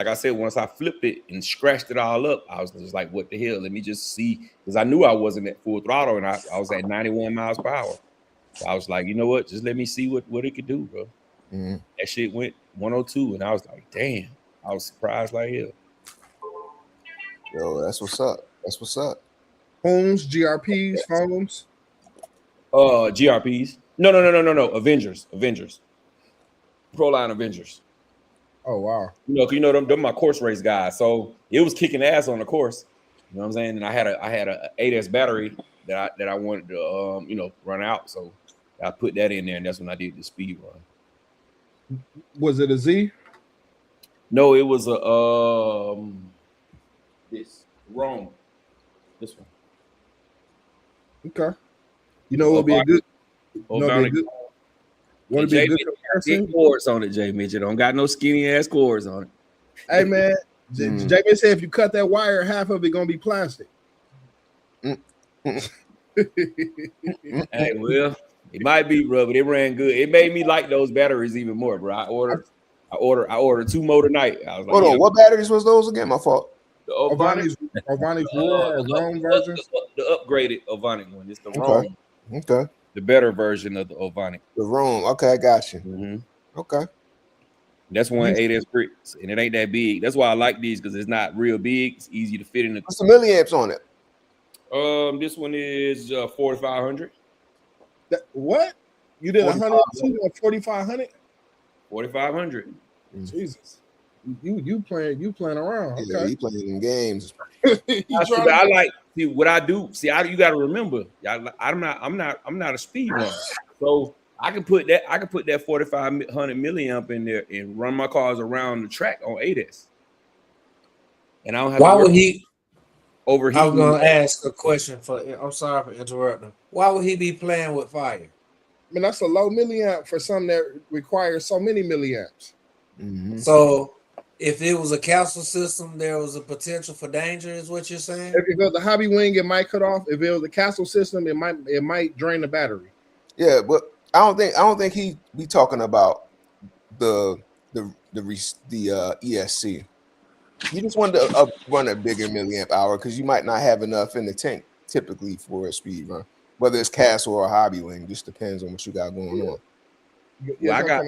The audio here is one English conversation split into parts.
like I said, once I flipped it and scratched it all up, I was just like, what the hell? Let me just see. Because I knew I wasn't at full throttle and I was at 91 miles per hour. So I was like, you know what? Just let me see what it could do, bro. Mm-hmm. That shit went 102. And I was like, damn. I was surprised like hell. Yo, that's what's up. That's what's up. Homes, GRPs, phones. GRPs. No. Avengers. Proline Avengers. Oh wow. You know them my course race guys. So it was kicking ass on the course. You know what I'm saying? And I had a 8S battery that I wanted to run out. So I put that in there, and that's when I did the speed run. Was it a Z? No, it was a this Rome. This one. Okay. You know it'll be a good. Want to be a good comparison? Cords on it, Jay Mitchell. Don't got no skinny ass cords on it. Hey man, Jay said if you cut that wire, half of it gonna be plastic. Hey, well, it might be, bro, but it ran good. It made me like those batteries even more, bro. I ordered 2 more tonight. I was like, hold on, what batteries was those again? My fault. The Ovonic Rome version. The upgraded Ovonic one. It's the Rome. Okay. The better version of the Ovonic. The Rome. Okay, I got you. Mm-hmm. Okay. That's one 8S bricks, and it ain't that big. That's why I like these because it's not real big. It's easy to fit in the. What's the milliamps on it? This one is 4,500. What? You did 102 or 4,500? 4,500. Jesus. You playing around. Okay. Yeah, you playing in games. I like see what I do. See, you got to remember, I'm not a speed runner, so I can put that 4,500 milliamp in there and run my cars around the track on 8S. And I don't have. Why would he overheat? I was gonna ask a question I'm sorry for interrupting. Why would he be playing with fire? I mean, that's a low milliamp for something that requires so many milliamps. Mm-hmm. So if it was a capsule system, there was a potential for danger, is what you're saying? If it was the hobby wing, it might cut off. If it was the capsule system, it might drain the battery. Yeah, but I don't think he be talking about the ESC. You just wanted to run a bigger milliamp hour because you might not have enough in the tank typically for a speed run, whether it's castle or a hobby wing. Just depends on what you got going on. Well, I got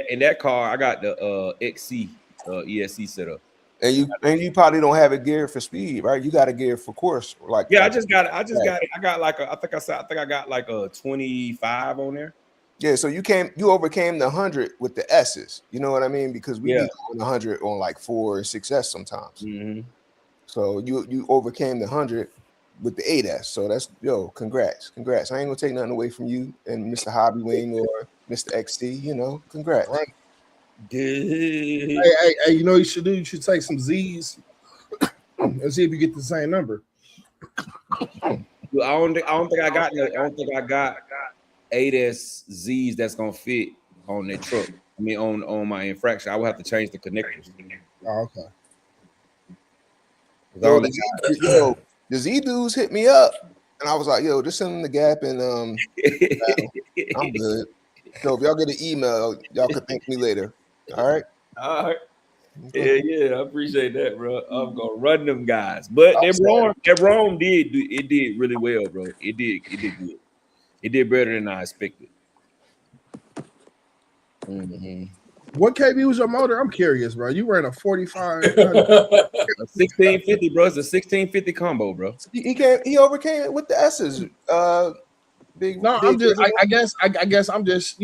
in that car. I got the XC ESC setup. And you probably don't have it geared for speed, right? You got it geared for course. Like I just got it. I got like I think I got like a 25 on there. Yeah, so you overcame the 100 with the S's. You know what I mean? Because we be going 100 on like 4 or 6S sometimes. Mm-hmm. So you overcame the 100 with the 8S. So that's congrats. I ain't gonna take nothing away from you and Mr. Hobby Wing or Mr. XC. Congrats. Right. Hey, you know what you should do? You should take some Z's and see if you get the same number. I don't think I got 8S Z's that's gonna fit on that truck. I mean, on my infraction, I will have to change the connectors. Oh, okay. The Z dudes hit me up, and I was like, just send them the gap, and I'm good. So if y'all get an email, y'all could thank me later. All right. Yeah, I appreciate that, bro. I'm gonna run them guys, but that Rome did really well, bro. It did good. It did better than I expected. Mm-hmm. What KB was your motor? I'm curious, bro. You ran a 45, a 1650, bro. It's a 1650 combo, bro. He overcame it with the S's. I guess I'm just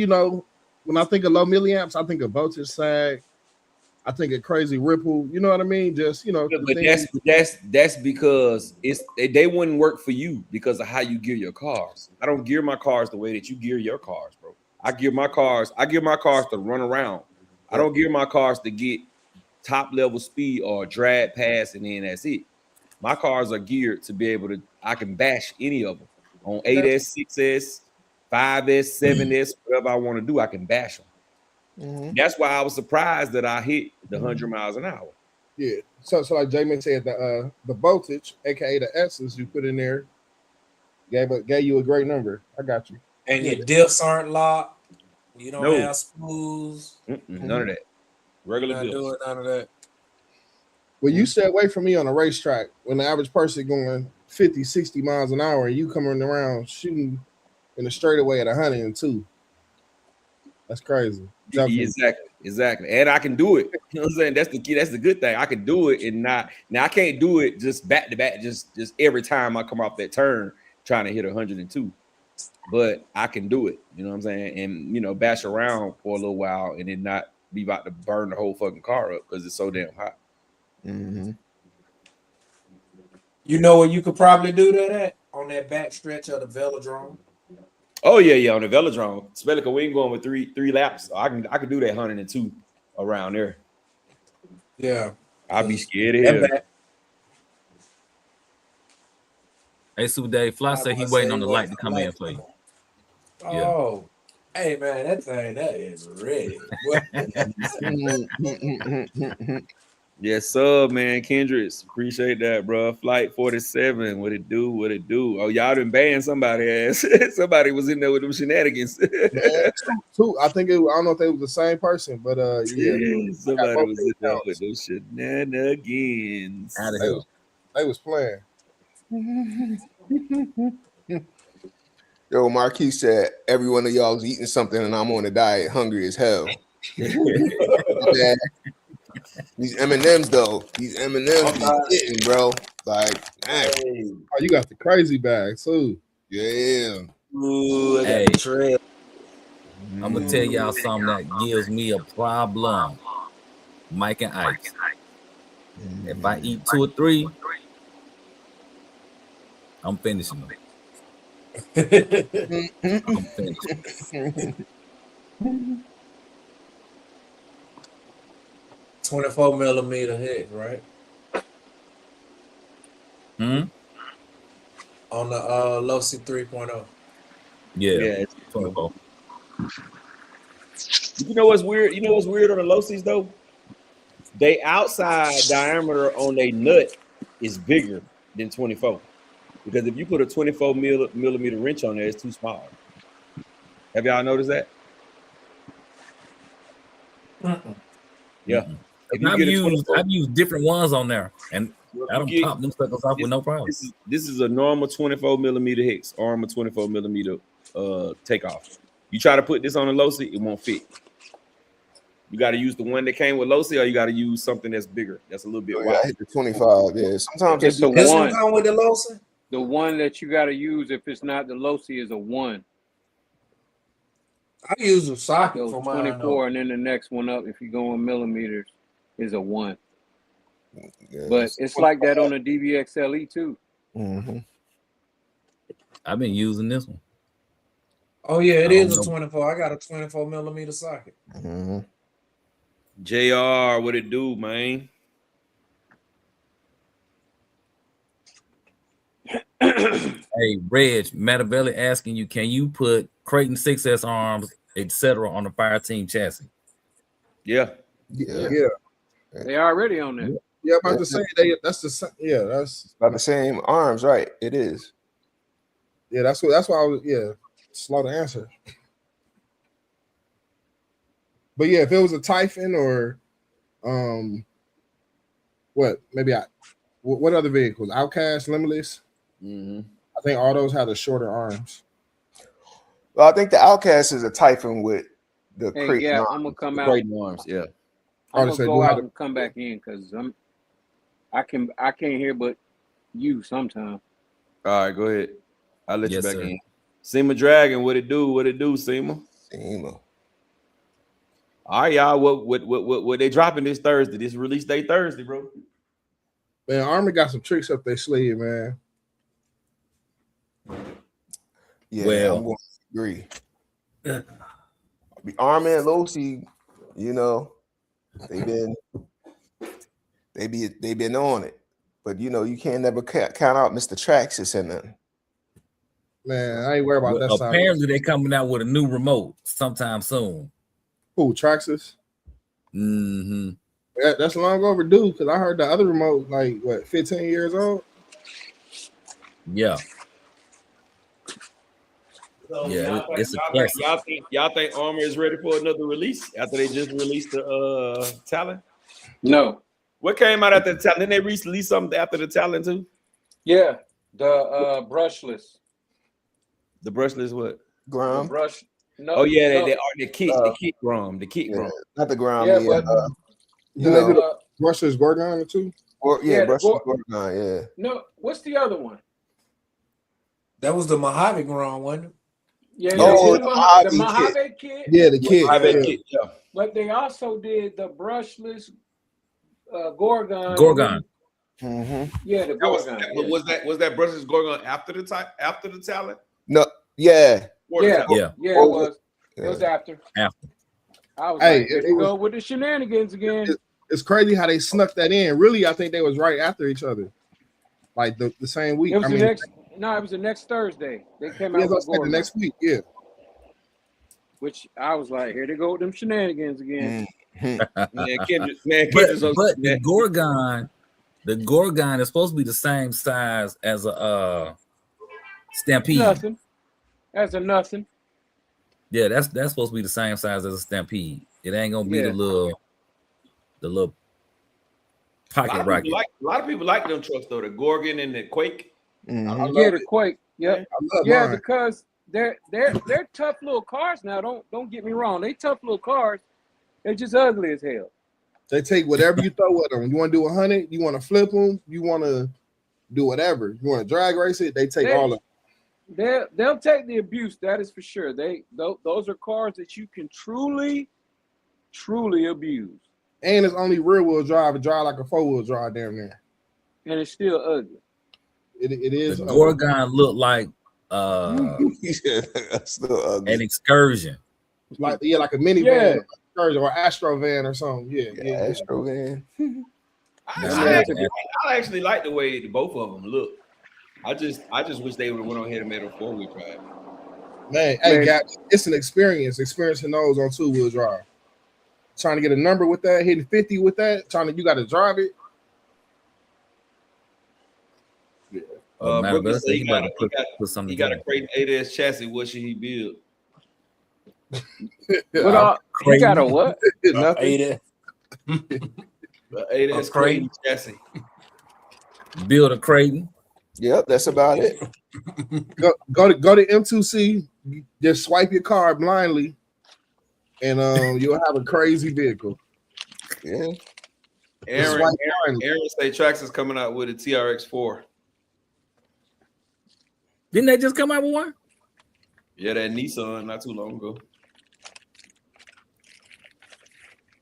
when I think of low milliamps, I think of voltage sag. I think of crazy ripple. You know what I mean? Just but that's because they wouldn't work for you because of how you gear your cars. I don't gear my cars the way that you gear your cars, bro. I gear my cars to run around. I don't gear my cars to get top level speed or drag past, and then that's it. My cars are geared to be able to. I can bash any of them on 8S, 6S, 5S, 7S, whatever I want to do. I can bash them. Mm-hmm. That's why I was surprised that I hit the 100 miles an hour. Yeah. So like Jamin said, the voltage, aka the S's you put in there, gave you a great number. I got you. And your diffs aren't locked. You don't have spools. None of that. Regular diffs. None of that. Well, you stay away from me on a racetrack when the average person going 50, 60 miles an hour and you coming around shooting in the straightaway at 102. That's crazy. Definitely. Exactly. And I can do it. You know what I'm saying? That's the key. That's the good thing. I can do it and not now. I can't do it just back to back, just every time I come off that turn trying to hit 102. But I can do it. You know what I'm saying? And bash around for a little while and then not be about to burn the whole fucking car up because it's so damn hot. Mm-hmm. You know where you could probably do that at? On that back stretch of the velodrome. Oh yeah, on the velodrome. Especially we ain't going with three laps. I can do that 102 around there. Yeah. I'd be scared of hell. Hey, Super Dave, Fly said he waiting on the light to come in for you. Oh, hey man, that is ready. Yes, sir, man. Kendricks, appreciate that, bro. Flight 47, what it do? Oh, y'all done banned somebody ass. Somebody was in there with them shenanigans. Man, two. I don't know if they was the same person, but yeah. Somebody was in there with those shenanigans. Out of here. They was playing. Yo, Marquis said every one of y'all is eating something and I'm on a diet, hungry as hell. Yeah. These M&Ms though, be hitting, bro. Like, dang. Oh, you got the crazy bag too. Yeah. Ooh, Hey, trail. I'm gonna tell y'all something that gives me a problem. Mike and Ike. If I eat 2 or 3, I'm finishing them. I'm finishing. 24 millimeter hit, right? On the Losi 3.0. Yeah, it's 24. You know what's weird? You know what's weird on the Losi's though? They outside diameter on a nut is bigger than 24. Because if you put a 24 millimeter wrench on there, it's too small. Have y'all noticed that? Yeah. If you I've used different ones on there, and I don't pop them suckers off with no problem. This is a normal 24 millimeter hex, armor 24 millimeter takeoff. You try to put this on a Losi, it won't fit. You got to use the one that came with Losi, or you got to use something that's bigger, that's a little bit wide. I hit the 25. Yeah, sometimes it's the This one. one come with the Losi? The one that you got to use if it's not the Losi is a 1. I use a socket So for mine. 24, and then the next one up, if you go in millimeters, is a 1. Yeah, but it's like that on the DBXLE too. Mm-hmm. I've been using this one. Oh yeah, it is a 24. I got a 24 millimeter socket. Mm-hmm. JR, what it do, man? Hey, Reg, Matavelli asking you, can you put Creighton 6S arms, etc., on the fire team chassis? Yeah. They already on there. Yeah, I'm about to say that's about the same arms, right? It is. Yeah, that's why I was slow to answer. But yeah, if it was a Typhon or what other vehicles? Outcast, Limitless. Mm-hmm. I think all those had the shorter arms. Well, I think the Outcast is a Typhon with the Creighton yeah, arms. I'm gonna come out. Creighton arms, yeah. I'm gonna go out and come back in because I can't hear but you sometime. All right, go ahead. I'll let you back in. Seema Dragon, what it do? What it do, Seema? Seema. All right, y'all. What they dropping this Thursday? This release day Thursday, bro. Man, Army got some tricks up their sleeve, man. Yeah, well, I'm going to agree. Army and Losi, they've been on it, but you can't never count out Mr. Traxxas and nothing. Man, I ain't worried about that. Apparently, they're coming out with a new remote sometime soon. Who, Traxxas? Mm-hmm. That's long overdue because I heard the other remote, 15 years old? Yeah. Yeah, it's a classic. Y'all think Armor is ready for another release after they just released the Talon? No. What came out after the talent? Didn't they release something after the talent too? Yeah, the brushless. The brushless what? The Grom. brush. No. Oh yeah, no. they are the kick Grom. The kick Yeah, Grom. not the Grom. Yeah, Yeah, but Did they do the brushless Gorgon too? or yeah, the brushless Gorgon. Yeah. no. What's the other one? That was the Mojave Grom, wasn't it? Yeah, Oh, they did the Mojave kit. Yeah, the kid. I bet Yeah. kick, yeah. But they also did the brushless Gorgon. Gorgon. Mm-hmm. Yeah, the Gorgon. Was that brushless Gorgon after the talent? No. Yeah. Or the Yeah, talent? yeah, it was. It was after. After. I was Hey, like, here it they was- go with the shenanigans again. It's crazy how they snuck that in. Really, I think they was right after each other, like the same week. It was I the mean, next. No, it was the next Thursday. They came out yeah, with the Gorgon, next week. Yeah, which I was like, here they go with them shenanigans again. Man, But Kendra's the Gorgon is supposed to be the same size as a Stampede. Nothing. That's a nothing. Yeah, that's supposed to be the same size as a Stampede. It ain't gonna be Yeah. the little a pocket rocket. lot of people like them trucks though. The Gorgon and the Quake. Mhm. I love Yeah, it. the Quake. Yep. I love Yeah, mine. because they're tough little cars now. Don't get me wrong. They tough little cars. They're just ugly as hell. They take whatever you throw at them. You want to do 100? You want to flip them? You want to do whatever? You want to drag race it? They take all of it. They'll take the abuse. That is for sure. Those are cars that you can truly abuse, And it's only rear wheel drive. It drive like a 4-wheel drive damn near. and it's still ugly. It is. The Gorgon looked like Yeah, that's still ugly. an excursion. like like a minivan, Yeah. or Astro van or something. Yeah. Astro van. I actually like the way both of them look. I just wish they would have went on ahead and made a 4-wheel drive. Man, hey, Man. guys, it's an experiencing those on 2-wheel drive. Trying to get a number with that, hitting 50 with that, you got to drive it. Matter Brooklyn of said fact, he about to put something he got a together. Creighton 8S chassis. What should he build? But you got a what? Nothing. Ada. The 8S A Creighton? Creighton chassis. Build a Creighton. Yep, that's about it. Go to M2C, just swipe your card blindly, and you'll have a crazy vehicle. Yeah. Aaron say Trax is coming out with a TRX4. Didn't they just come out with one? Yeah, that Nissan not too long ago.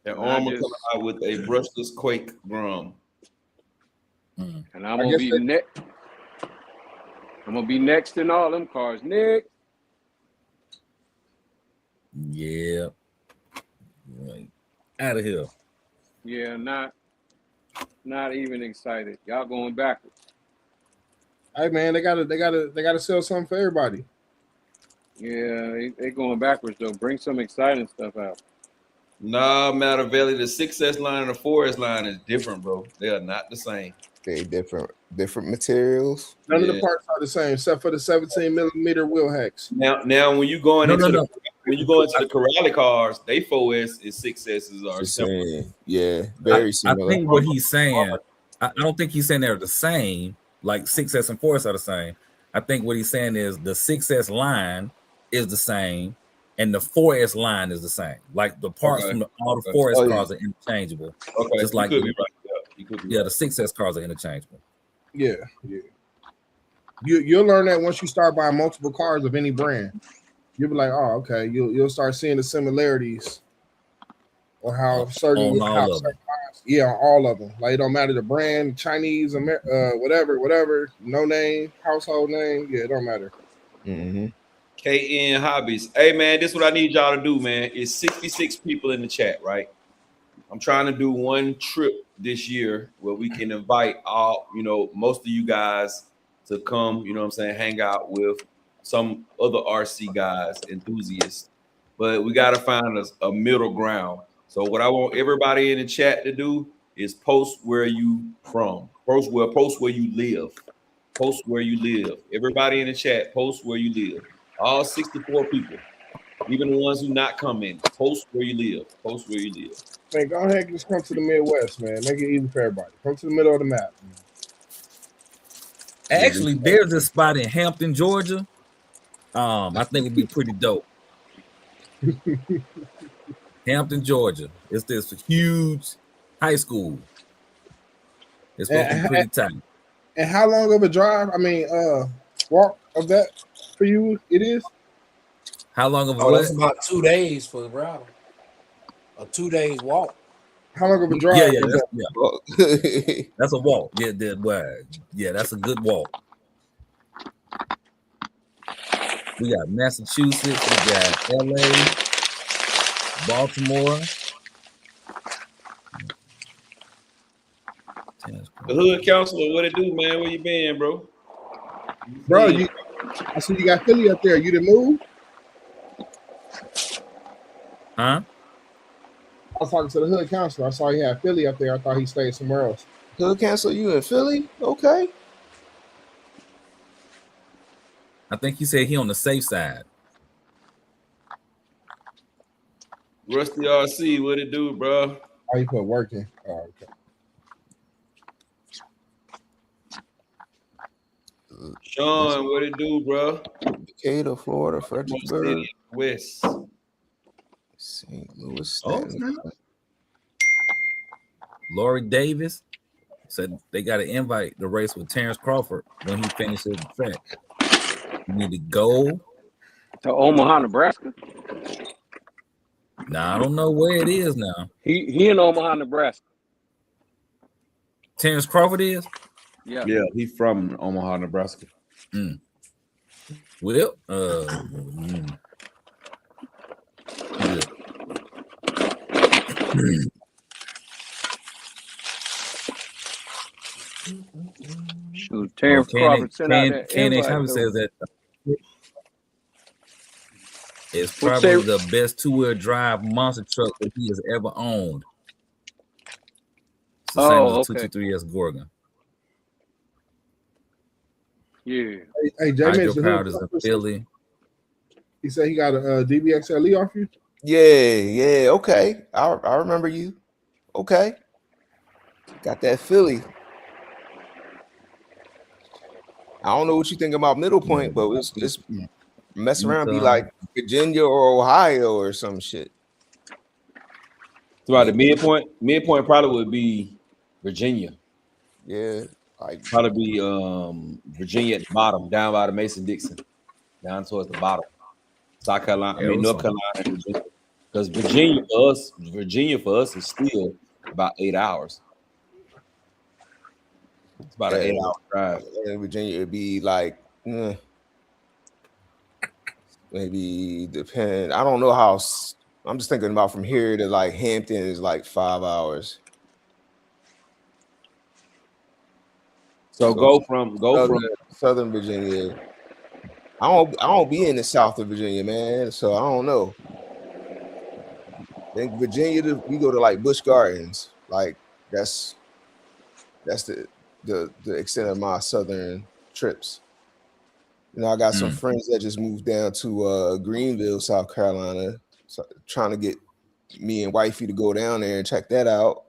That I Armor just- coming out with a brushless Quake Grom. And I'm I gonna guess be that- next. I'm gonna be next in all them cars. Nick. Yeah. Like, out of here. Yeah, not even excited. Y'all going backwards. Hey man, they gotta sell something for everybody. Yeah, they going backwards though. Bring some exciting stuff out. Nah, Mattavelli, the 6S line and the 4S line is different, bro. They are not the same. They different materials. None of the Yeah. parts are the same except for the 17mm wheel hacks. Now when you go into No. when you go into the Corrales cars, they 4S and 6S's are Just similar. saying, yeah, very I similar. think what he's saying, I don't think he's saying they're the same, like 6S and 4S are the same. I think what he's saying is the 6S line is the same and the 4S line is the same. Like the parts Okay. from all the 4S Oh, yeah. cars are interchangeable. Okay, Just you like could the- be right. Yeah, you could be Yeah, right. the 6S cars are interchangeable. Yeah. You'll learn that once you start buying multiple cars of any brand. You'll be like, oh, okay. You'll start seeing the similarities or how certain On all how of them. certain cars, yeah, on all of them. Like it don't matter the brand, Chinese, whatever, no name, household name. Yeah, it don't matter. Mm-hmm. KN Hobbies. Hey man, this is what I need y'all to do, man. It's 66 people in the chat, right? I'm trying to do one trip this year where we can invite all, most of you guys to come, you know what I'm saying, hang out with some other RC guys, enthusiasts. But we got to find a middle ground. So what I want everybody in the chat to do is post where you from. Post where you live. Post where you live. Everybody in the chat, post where you live. All 64 people, even the ones who not coming, post where you live. Post where you live. Man, go ahead and just come to the Midwest, man. Make it easy for everybody. Come to the middle of the map. Actually, there's a spot in Hampton, Georgia. I think it'd be pretty dope. Hampton, Georgia. It's this huge high school. It's supposed to be pretty tight. And how long of a drive? I mean, walk of that for you? It is. How long of a That's about 2 days for the route. A 2 days walk. How long of a drive? That's a walk. Yeah, that's a good walk. We got Massachusetts, we got LA, Baltimore. The hood counselor, what it do, man? Where you been, bro? Bro, I see you got Philly up there. You didn't move? Huh? I was talking to the hood counselor. I saw he had Philly up there. I thought he stayed somewhere else. Hood counselor, you in Philly? Okay. I think he said he on the safe side. Rusty RC, what it do, bro? Oh, you put working. Oh, okay. Sean, what it do, bro? Decatur, Florida, Fredericksburg, West, St. Louis. Lori Davis said they got to invite the race with Terrence Crawford when he finishes the track. You need to go to Omaha, Nebraska. Now I don't know where it is now. He in Omaha, Nebraska. Terrence Crawford is? Yeah, he's from Omaha, Nebraska. Well, Shoot, Terrence Crawford sent out that invite. Says that it's probably the best two-wheel drive monster truck that he has ever owned. It's the same as the 223S Gorgon. Yeah. Hey, Jay Hydro-powered is a Philly. He said he got a DBXLE off you? Yeah, okay. I remember you. Okay. Got that Philly. I don't know what you think about Middle Point, but it's mess around, be like Virginia or Ohio or some shit. It's about the midpoint. Midpoint probably would be Virginia. Yeah, like probably be Virginia at the bottom, down by the Mason-Dixon, down towards the bottom. South Carolina, North Carolina, because Virginia for us is still about 8 hours. It's about an 8 hour drive. In Virginia, it'd be like maybe depend. I don't know how. I'm just thinking about from here to like Hampton is like 5 hours. So go from Southern Virginia. I don't be in the south of Virginia, man. So I don't know. I think Virginia, we go to like Busch Gardens. Like that's the extent of my southern trips. You know, I got some friends that just moved down to Greenville, South Carolina, so trying to get me and wifey to go down there and check that out.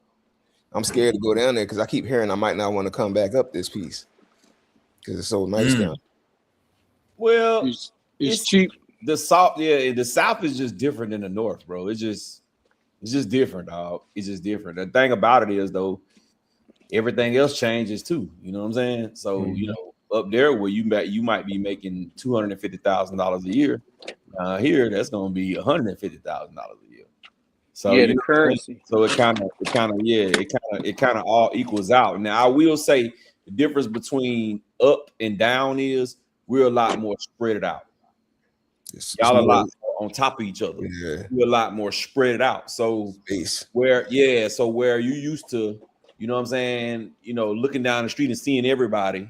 I'm scared to go down there because I keep hearing I might not want to come back up this piece because it's so nice down. Well, it's cheap. The South, the South is just different than the North, bro. It's just different, dog. It's just different. The thing about it is, though, everything else changes too. You know what I'm saying? So you know, up there where you might be making $250,000 a year. Here, that's gonna be $150,000 a year. So the currency. So it kind of all equals out. Now I will say the difference between up and down is we're a lot more spread out. Y'all a lot more on top of each other. Yeah. We're a lot more spread out. So where you used to, you know what I'm saying, you know, looking down the street and seeing everybody,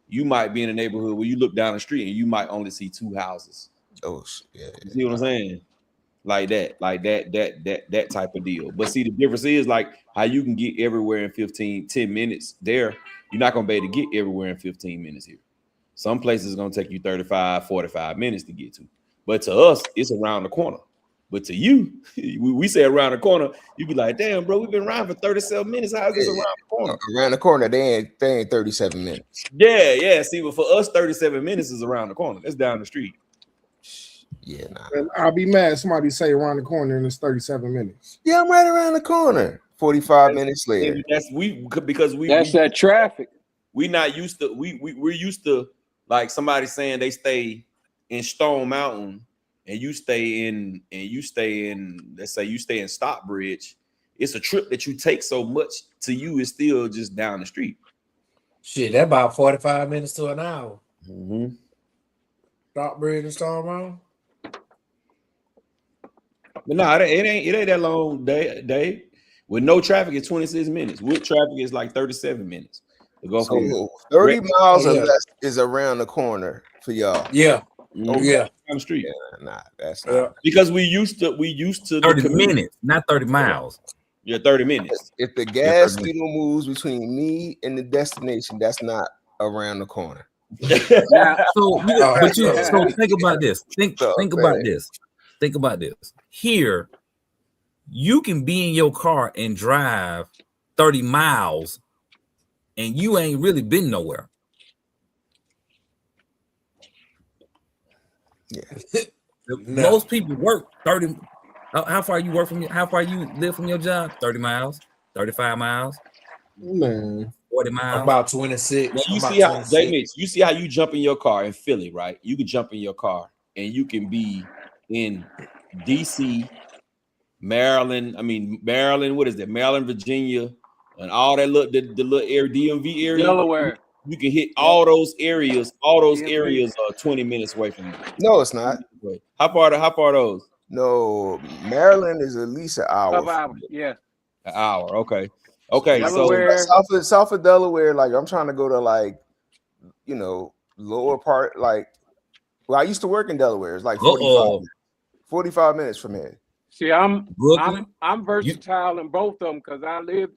you might be in a neighborhood where you look down the street and you might only see 2 houses. Oh, yeah. You see what I'm saying? Like that type of deal. But see, the difference is like how you can get everywhere in 10 minutes there. You're not going to be able to get everywhere in 15 minutes here. Some places are going to take you 35, 45 minutes to get to. But to us, it's around the corner. But to you, we say around the corner, you be like, damn, bro, we've been around for 37 minutes. How is this around the corner? Around the corner, they ain't 37 minutes. Yeah. See, but for us, 37 minutes is around the corner. That's down the street. Yeah, nah. And I'll be mad. Somebody say around the corner and it's 37 minutes. Yeah, I'm right around the corner. 45 minutes later. That's that traffic. We're used to like somebody saying they stay in Stone Mountain and you stay in let's say you stay in Stockbridge. It's a trip that you take so much to you is still just down the street. Shit, that about 45 minutes to an hour. Mm-hmm. Stockbridge and Stone Mountain. But no, it ain't that long day. With no traffic, it's 26 minutes. With traffic, it's like 37 minutes. To go So from 30 miles or less is around the corner for y'all. Yeah. down the street. Yeah, nah, that's not. Because we used to 30 minutes, not 30 miles. Yeah, 30 minutes. If the gas needle moves between me and the destination, that's not around the corner. So think about this. Think about this. Think about this. Here, you can be in your car and drive 30 miles, and you ain't really been nowhere. Yeah. Most people work 30. How far you live from your job? 30 miles, 35 miles, Man. 40 miles. About 26. Now you see how you jump in your car in Philly, right? You can jump in your car and you can be in DC, Maryland. What is that? Maryland, Virginia, and all that the little area, DMV area. Delaware. You can hit all those areas. All those areas are 20 minutes away from you. No, it's not. How far are those? No, Maryland is at least an hour. Yeah. An hour. Okay. Delaware. So south of Delaware, like I'm trying to go to lower part. Like, well, I used to work in Delaware. It's like 45 minutes from here. See, I'm Brooklyn? versatile in both of them because I lived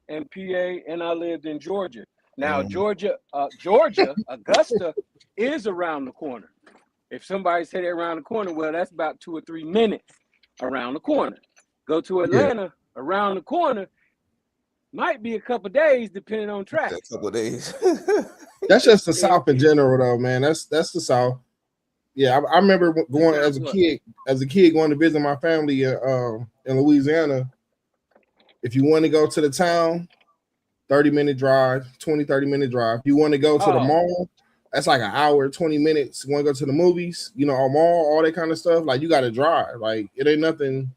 in PA and I lived in Georgia. Now, Georgia, Augusta is around the corner. If somebody said they're around the corner, well, that's about 2 or 3 minutes around the corner. Go to Atlanta, around the corner, might be a couple of days depending on traffic. A couple of days. That's just the South in general, though, man. That's the South. Yeah, I remember going as a kid going to visit my family in Louisiana. If you want to go to the town, 30-minute drive, 30-minute drive. If you want to go to the mall, that's like an hour, 20 minutes. You want to go to the movies, a mall, all that kind of stuff. Like, you got to drive. Like, it ain't nothing.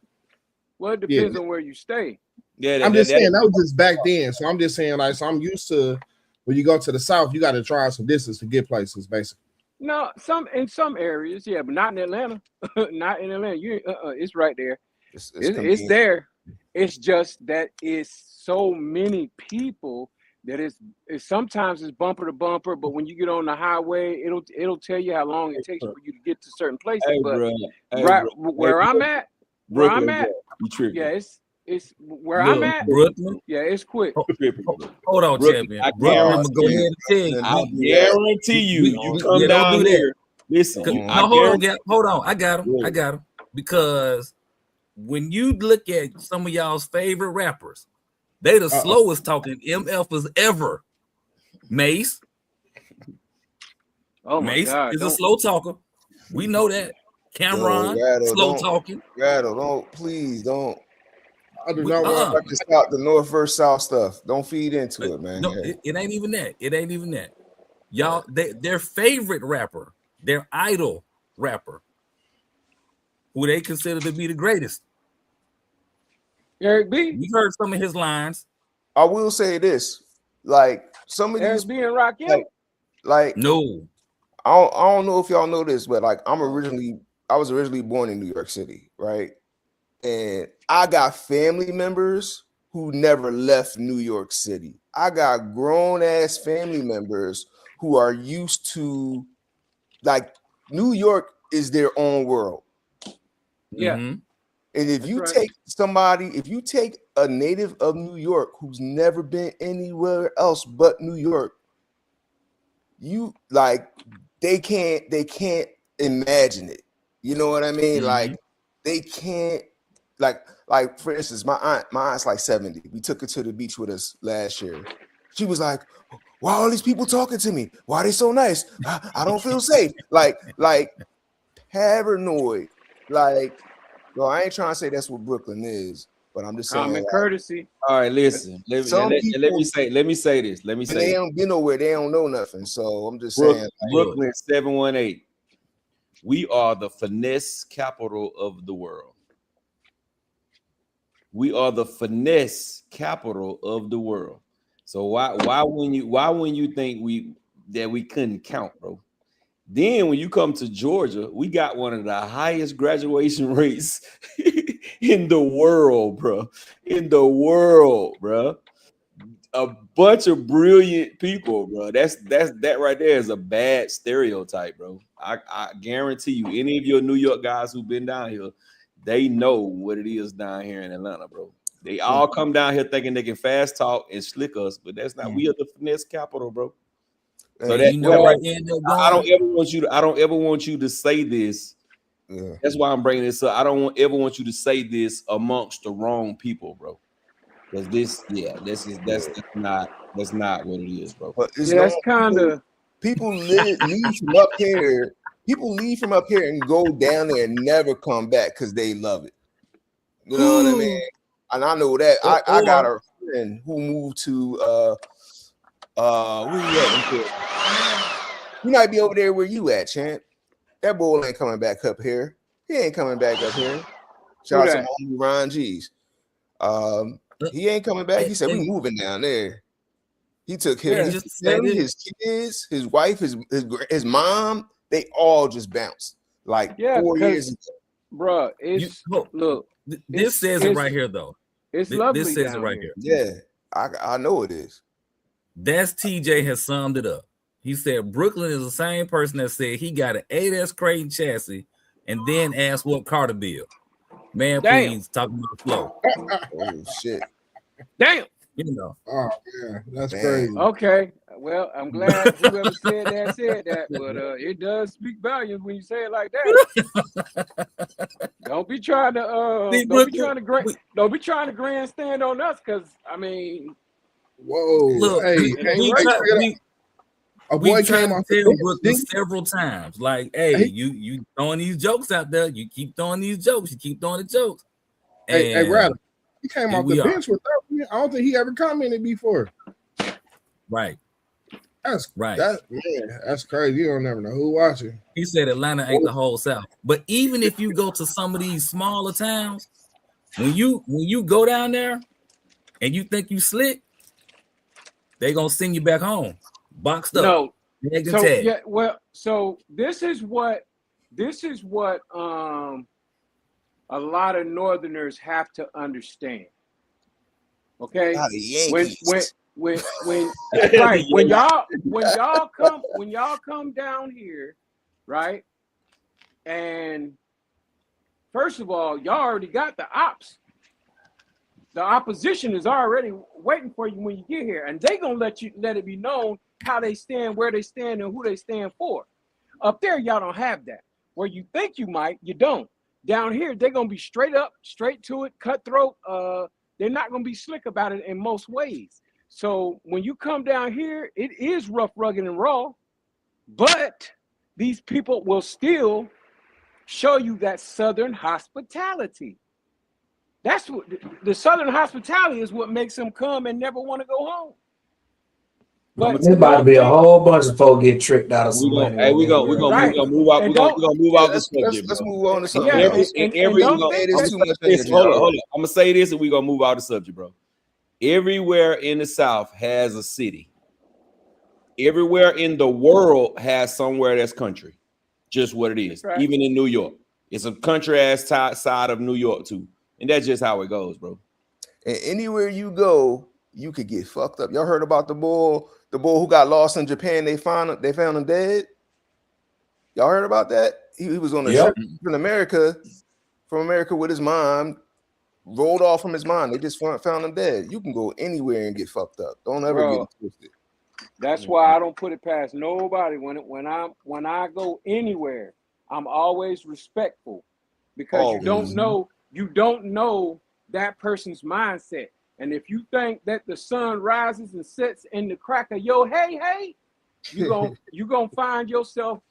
Well, it depends on where you stay. Yeah, I'm just saying that was just back then. So I'm just saying, so I'm used to when you go to the South, you got to drive some distance to get places, basically. No, in some areas, yeah, but not in Atlanta. Not in Atlanta. It's right there. It's there. It's just that it's so many people that it's sometimes it's bumper to bumper, but when you get on the highway, it'll tell you how long it takes for you to get to certain places. Where I'm at, you tripping. Yeah, it's where I'm at. Brooklyn. Yeah, it's quick. Hold on, champion. I'm gonna go ahead and tell you. I guarantee you come down here. Listen, hold on. I got him. Because when you look at some of y'all's favorite rappers, they the slowest talking MFers ever. Mace. Oh my God, is a slow talker. We know that. Cameron, slow talking. Rattle, please don't. I do not want to stop the north versus south stuff. Don't feed into it, man. No, it ain't even that. It ain't even that. Y'all, their favorite rapper, their idol rapper, who they consider to be the greatest. Eric B. We heard some of his lines. I will say this, like some of Eric these, B and Rakim. like no, I don't know if y'all know this, but like I was originally born in New York City, right? And I got family members who never left New York City. I got grown ass family members who are used to, like, New York is their own world. Yeah. Mm-hmm. And if you take a native of New York who's never been anywhere else but New York, they can't imagine it. You know what I mean? Mm-hmm. Like, they can't like for instance, my aunt's like 70. We took her to the beach with us last year. She was like, why are all these people talking to me? Why are they so nice? I don't feel safe. Like paranoid. Like, well, I ain't trying to say that's what Brooklyn is, but I'm just saying. Common Like, courtesy. All right, listen. Let me say this. They don't get nowhere. They don't know nothing. So I'm just saying. Brooklyn 718. We are the finesse capital of the world. We are the finesse capital of the world. So why when you think we couldn't count, bro? Then when you come to Georgia, we got one of the highest graduation rates in the world, bro. In the world, bro. A bunch of brilliant people, bro. That right there is a bad stereotype, bro. I guarantee you, any of your New York guys who've been down here, they know what it is down here in Atlanta, bro. They all come down here thinking they can fast talk and slick us, but that's not. We are the finesse capital, bro. So that, I don't ever want you to say this. Yeah. That's why I'm bringing this up. I don't ever want you to say this amongst the wrong people, bro. Because that's not what it is, bro. But that's kind of people leave from up here. People leave from up here and go down there and never come back because they love it. You know what I mean? And I know that. I got a friend who moved to where you at? You might be over there where you at, champ. That boy ain't coming back up here. He ain't coming back up here. Shout out to my homie Ron G's. He ain't coming back. He said we moving down there. He took his kids, his wife, his mom. They all just bounced like 4 years ago. Bro, this says it right here though. It's lovely. This says it right here. Yeah, I know it is. That's TJ has summed it up. He said Brooklyn is the same person that said he got an 8S Creighton chassis and then asked what car to build. Man, please talk about the flow. Oh shit! Damn. You know. Oh yeah, that's crazy. Okay, well, I'm glad whoever said that, but it does speak volumes when you say it like that. Don't be trying to grandstand on us, because I mean, whoa, look, a boy came off the Brooklyn several times. Like, hey, you throwing these jokes out there. You keep throwing these jokes. You keep throwing the jokes. Hey, Ryder, he came off the bench without me. I don't think he ever commented before. Right. That's right. That's crazy. You don't never know who watching. He said Atlanta ain't the whole South. But even if you go to some of these smaller towns, when you go down there and you think you slick, they gonna send you back home. Boxed up. No. So this is what a lot of Northerners have to understand. Okay, when y'all come down here, right? And first of all, y'all already got the ops. The opposition is already waiting for you when you get here, and they gonna let it be known how they stand, where they stand, and who they stand for. Up there, y'all don't have that. Where you think you might, you don't. Down here, they're gonna be straight up, straight to it, cutthroat. They're not gonna be slick about it in most ways. So when you come down here, it is rough, rugged, and raw, but these people will still show you that Southern hospitality. That's what the Southern hospitality is. What makes them come and never want to go home. But there's about to be a whole bunch of folks get tricked out of some money. Hey, we're gonna move out. We're gonna move out this subject. Let's move on to something. Hold on. I'm gonna say this, and we're gonna move out the subject, bro. Everywhere in the South has a city. Everywhere in the world has somewhere that's country. Just what it is. Right. Even in New York, it's a country ass side of New York too, and that's just how it goes, bro. And anywhere you go, you could get fucked up. Y'all heard about the bull who got lost in Japan? They found him dead. Y'all heard about that? He was on a trip from America with his mom. Rolled off from his mom. They just found him dead. You can go anywhere and get fucked up. Don't ever get twisted. That's why I don't put it past nobody. When I go anywhere, I'm always respectful. because you don't know that person's mindset. And if you think that the sun rises and sets in the crack of your hey, you gonna find yourself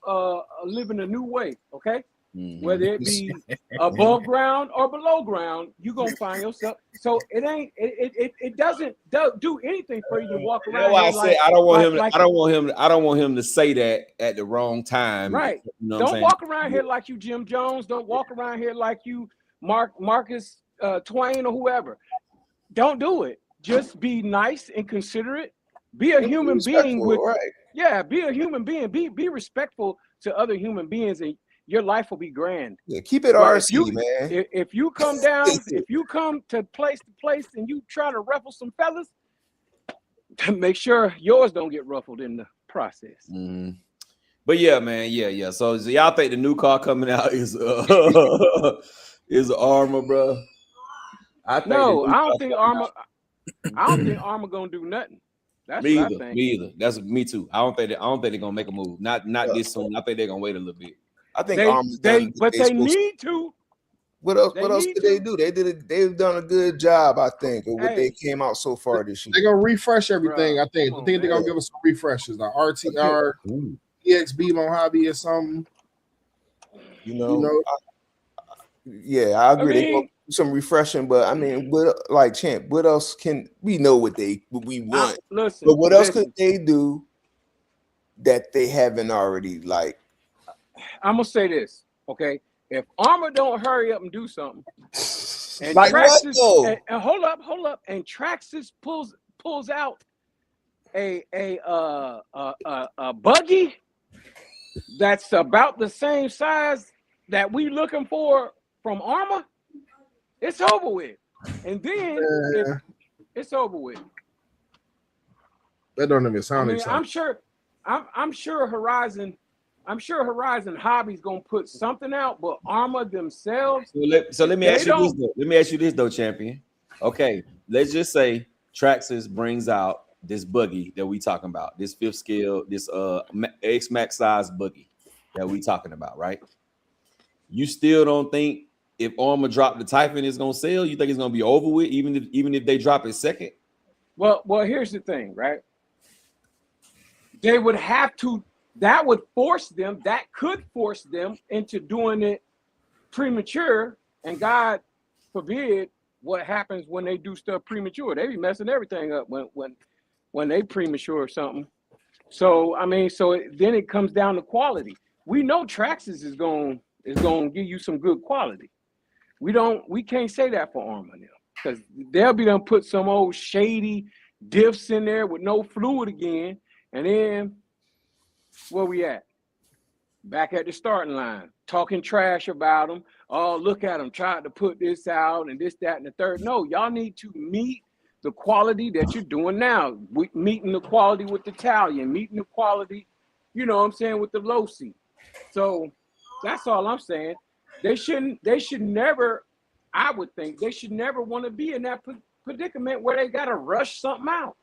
living a new way, okay? Whether it be above ground or below ground, you gonna find yourself. So it doesn't do anything for you to walk around. That's why I say I don't want him to say that at the wrong time. Right. You know Don't walk around here like you Jim Jones. Don't walk around here like you Marcus Twain or whoever. Don't do it. Just be nice and considerate. Be a human being be a human being. Be respectful to other human beings, and your life will be grand. Yeah, keep it RC, man. If you come down, if you come to place and you try to ruffle some fellas, make sure yours don't get ruffled in the process. But yeah, man, yeah. So y'all think the new car coming out is Armor, bro? I don't think Armor gonna do nothing. That's me what either. I think. Me either. That's me too. I don't think they're gonna make a move. Not this soon. I think they're gonna wait a little bit. I think they need to. What else did they do? They've done a good job, I think, of what they came out so far this year. They're gonna refresh everything. I think they're gonna give us some refreshes, like RTR, EXB Mojave or something. I agree. They gonna do some refreshing, but I mean, what else can we know what we want? But what else could they do that they haven't already? Like, I'm gonna say this, okay? If Armor don't hurry up and do something, and like Traxxas, what, and hold up, and Traxxas pulls out a buggy that's about the same size that we looking for from Armor, it's over with. And then it's over with. That don't even sound exciting. I'm sure Horizon Hobby's gonna put something out, but Armor themselves. So let me ask you this though. Let me ask you this though, champion. Okay, let's just say Traxxas brings out this buggy that we talking about, this fifth scale, this X Max size buggy that we talking about, right? You still don't think if Armor drop the Typhon it's gonna sell? You think it's gonna be over with, even if they drop it second? Well, here's the thing, right? They would have to. That could force them into doing it premature, and God forbid what happens when they do stuff premature. They be messing everything up when they premature or something. So I mean, then it comes down to quality. We know Traxxas is going to give you some good quality. We can't say that for Armor now, because they'll be done put some old shady diffs in there with no fluid again, and then where we at? Back at the starting line, talking trash about them. Oh, look at them, tried to put this out and this, that, and the third. No, y'all need to meet the quality that you're doing now. Meeting the quality with the Italian, meeting the quality, you know what I'm saying, with the low seat. So that's all I'm saying. They should never, I would think, they should never want to be in that predicament where they got to rush something out.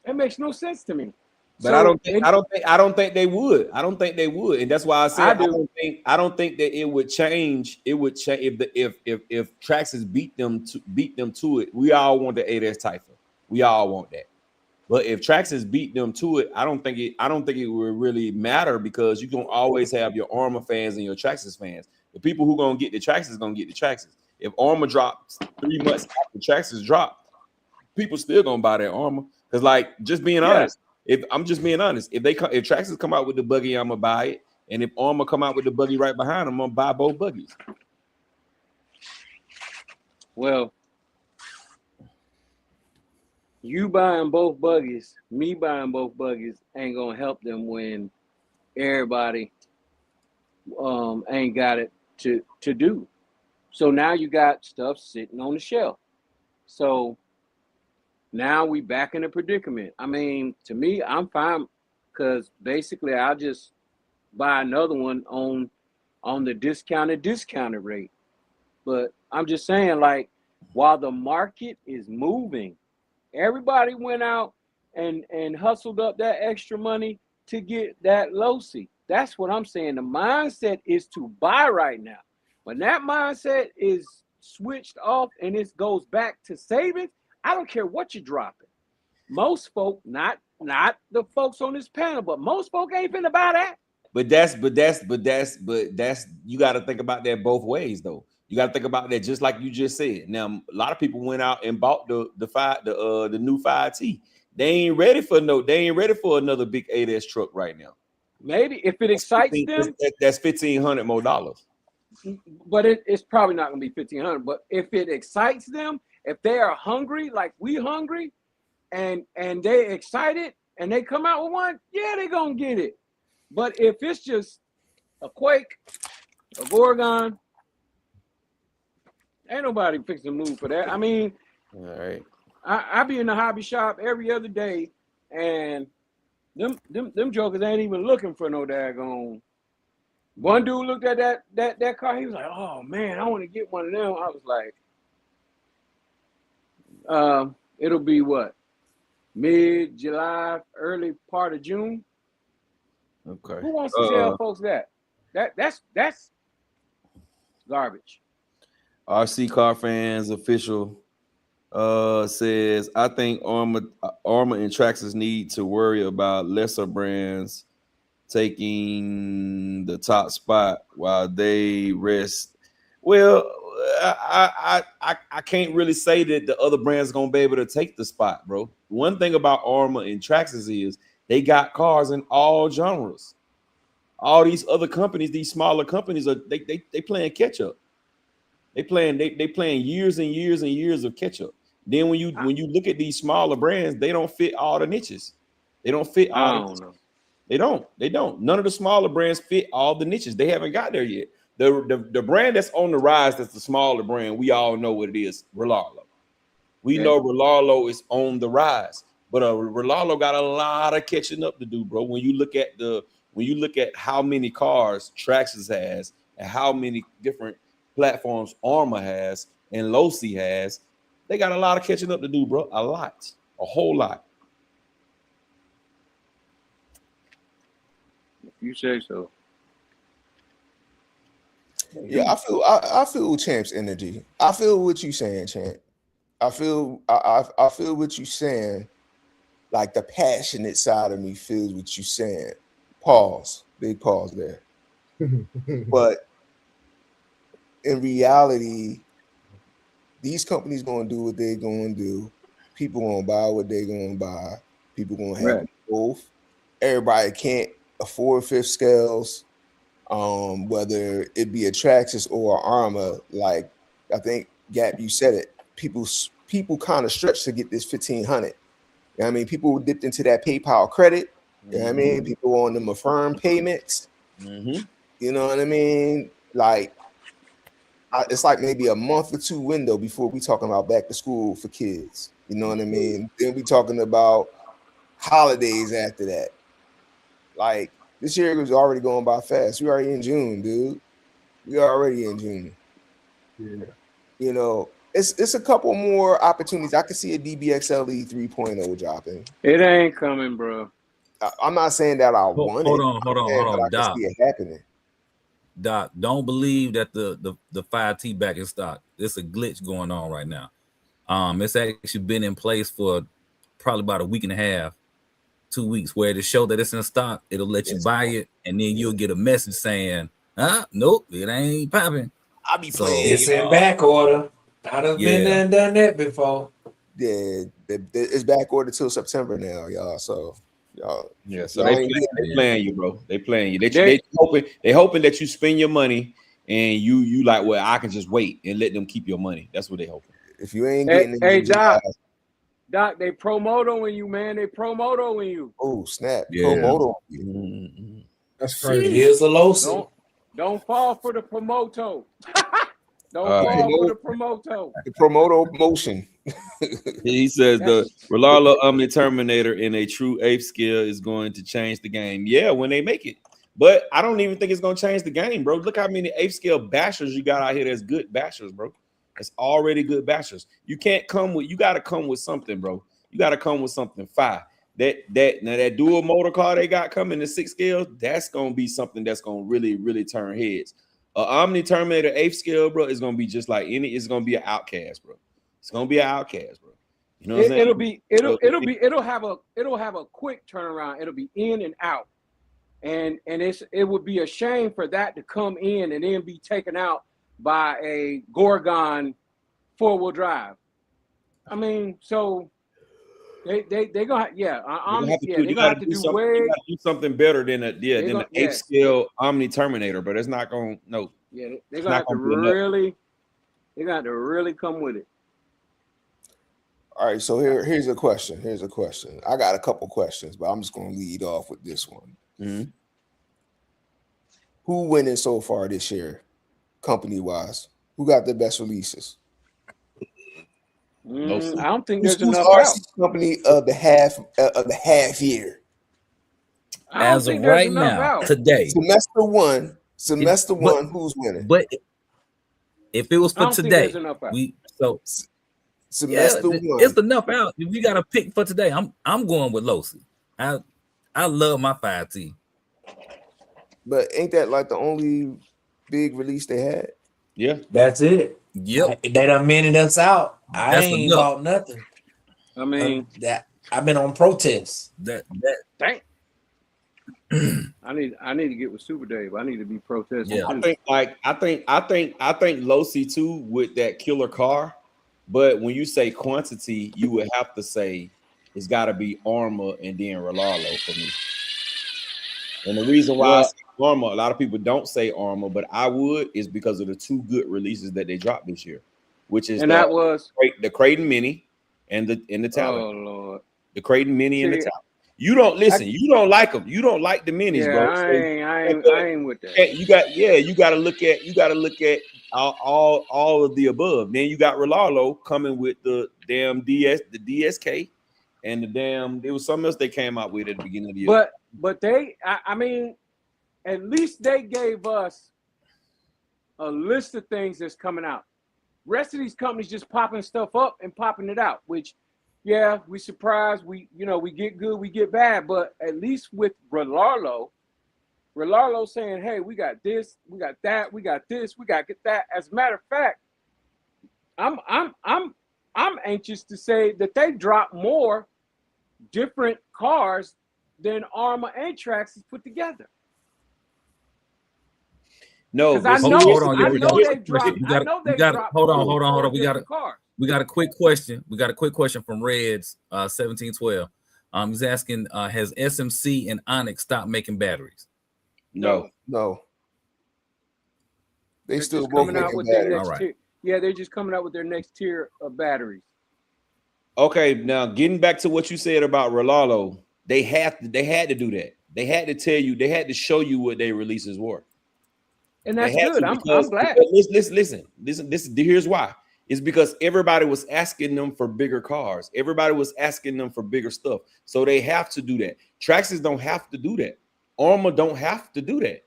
It makes no sense to me. But I don't think they would. I don't think they would, and that's why I said I don't think that it would change. It would change if Traxxas beat them to it. We all want the 8S Typhon. We all want that. But if Traxxas beat them to it, I don't think it would really matter, because you're gonna always have your Armor fans and your Traxxas fans. The people who gonna get the Traxxas gonna get the Traxxas. If Armor drops 3 months after Traxxas drop, people still gonna buy that Armor. Because, like, just being honest. If I'm just being honest, if Traxxas come out with the buggy, I'm gonna buy it, and if Armor come out with the buggy right behind them, I'm gonna buy both buggies. Well, you buying both buggies, me buying both buggies ain't gonna help them when everybody ain't got it to do. So now you got stuff sitting on the shelf. So now we back in a predicament. I mean, to me, I'm fine, because basically I'll just buy another one on the discounted rate. But I'm just saying, like, while the market is moving, everybody went out and hustled up that extra money to get that low seat. That's what I'm saying. The mindset is to buy right now. When that mindset is switched off and it goes back to savings, I don't care what you're dropping. Most folk, not the folks on this panel, but most folk ain't finna buy that. But that's you got to think about that both ways though. You got to think about that just like you just said. Now a lot of people went out and bought the new 5T. They ain't ready for another big 8S truck right now. Maybe if it excites them, that's $1,500 more dollars. But it's probably not gonna be $1,500. But if it excites them, if they are hungry like we hungry, and they excited and they come out with one, yeah, they gonna get it. But if it's just a Quake, a Gorgon, ain't nobody fixing to move for that. I mean, all right. I be in the hobby shop every other day, and them jokers ain't even looking for no daggone. One dude looked at that car, he was like, "Oh man, I want to get one of them." I was like, it'll be what? Mid-July, early part of June. Okay. Who wants to tell folks that? That's garbage. RC Car Fans official says, I think Armor and Traxxas need to worry about lesser brands taking the top spot while they rest. Well, I can't really say that the other brands are gonna be able to take the spot, bro. One thing about Armor and Traxxas is they got cars in all genres. All these other companies, these smaller companies, are they playing catch up. They playing years and years and years of catch up. Then when you look at these smaller brands, they don't fit all the niches. They don't fit all. They don't. None of the smaller brands fit all the niches. They haven't got there yet. The brand that's on the rise, that's the smaller brand, we all know what it is. Rolalo. We know Rolalo is on the rise, but Rolalo got a lot of catching up to do, bro. When you look at how many cars Traxxas has and how many different platforms Armor has and Losi has, they got a lot of catching up to do, bro. A whole lot. You say so. Yeah, I feel Champ's energy. I feel what you saying, Champ. I feel what you saying. Like the passionate side of me feels what you saying. Pause. Big pause there. But in reality, these companies gonna do what they're gonna do. People gonna buy what they're gonna buy. People gonna have both. Everybody can't afford fifth scales. Whether it be a Traxxas or Armor, like I think Gap, you said it. People kind of stretch to get this 1,500. You know what I mean, people dipped into that PayPal credit. You know what I mean, people on them affirm payments. You know what I mean? Like it's like maybe a month or two window before we talking about back to school for kids. You know what I mean? Then we talking about holidays after that. Like this year was already going by fast. We already in June, dude. We already in June. Yeah. You know, it's a couple more opportunities. I can see a DBXLE 3.0 dropping. It ain't coming, bro. I'm not saying that I want it. Hold on, I can see it happening. Doc, don't believe that the 5T back in stock. There's a glitch going on right now. It's actually been in place for probably about a week and a half, 2 weeks, where to show that it's in stock, it'll let you buy it, and then you'll get a message saying, nope, it ain't popping. I'll be playing. It's in back order. I'd have been there and done that before. Yeah, it's back order till September now, y'all. So y'all, so they playing you, bro. They playing you. They hoping that you spend your money and you like, well, I can just wait and let them keep your money. That's what they hoping. If you ain't getting Doc, they promoting you, man. They promoting you. Oh, snap. Yeah. Promoting. That's crazy. Here's the low. Don't fall for the promoto. Don't fall for the promoto. The promoto motion. He says the Rolalo Omni Terminator in a true 8th scale is going to change the game. Yeah, when they make it. But I don't even think it's going to change the game, bro. Look how many 8th scale bashers you got out here that's good bashers, bro. It's already good bashers. You got to come with something, bro. You got to come with something fire. that dual motor car they got coming, the 6 scale, that's gonna be something that's gonna really turn heads. Omni Terminator 8th scale, bro, is gonna be just like it's gonna be an outcast, bro. It's gonna be an outcast, bro. You know what I'm saying? It'll have a quick turnaround. It'll be in and out, and it would be a shame for that to come in and then be taken out by a Gorgon 4-wheel drive. I mean, so they gonna they're gonna have to do something better than than the 8th scale Omni Terminator, but it's not gonna they're gonna have to really come with it. All right, so here's a question. I got a couple questions, but I'm just gonna lead off with this one. Mm-hmm. Who winning so far this year, company wise? Who got the best releases? I don't think there's who's enough RC company of the half year. As of right now, today, semester one. Who's winning? But if it was for today, semester one. It's enough out. If you got to pick for today, I'm going with Losi. I love my 5T. But ain't that like the only big release they had? Yeah, that's it. Yep, they done minted us out. I ain't bought nothing. I mean, that I've been on protests. Dang. I need to get with Super Dave. I need to be protesting. Yeah, I think Losi too with that killer car. But when you say quantity, you would have to say it's got to be Armor and then Rolalo for me. And the reason why I say Armor, a lot of people don't say Armor, but I would, is because of the 2 good releases that they dropped this year, which is that was the Creighton Mini and the Talon. Oh Lord, the Creighton Mini and the Talon. You don't listen. You don't like them. You don't like the minis, bro. I ain't with that. You got to look at all of the above. Then you got Rolalo coming with the damn the DSK, and the damn there was something else they came out with at the beginning of the year. But I mean, at least they gave us a list of things that's coming out. Rest of these companies just popping stuff up and popping it out, which we surprised. We get good, we get bad, but at least with Rolalo saying, hey, we got this, we got that, we got this, we got to get that. As a matter of fact, I'm anxious to say that they dropped more different cars than Armor and Traxxas put together. No, hold on. We got a quick question. From Reds 1712. He's asking, has SMC and Onyx stopped making batteries? No. They still coming out with their next tier. Yeah, they're just coming out with their next tier of batteries. Okay, now getting back to what you said about Rolalo, they had to do that. They had to tell you, they had to show you what their releases were. And that's good. I'm glad. Listen. Here's why. It's because everybody was asking them for bigger cars. Everybody was asking them for bigger stuff. So they have to do that. Traxxas don't have to do that. Armor don't have to do that.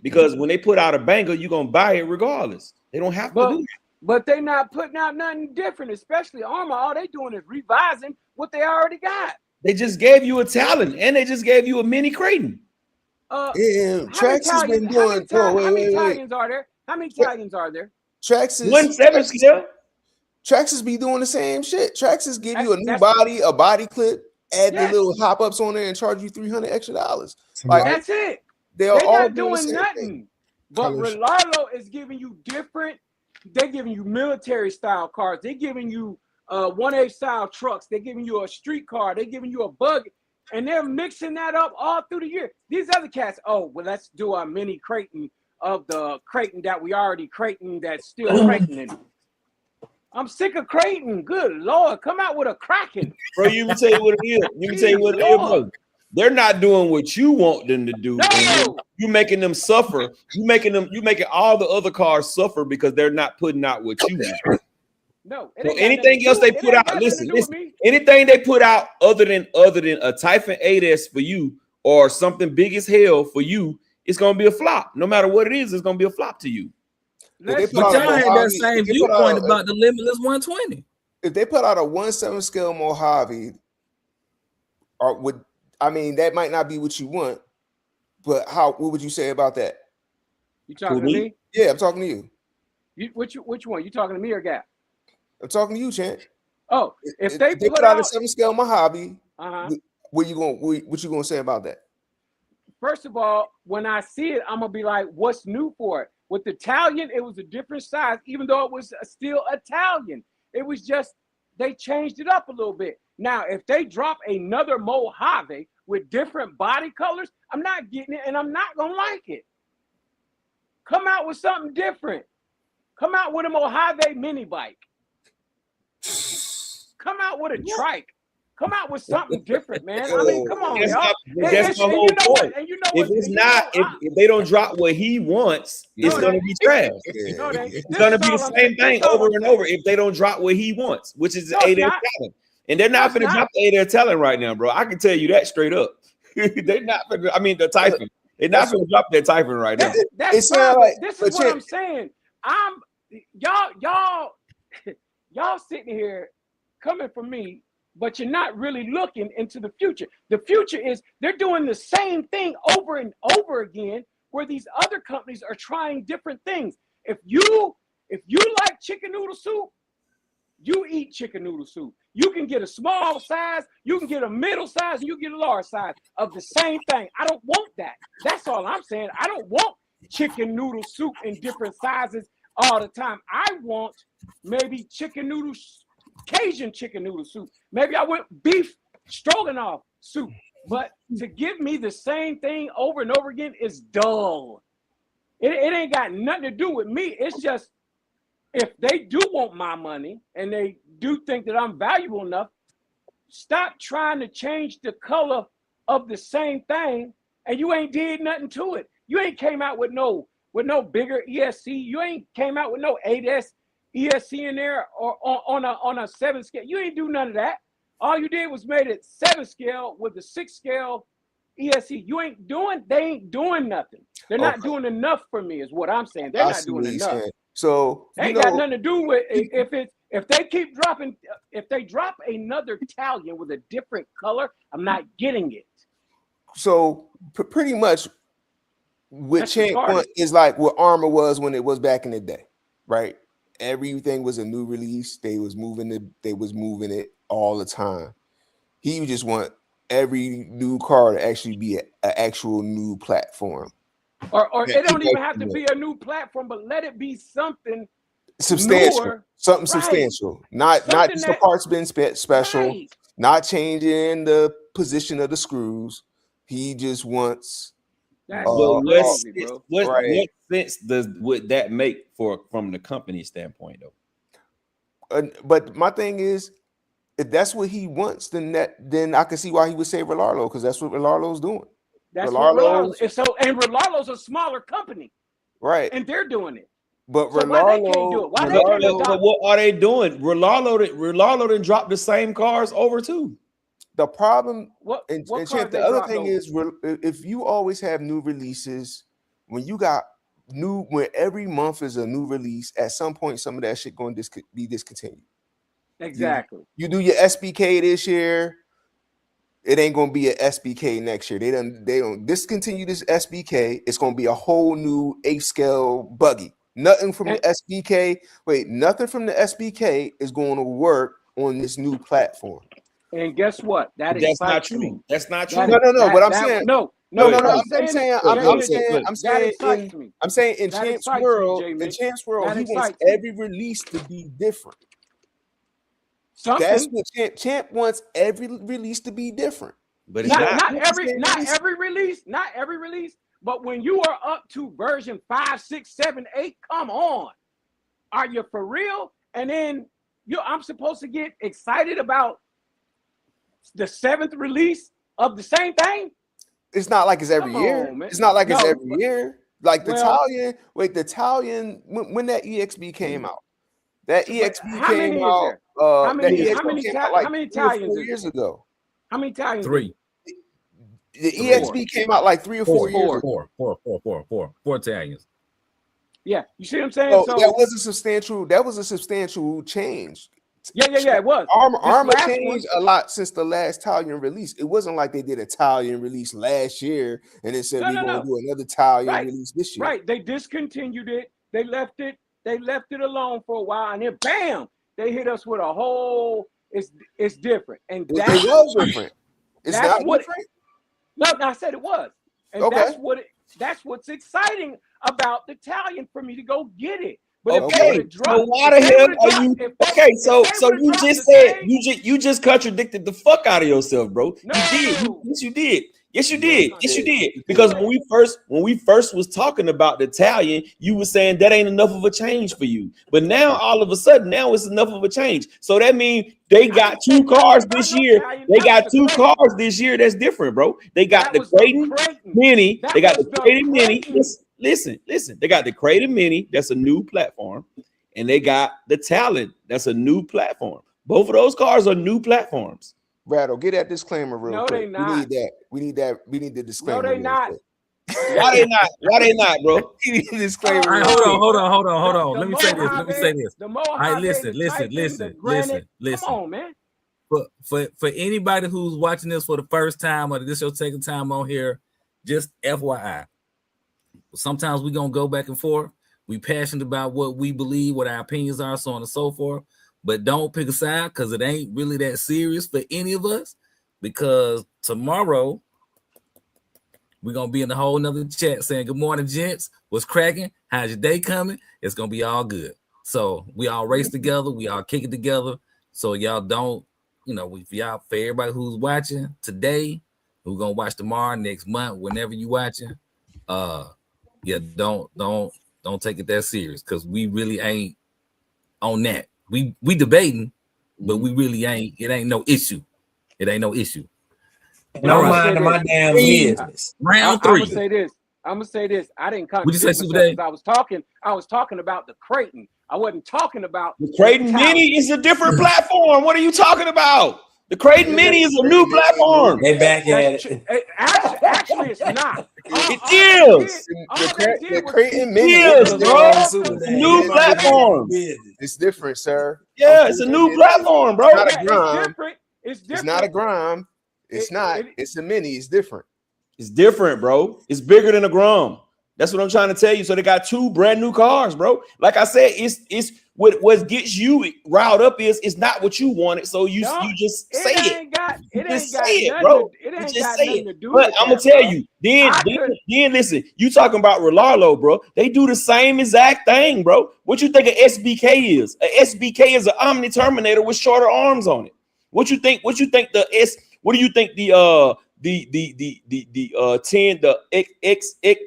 Because when they put out a banger, you're going to buy it regardless. They don't have to do that. But they're not putting out nothing different, especially Armor. All they doing is revising what they already got. They just gave you a Talon, and they just gave you a mini Creighton. Traxxas has been doing. How many Italians are there? How many Italians are there? Traxxas be doing the same shit. Traxxas give you a new body, a body clip, add the little hop ups on there, and charge you $300 extra. Like that's it. They're all not doing nothing. But Rolalo is giving you different. They're giving you military style cars. They're giving you 1A style trucks. They're giving you a street car. They're giving you a buggy. And they're mixing that up all through the year. These other cats, let's do a mini Creighton of the Creighton that we already Creighton that's still Creighton in. I'm sick of Creighton. Good Lord, come out with a Kraken. Bro, you tell you what it is. Bro. They're not doing what you want them to do. No. You making them suffer. You making all the other cars suffer because they're not putting out what you want. No. So anything else they put out, listen. Anything they put out other than a Typhon 8S for you or something big as hell for you, it's gonna be a flop. No matter what it is, it's gonna be a flop to you. But y'all had that same viewpoint about the Limitless 120. If they put out a 1/7 scale Mojave, or would I mean that might not be what you want, but what would you say about that? You talking to me? Yeah, I'm talking to you. Which one? You talking to me or Gap? I'm talking to you, Champ. Oh, if they put out a 7-scale Mojave, what you gonna say about that? First of all, when I see it, I'm gonna be like, what's new for it? With the Italian, it was a different size, even though it was still Italian. It was just they changed it up a little bit. Now, if they drop another Mojave with different body colors, I'm not getting it, and I'm not gonna like it. Come out with something different. Come out with a Mojave mini bike. Come out with a trike. Come out with something different, man. I mean, come on, y'all. That's my whole point. If they don't drop what he wants, it's gonna be trash. It's gonna be the same thing over and over if they don't drop what he wants, which is the 8F talent. And they're not gonna drop the 8F talent right now, bro. I can tell you that straight up. They're not. I mean, the Typhon. They're not gonna drop their Typhon right now. That's fine. This is what I'm saying. Y'all sitting here coming for me, but you're not really looking into the future. The future is they're doing the same thing over and over again, where these other companies are trying different things. If you like chicken noodle soup, you eat chicken noodle soup. You can get a small size, you can get a middle size, and you get a large size of the same thing. I don't want that. That's all I'm saying. I don't want chicken noodle soup in different sizes all the time. I want maybe chicken noodles, Cajun chicken noodle soup. Maybe I want beef stroganoff soup. But to give me the same thing over and over again is dull. It ain't got nothing to do with me. It's just, if they do want my money and they do think that I'm valuable enough, stop trying to change the color of the same thing, and you ain't did nothing to it. You ain't came out with no bigger ESC. You ain't came out with no 8S ESC in there or on a 7 scale. You ain't do none of that. All you did was made it 7 scale with the 6 scale ESC. They ain't doing nothing. They're not doing enough for me, is what I'm saying. They're not doing enough. So they ain't got nothing to do with if they keep dropping. If they drop another Italian with a different color, I'm not getting it. So pretty much, what Champ is like what Armor was when it was back in the day, right? Everything was a new release. They was moving it all the time. He just want every new car to actually be an actual new platform. Or it don't even have to be a new platform, but let it be something substantial, newer, substantial. Not just the parts being special, not changing the position of the screws. He just wants. What sense would that make from the company standpoint, though? But my thing is, if that's what he wants, then I can see why he would say Relaro, because that's what Relarlo's doing. That's what Relarlo's. And Relarlo's a smaller company, right? And they're doing it. But so why they can't do it? Why they can't do it? What are they doing? Relaro didn't drop the same cars over too. The problem, and Champ, the other thing is, if you always have new releases, when every month is a new release, at some point, some of that shit going to be discontinued. Exactly. You do your SBK this year, it ain't going to be an SBK next year. They don't discontinue this SBK. It's going to be a whole new 8 scale buggy. Nothing from the SBK is going to work on this new platform. And guess what? That's not true. That's not true. No. What I'm saying, no. I'm saying in Champ's world, he wants every release to be different. That's what Champ wants, every release to be different. But it's not every release. But when you are up to version 5, 6, 7, 8, come on, are you for real? And then I'm supposed to get excited about the 7th release of the same thing? It's not like it's every year. It's not like it's every year. Like the Italian, when that EXB came out, that EXB came out. How many Italians 4 years ago? How many Italians? 3. The EXB came out like 3 or 4 years ago. Four Italians. Yeah, you see what I'm saying? So that was a substantial change Yeah. It was. Armor last changed a lot since the last Italian release. It wasn't like they did a Italian release last year and then said we're going to do another Italian release this year. Right. They discontinued it. They left it alone for a while, and then bam, they hit us with a whole. It's different, and it was different. It's not different. No, I said it was, and that's what's exciting about the Italian for me to go get it. But okay, so why the hell are you? Okay, so you just said you just contradicted the fuck out of yourself, bro. No. You did. Yes, you did. Yes, you did. Yes, you did. Because when we first was talking about the Italian, you were saying that ain't enough of a change for you. But now all of a sudden, now it's enough of a change. So that means they got two cars this year. They got two cars this year. That's different, bro. They got the Creighton Mini. They got the Creighton Mini. Listen. They got the Creighton Mini. That's a new platform, and they got the Talon. That's a new platform. Both of those cars are new platforms. Rattle, get that disclaimer real quick. They not. We need the disclaimer. No, they not. Why they not? Why they not, bro? Disclaimer. Right, hold on. Let me say this. All right, listen. Come on, man. For anybody who's watching this for the first time or this your second time on here, just FYI. Sometimes we're gonna go back and forth. We passionate about what we believe, what our opinions are, so on and so forth. But don't pick a side because it ain't really that serious for any of us. Because tomorrow we're gonna be in a whole nother chat saying, "Good morning, gents. What's cracking? How's your day coming?" It's gonna be all good. So we all race together, we all kick it together. So y'all don't, if y'all, for everybody who's watching today, who's gonna watch tomorrow, next month, whenever you watching, don't take it that serious because we really ain't on that. We debating, but we really ain't. It ain't no issue. It ain't no issue. No mind my damn business. Round 3. I'm gonna say this. I didn't contradict Would you say myself Super Day? I was talking about the Creighton. I wasn't talking about the Creighton Mini is a different platform. What are you talking about? The Creighton Mini is a new platform. They back at it. Actually, it's not. It is. The Creighton Mini is, bro. It's a new platform. It's different, sir. Yeah, it's a new platform, bro. It's not a Grom. It's different. It's not a Grom. It's not. It's a Mini. It's different. It's different, bro. It's bigger than a Grom. That's what I'm trying to tell you. So they got two brand new cars, bro. Like I said, it's what gets you riled up is it's not what you wanted. So you just say it. But I'm gonna tell you, then listen, you talking about Rolalo, bro. They do the same exact thing, bro. What you think an SBK is? An SBK is an Omni Terminator with shorter arms on it. What do you think the 10, the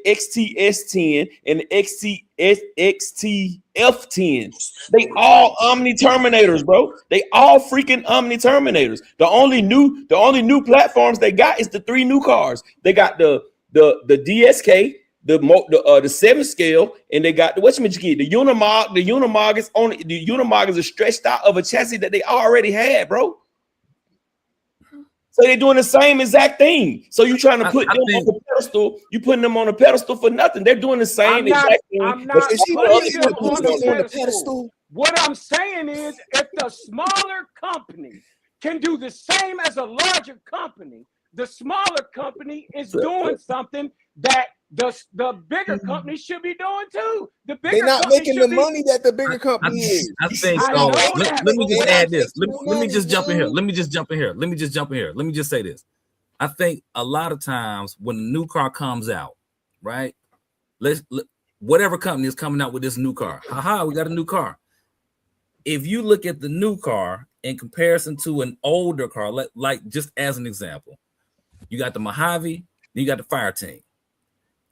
XTS10 and the XTF10? They all Omni Terminators, bro. They all freaking Omni Terminators. The only new platforms they got is the 3 new cars. They got the DSK, the 7 scale, and they got the whatchamajiggy, the Unimog. The Unimog is a stretched out of a chassis that they already had, bro. So they're doing the same exact thing. So you're trying to put them on the pedestal. You putting them on a pedestal for nothing. They're doing the same exact thing. I'm not putting them on the pedestal. What I'm saying is, if the smaller company can do the same as a larger company, the smaller company is doing something that the bigger company should be doing too. They're not making the money that the bigger company is. I think so. Let me just add this. Let me just jump in here. Let me just say this. I think a lot of times when a new car comes out, right? Whatever company is coming out with this new car, we got a new car. If you look at the new car in comparison to an older car, like just as an example, you got the Mojave, you got the Fire Team.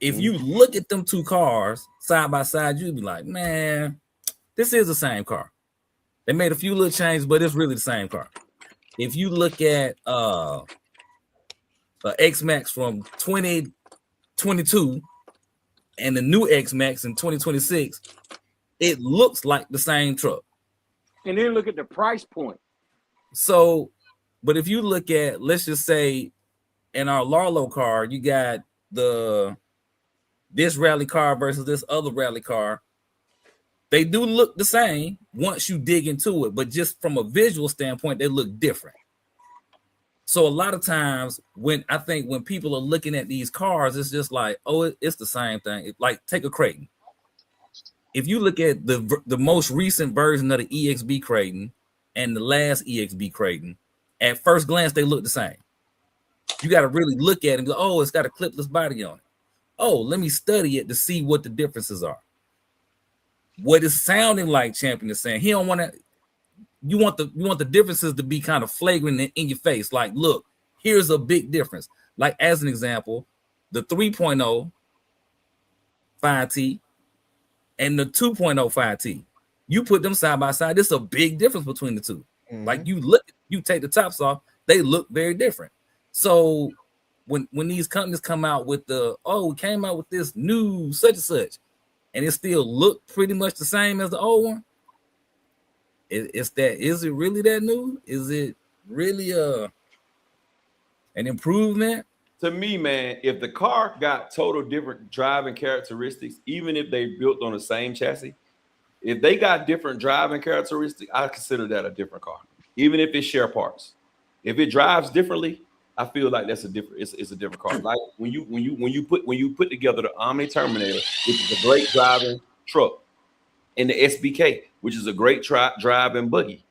If you look at them two cars side by side, you'd be like, man, this is the same car. They made a few little changes, but it's really the same car. If you look at X-Max from 2022 and the new X-Max in 2026, it looks like the same truck. And then look at the price point. So, but if you look at, let's just say, in our Larlo car, you got this rally car versus this other rally car. They do look the same once you dig into it, but just from a visual standpoint, they look different. So a lot of times when people are looking at these cars, it's just like, oh, it's the same thing. Like take a Creighton. If you look at the most recent version of the EXB Creighton and the last EXB Creighton, at first glance, they look the same. You got to really look at it and go, oh, it's got a clipless body on it. Oh, let me study it to see what the differences are. What is sounding like Champion is saying, he don't want to. You want the differences to be kind of flagrant in your face. Like, look, here's a big difference. Like as an example, the 3.0 5T and the 2.0 5T. You put them side by side. There's a big difference between the two. Mm-hmm. Like you take the tops off, they look very different. So when these companies come out with we came out with this new such and such, and it still look pretty much the same as the old one. Is it really that new? Is it really an improvement? To me, man, if the car got total different driving characteristics, even if they built on the same chassis, if they got different driving characteristics, I consider that a different car, even if it share parts. If it drives differently, I feel like that's it's a different car. Like when you put together the Omni Terminator, which is a great driving truck, and the SBK, which is a great driving buggy.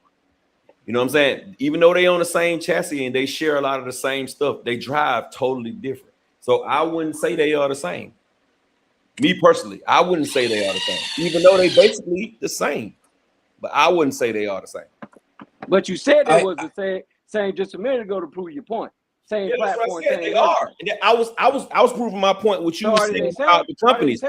You know what I'm saying? Even though they own the same chassis and they share a lot of the same stuff, they drive totally different. So I wouldn't say they are the same. Me personally, I wouldn't say they are the same, even though they basically the same. But I wouldn't say they are the same. But you said it was the same just a minute ago to prove your point. Same platform. They are. I was proving my point. What you were saying about the companies.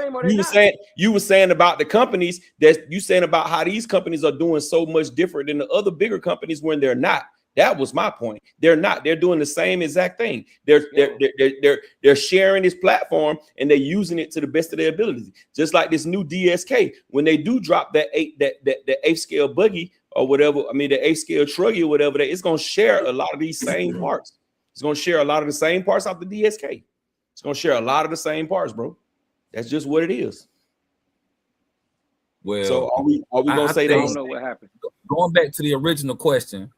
You were saying about the companies that you saying about how these companies are doing so much different than the other bigger companies when they're not. That was my point. They're not. They're doing the same exact thing. They're sharing this platform and they're using it to the best of their abilities. Just like this new DSK, when they do drop that eighth scale buggy or whatever, I mean the 8th scale truggy or whatever, it's gonna share a lot of these same parts. It's going to share a lot of the same parts off the DSK. It's going to share a lot of the same parts, bro. That's just what it is. Well, so are we going to say that? I don't know what happened. Going back to the original question,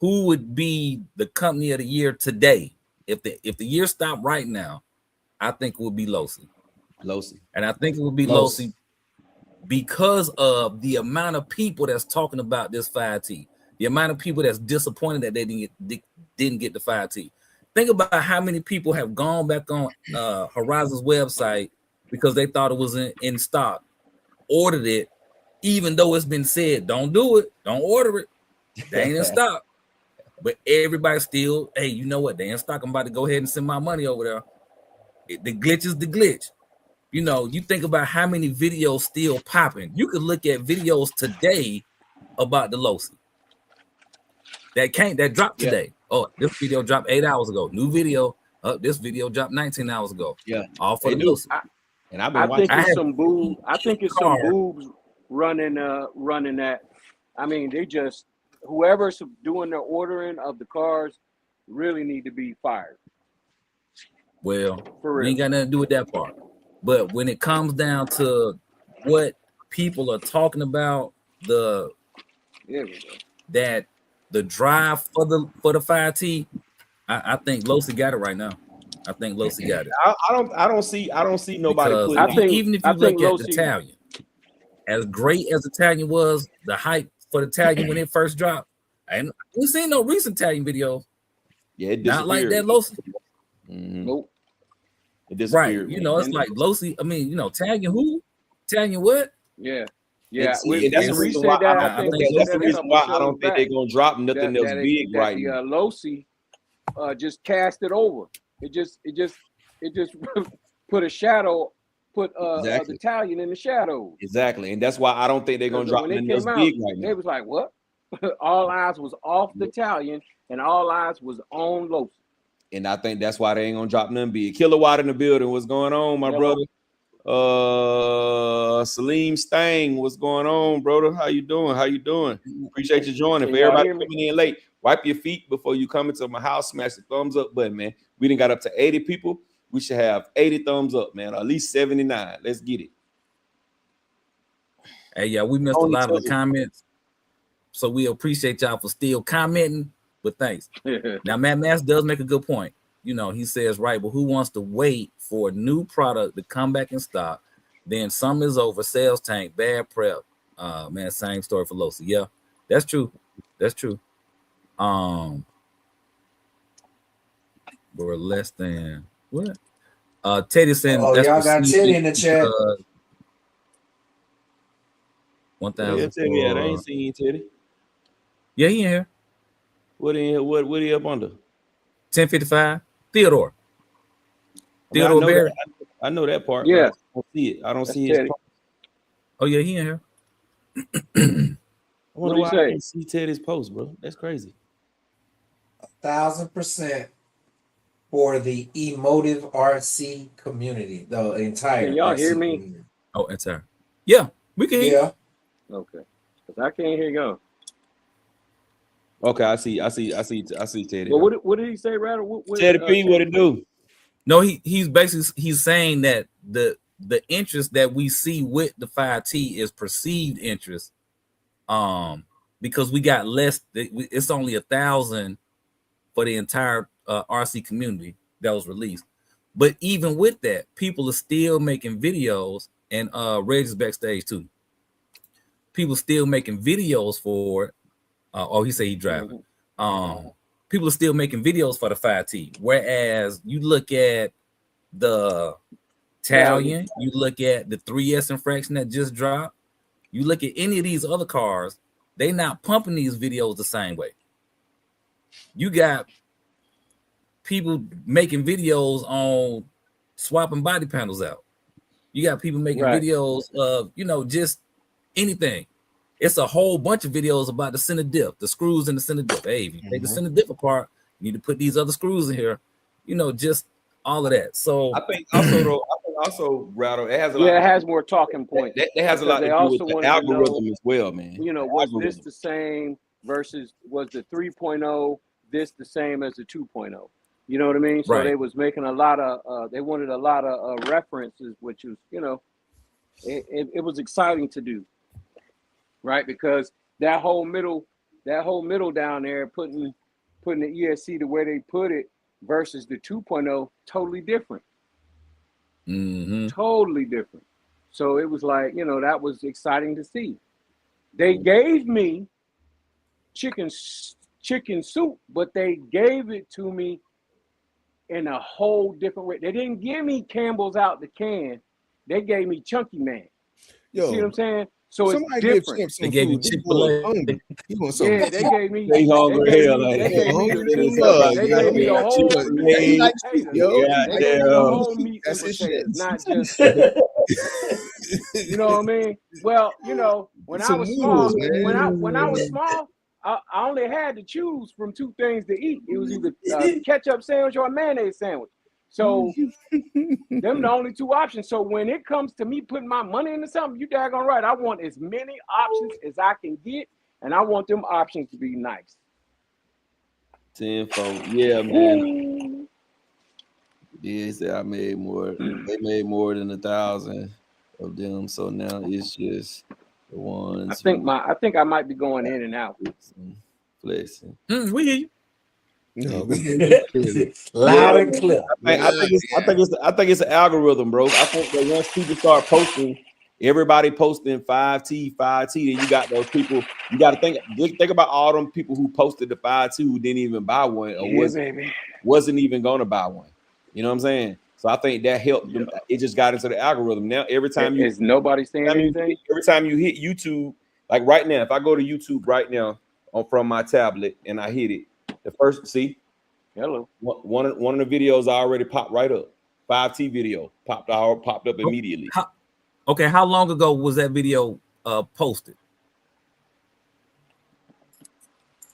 who would be the company of the year today? If the year stopped right now, I think it would be Losi. And I think it would be Losi because of the amount of people that's talking about this 5T. The amount of people that's disappointed that they didn't get the 5T. Think about how many people have gone back on Horizon's website because they thought it was in stock, ordered it, even though it's been said, don't do it, don't order it, they ain't in stock. But everybody still, hey, you know what? They in stock. I'm about to go ahead and send my money over there. The glitch is the glitch. You know, you think about how many videos still popping. You could look at videos today about the Losi. That dropped today. Oh, this video dropped 8 hours ago. New video. This video dropped 19 hours ago. Yeah, all for the Losi. And I've been watching. I think it's some boobs running that. I mean, they just whoever's doing the ordering of the cars really need to be fired. Well, we ain't got nothing to do with that part. But when it comes down to what people are talking about, the drive for the 5T, I think Losi got it right now. I think Losi got it. I don't see nobody. Even if you look at the Italian, as great as Italian was, the hype for the Italian when it first dropped, and we seen no recent Italian video. Yeah, it not like that Losi. Mm-hmm. Nope. It disappeared. Right, you know, it's like Losi. I mean, you know, Italian who? Italian what? Yeah. That's the reason why I don't think they're gonna drop nothing else big right now. Losi just cast it over. It just put a shadow, the Italian in the shadow. Exactly, and that's why I don't think they're gonna drop nothing else big right now. It was like what? All eyes was off the Italian, and all eyes was on Losi. And I think that's why they ain't gonna drop nothing big. Kilowatt in the building. What's going on, my brother? Salim Stang, what's going on, brother? How you doing? Appreciate you joining. For everybody coming in late, wipe your feet before you come into my house. Smash the thumbs up button, man. We done got up to 80 people. We should have 80 thumbs up, man. Or at least 79. Let's get it. Hey, yeah, we missed a Only lot of the two. comments, so we appreciate y'all for still commenting. But thanks. Now, Matt Mass does make a good point. You know, he says, right, but who wants to wait for a new product to come back in stock? Then summer is over, sales tank, bad prep. Man, same story for Losi. Yeah, that's true. That's true. We're less than what? Teddy saying Oh, that's y'all got perceived Teddy in the chat. 1,000 Teddy at? I for ain't seen Teddy. yeah, he in here. What in here? What he up under? 1055. Theodore. I mean, I Theodore know Barrett. that. I know that part, Yeah. but I don't see it. I don't That's see his. Teddy. Post. Oh yeah, he in here. I What wonder do you why I say? can't see Teddy's post, bro. That's crazy. 1,000% for the emotive RC community, the entire Can y'all hear RC me? community. Oh, it's her. Yeah, we can hear you. Yeah. Okay. Because I can't hear y'all. Okay, I see Teddy. Well, what did he say, Rattle? What, Teddy P, what it do? No, he's basically he's saying that the interest that we see with the 5T is perceived interest. Because we got less. It's only 1,000 for the entire RC community that was released. But even with that, people are still making videos, and Reg is backstage too. People still making videos for it. He said he driving. People are still making videos for the 5T. Whereas you look at the Italian, you look at the 3S infraction that just dropped, you look at any of these other cars, they not pumping these videos the same way. You got people making videos on swapping body panels out. You got people making videos of, just anything. It's a whole bunch of videos about the center diff, the screws in the center diff. Hey, if you take the center diff apart, you need to put these other screws in here. Just all of that. So I think also Rattle, it has a lot. Yeah, it has more talking points. That has a lot to do with the algorithm as well, man. Was this the same versus was the 3.0 this the same as the 2.0? You know what I mean? So they was making a lot of they wanted a lot of references, which was, it was exciting to do. Right, because that whole middle down there, putting the ESC the way they put it versus the 2.0, totally different. Totally different. So it was like, that was exciting to see. They gave me chicken soup, but they gave it to me in a whole different way. They didn't give me Campbell's out the can. They gave me Chunky Man. You see what I'm saying? So it's different. They gave you Chick-fil-A. He want something. Yeah, they gave me. They hungry hell. They gave me the whole meat and potatoes. They gave me the whole meat and potatoes, not just. You know what I mean? Well, when I was small, when I was small, I only had to choose from two things to eat. It was either a ketchup sandwich or a mayonnaise sandwich. So them the only two options. So when it comes to me putting my money into something, you daggone right. I want as many options as I can get, and I want them options to be nice. Tenfold, yeah, man. Yeah, he said I made more. They made more than 1,000 of them. So now it's just the ones. I think I might be going in and out. Flexing. We hear you. No, loud and clear. I think it's an algorithm, bro. I think that once people start posting, everybody posting 5T, then you got those people. You got to think about all them people who posted the 5T who didn't even buy one or wasn't even going to buy one. You know what I'm saying? So I think that helped them. It just got into the algorithm. Now every time is nobody saying anything? Every time you hit YouTube, like right now, if I go to YouTube right now from my tablet and I hit it. The first, hello. One of the videos already popped right up. 5T video popped up immediately. How long ago was that video posted?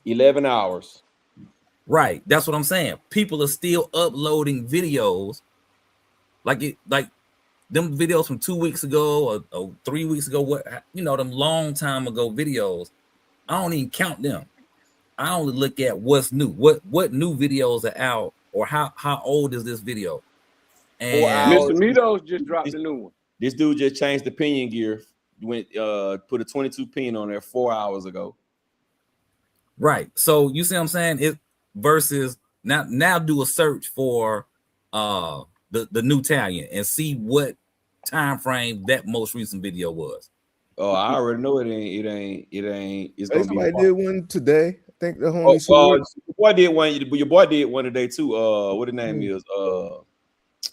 11 hours. Right, that's what I'm saying. People are still uploading videos, like them videos from 2 weeks ago or 3 weeks ago. Them long time ago videos. I don't even count them. I only look at what's new. What new videos are out, or how old is this video? And Mr. Mitos just dropped a new one. This dude just changed the pinion gear. put a 22 pin on there 4 hours ago. Right. So you see what I'm saying? It versus now do a search for the new Italian and see what time frame that most recent video was. Oh, I already know it ain't. It's gonna be. Somebody did one today. I think the Oh, homie. your boy did one. Your boy did one today too. What the name is?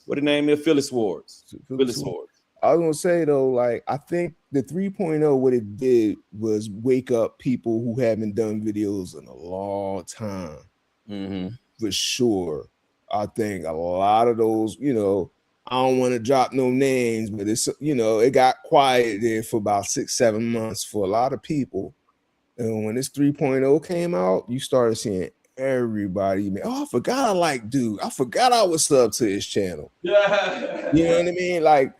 What the name is? Phyllis Swords. Phyllis Swords. I was gonna say though, like I think the 3.0, what it did was wake up people who haven't done videos in a long time. For sure. I think a lot of those, you know, I don't want to drop no names, but it's, you know, it got quiet there for about 6-7 months for a lot of people. And when this 3.0 came out, you started seeing everybody. Oh, I forgot I forgot I was sub to his channel. You know what I mean? Like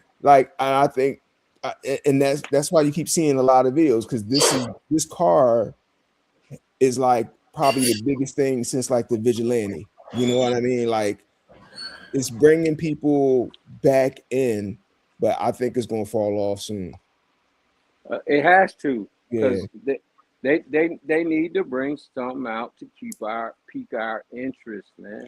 I think, and that's why you keep seeing a lot of videos, because this car is like probably the biggest thing since like the Vigilante. You know what I mean? Like it's bringing people back in, but I think it's gonna fall off soon. It has to, Yeah. because they need to bring something out to pique our interest, man.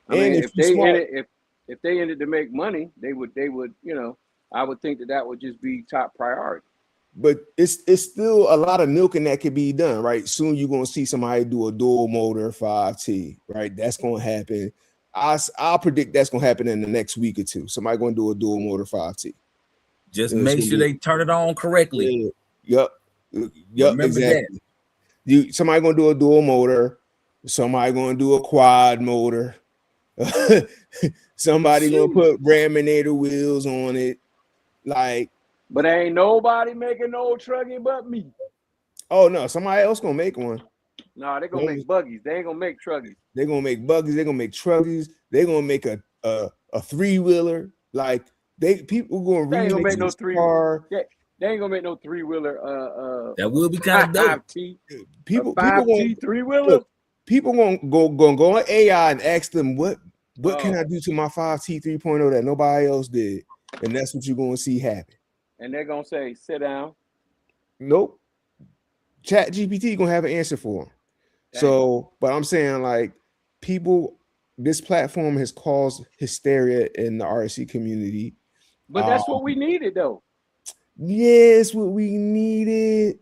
I mean, if they ended to make money, they would, you know, I would think that would just be top priority. But it's still a lot of milking that could be done, right? Soon you're gonna see somebody do a dual motor 5T, right? That's gonna happen. I'll predict that's gonna happen in the next week or two. Somebody gonna do a dual motor 5T. Just make sure they turn it on correctly. Yep, Remember exactly. Somebody gonna do a dual motor. Somebody gonna do a quad motor. Somebody gonna put Raminator wheels on it. Like, but ain't nobody making no trucking but me. Oh no, somebody else gonna make one. No, they're gonna make buggies. They ain't gonna make truggies. They're gonna make buggies. They're gonna make truggies. They're gonna make a 3-wheeler. Like people gonna they ain't gonna make no car. Yeah, they ain't gonna make no 3-wheeler. That will be kind of dope. 5T. People 5T 3-wheeler. People gonna go on AI and ask them what can I do to my 5T 3.0 that nobody else did, and that's what you're gonna see happen. And they're gonna say, "Sit down." Nope. Chat GPT gonna have an answer for them. Dang. So, but I'm saying, like, this platform has caused hysteria in the RC community. But that's what we needed, though. Yes, what we needed.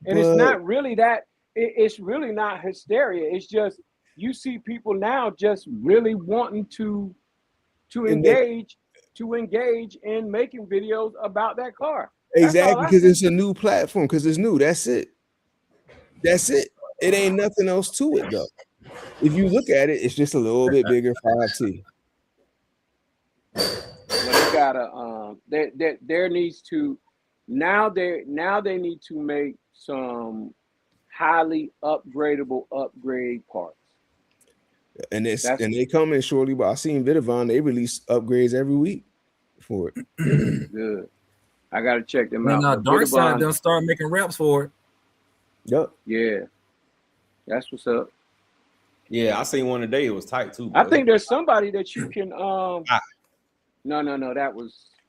And it's not really that. It's really not hysteria. It's just you see people now just really wanting to engage in making videos about that car. Exactly, because it's a new platform, because it's new. That's it. It ain't nothing else to it, though. If you look at it, it's just a little bit bigger 5T. Well, they gotta there needs to now they need to make some highly upgradable upgrade parts. And they coming shortly, but I seen Vidavon, they release upgrades every week for it. Good. I gotta check them out. Now Dark Side done start making raps for it. Yep. Yeah. That's what's up. Yeah, I seen one today. It was tight too. Bro. I think there's somebody that you can No,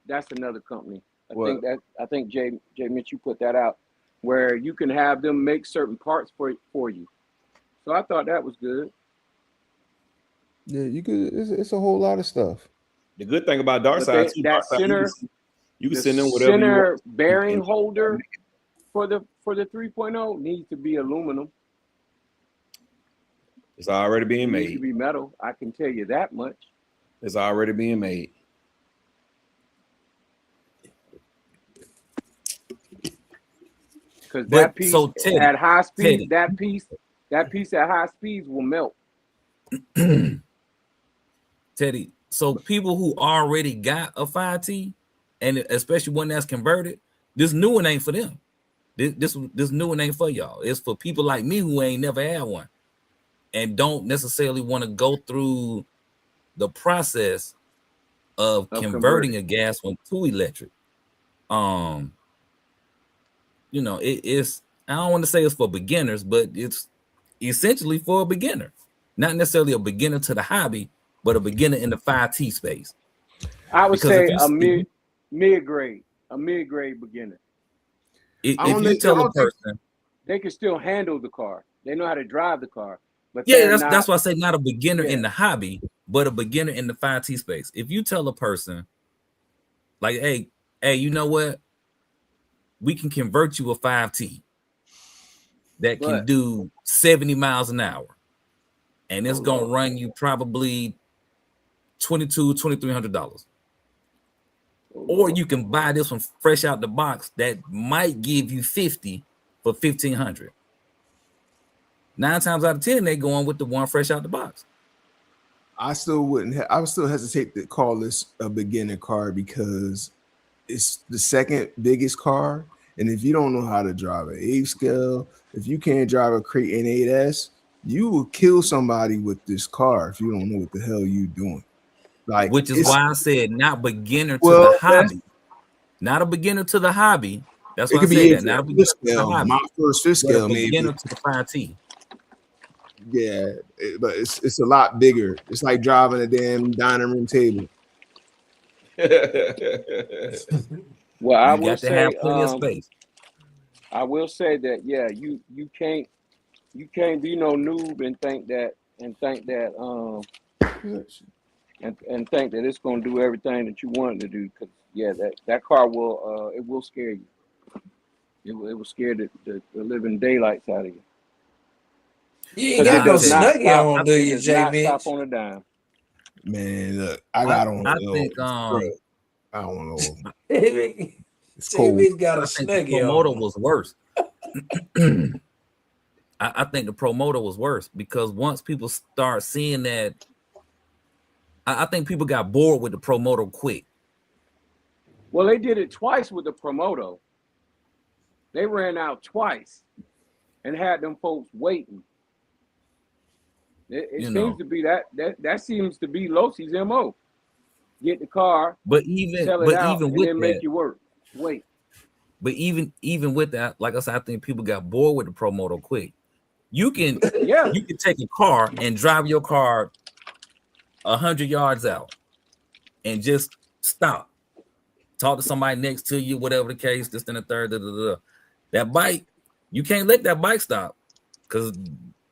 that's another company. I think Jay Mitch, you put that out where you can have them make certain parts for you. So I thought that was good. Yeah, you could. It's a whole lot of stuff. The good thing about Dark Side too, that center, you can send them whatever center you want. bearing holder for the 3.0 needs to be aluminum. It's already being made. It needs to be metal. I can tell you that much. It's already being made. Because that piece at high speed, that piece at high speeds will melt. Teddy, so people who already got a 5T, and especially one that's converted, this new one ain't for them. This new one ain't for y'all. It's for people like me who ain't never had one and don't necessarily want to go through the process of converting a gas one to electric. You know, it's, I don't want to say it's for beginners, but it's essentially for a beginner. Not necessarily a beginner to the hobby, but a beginner in the 5T space. I would say a mid-grade beginner. If you tell a person, they can still handle the car. They know how to drive the car. But yeah, that's why I say not a beginner in the hobby, but a beginner in the 5T space. If you tell a person, like, hey, you know what? We can convert you a 5T that can do 70 miles an hour, and it's gonna run you probably $2,200-$2,300. Or you can buy this one fresh out the box that might give you 50 for $1,500. 9 times out of 10, they going with the one fresh out the box. I still wouldn't. I would still hesitate to call this a beginner car because it's the second biggest car, and if you don't know how to drive an 8 scale, if you can't drive a Creighton 8S, you will kill somebody with this car if you don't know what the hell you're doing. Like, which is why I said not beginner to the hobby, not a beginner to the hobby. That's why I said that. Not a beginner to the hobby. My first 5th scale, maybe beginner to the 5T. Yeah, but it's a lot bigger. It's like driving a damn dining room table. Well, I will say, have plenty of space. I will say that you can't be no noob and think that and think that it's gonna do everything that you want it to do, because that car will it will scare you. It will scare the living daylights out of you. You ain't got no snuggie on, do you, J. Mitch? Stop on a dime. Man, look, I got on. I think I don't know. It's cold. Got a snuggie the Promoter was worse. I think the Promoter was worse because once people start seeing that, I think people got bored with the Promoter quick. Well, they did it twice with the Promoter. They ran out twice and had them folks waiting. It seems to be that seems to be Losi's MO. Get the car, but even sell it but out, even and with then that, make you work. Wait. But even with that, like I said, I think people got bored with the Promoter quick. You can you can take a car and drive your car 100 yards out and just stop. Talk to somebody next to you, whatever the case, this and the third. That bike, you can't let that bike stop because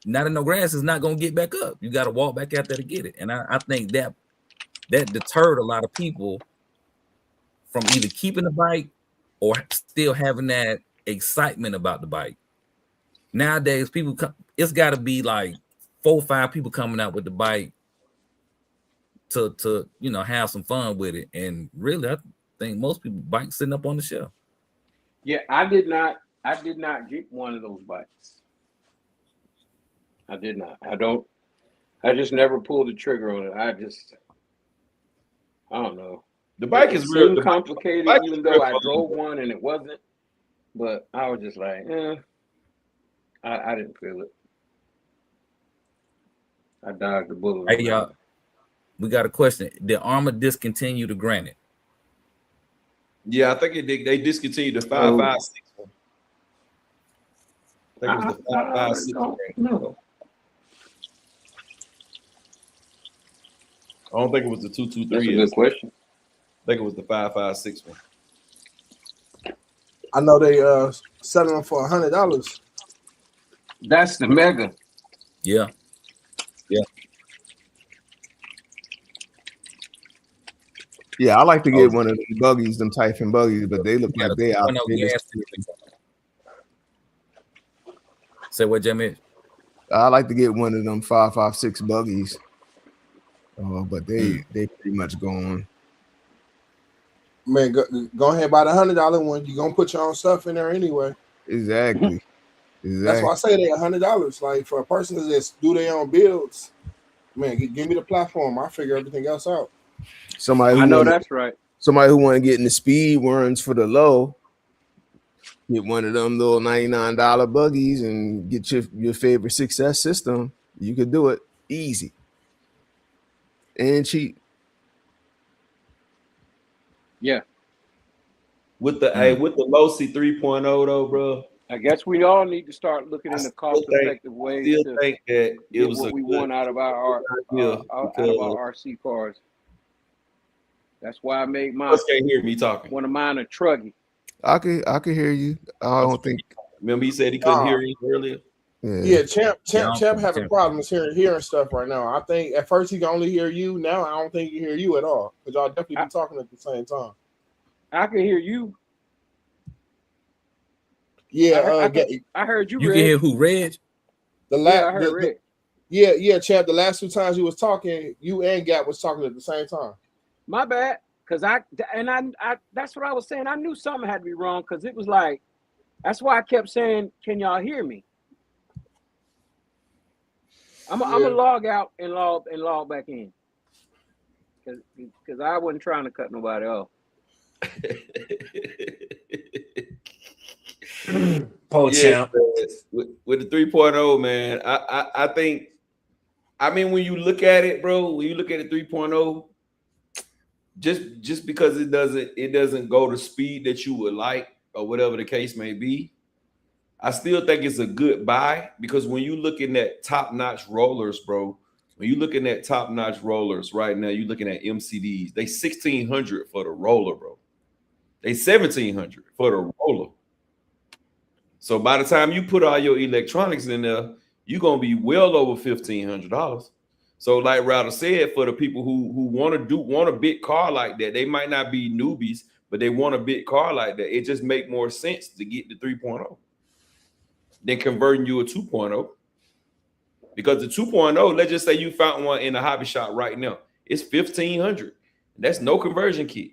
not in no grass is not gonna get back up. You got to walk back out there to get it. And I think that deterred a lot of people from either keeping the bike or still having that excitement about the bike. Nowadays, it's got to be like 4 or 5 people coming out with the bike to have some fun with it. And really, I think most people bike sitting up on the shelf. Yeah, I did not get one of those bikes. I did not. I just never pulled the trigger on it. I don't know. The bike is real complicated, even though I drove one and it wasn't. But I was just like, I didn't feel it. I dodged the bullet. Hey, y'all, we got a question. Did Armour discontinue the Granite? Yeah, I think they discontinued the 556 one. I think it was the 556. No. I don't think it was the 223. That's a good question. I think it was the 556 one. I know they selling them for $100. That's the Mega. Yeah. Yeah, I like to get one of the buggies, them Typhon buggies, but they look like they out. Say what, Jamie? I like to get one of them 556 buggies. But they pretty much gone. Man, go ahead and buy the $100 one. You're gonna put your own stuff in there anyway. Exactly. That's why I say they're $100. Like for a person that just do their own builds, man, give me the platform. I'll figure everything else out. Somebody that's right. Somebody who want to get in the speed runs for the low, get one of them little $99 buggies and get your favorite success system. You could do it easy and cheap. Yeah. With the Losi 3.0 though, bro. I guess we all need to start looking in the cost-effective ways to think that it was what we want out of our RC cars. That's why I made mine. You can't hear me talking. One of mine a Truggy. I can hear you. I don't think. Remember, he said he couldn't hear you earlier. Yeah, Champ Yeah, having problems hearing stuff right now. I think at first he can only hear you. Now I don't think he can hear you at all because y'all definitely be talking at the same time. I can hear you. Yeah, I heard you. You Reg. can hear who, Reg? I heard Reg. Yeah, Champ. The last 2 times you was talking, you and Gap was talking at the same time. My bad, because I that's what I was saying. I knew something had to be wrong because it was like, that's why I kept saying, "Can y'all hear me?" I'm gonna log out and log back in because I wasn't trying to cut nobody off. Champ. With the 3.0, man, I think, I mean, when you look at it, bro, when you look at it 3.0, just because it doesn't go the speed that you would like or whatever the case may be, I still think it's a good buy, because when you looking at top-notch rollers, bro, when you looking at top-notch rollers right now, you're looking at MCDs. They $1,600 for the roller, bro. They $1,700 for the roller. So by the time you put all your electronics in there, you're gonna be well over $1,500. So, like Router said, for the people who want a big car like that, they might not be newbies, but they want a big car like that. It just make more sense to get the 3.0 than converting you a 2.0. Because the 2.0, let's just say you found one in a hobby shop right now, it's $1,500. That's no conversion kit.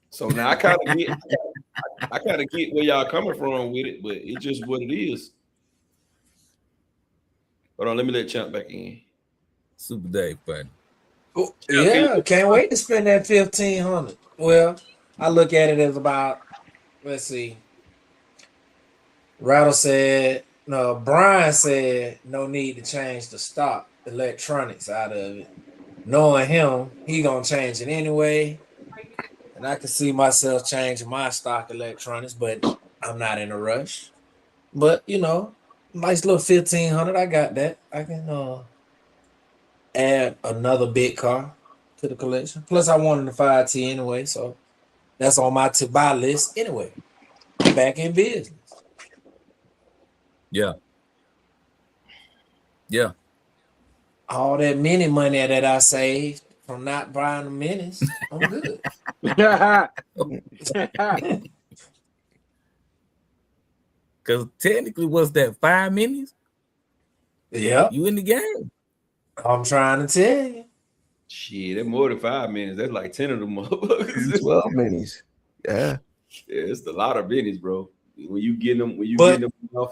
So now I kind of get where y'all coming from with it, but it's just what it is. Hold on, let me let Champ back in. Super Dave, buddy. Oh, yeah, can't wait to spend that $1,500. Well, I look at it as about, let's see. Rattle said, no, Brian said no need to change the stock electronics out of it. Knowing him, he gonna change it anyway. And I can see myself changing my stock electronics, but I'm not in a rush. But you know, nice little 1,500. I got that. I can add another big car to the collection. Plus, I wanted the 5T anyway, so that's on my to buy list anyway. Back in business. Yeah. All that mini money that I saved from not buying the minis, I'm good. Because technically, what's that, 5 minis? Yeah. You in the game. I'm trying to tell you. Shit, that's more than 5 minutes. That's like 10 of them motherfuckers. 12 minis. Yeah. Yeah, it's a lot of minis, bro. When you get them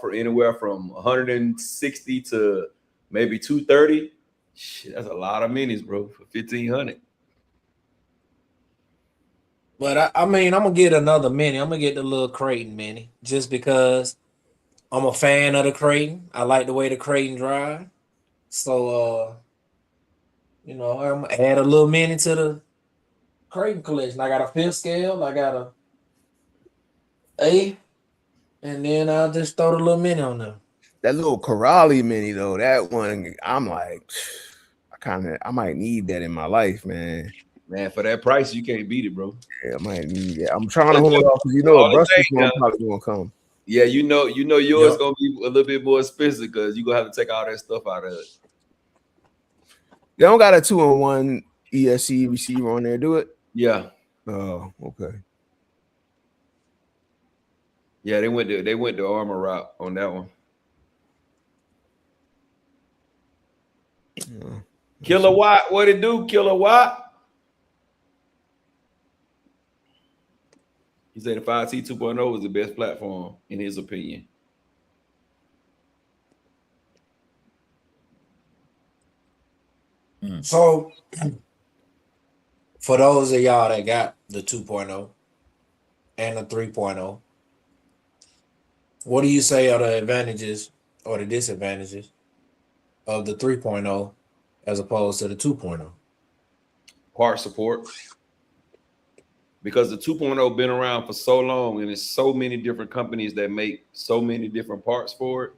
for anywhere from 160 to maybe 230, shit, that's a lot of minis, bro, for 1,500. But I mean, I'm gonna get another mini. I'm gonna get the little Creighton mini just because I'm a fan of the Creighton. I like the way the Creighton drive. So you know, I'm gonna add a little mini to the Creighton collection. I got a 5th scale, I got a 8, and then I'll just throw the little mini on there. That little Corrali mini though, that one, I'm like, I might need that in my life, man. Man, for that price, you can't beat it, bro. Yeah, I might need that. I'm trying to hold off because a brushless one probably gonna come. Yeah, you know yours gonna be a little bit more expensive because you're gonna have to take all that stuff out of it. They don't got a 2-in-1 ESC receiver on there, do it? Yeah. Oh, okay. Yeah, they went the armor route on that one. Kilowatt, what it do? Kilowatt. He said the 5T 2.0 is the best platform in his opinion. So, for those of y'all that got the 2.0 and the 3.0, what do you say are the advantages or the disadvantages of the 3.0 as opposed to the 2.0? Part support. Because the 2.0 been around for so long and there's so many different companies that make so many different parts for it.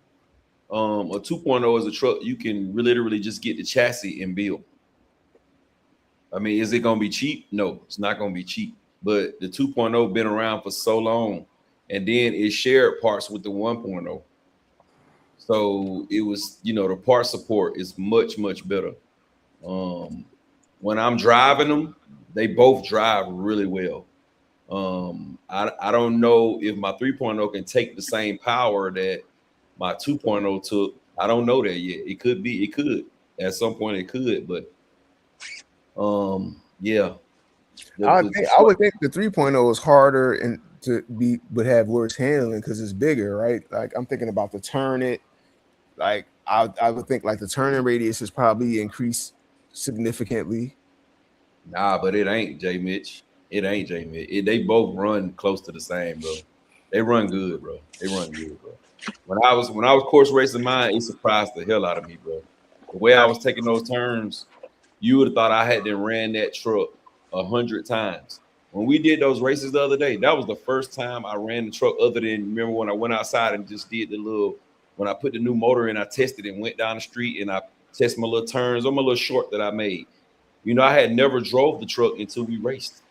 A 2.0 is a truck you can literally just get the chassis and build. I mean, is it going to be cheap? No, it's not going to be cheap. but the 2.0 been around for so long, and then it shared parts with the 1.0. So it was, the part support is much, much better. When I'm driving them, they both drive really well. I don't know if my 3.0 can take the same power that my 2.0 took. I don't know that yet. It could at some point it could, but yeah. I would think the 3.0 is harder and would have worse handling because it's bigger, right? Like I'm thinking about the turn it. Like I would think like the turning radius is probably increased significantly. Nah, but it ain't J Mitch. It ain't J Mitch. They both run close to the same, bro. They run good, bro. They run good, bro. When I was course racing mine, it surprised the hell out of me, bro. The way I was taking those turns, you would have thought I had to ran that truck 100 times. When we did those races the other day, that was the first time I ran the truck. Other than remember when I went outside and just did when I put the new motor in, I tested and went down the street and I tested my little turns on my little short that I made. I had never drove the truck until we raced.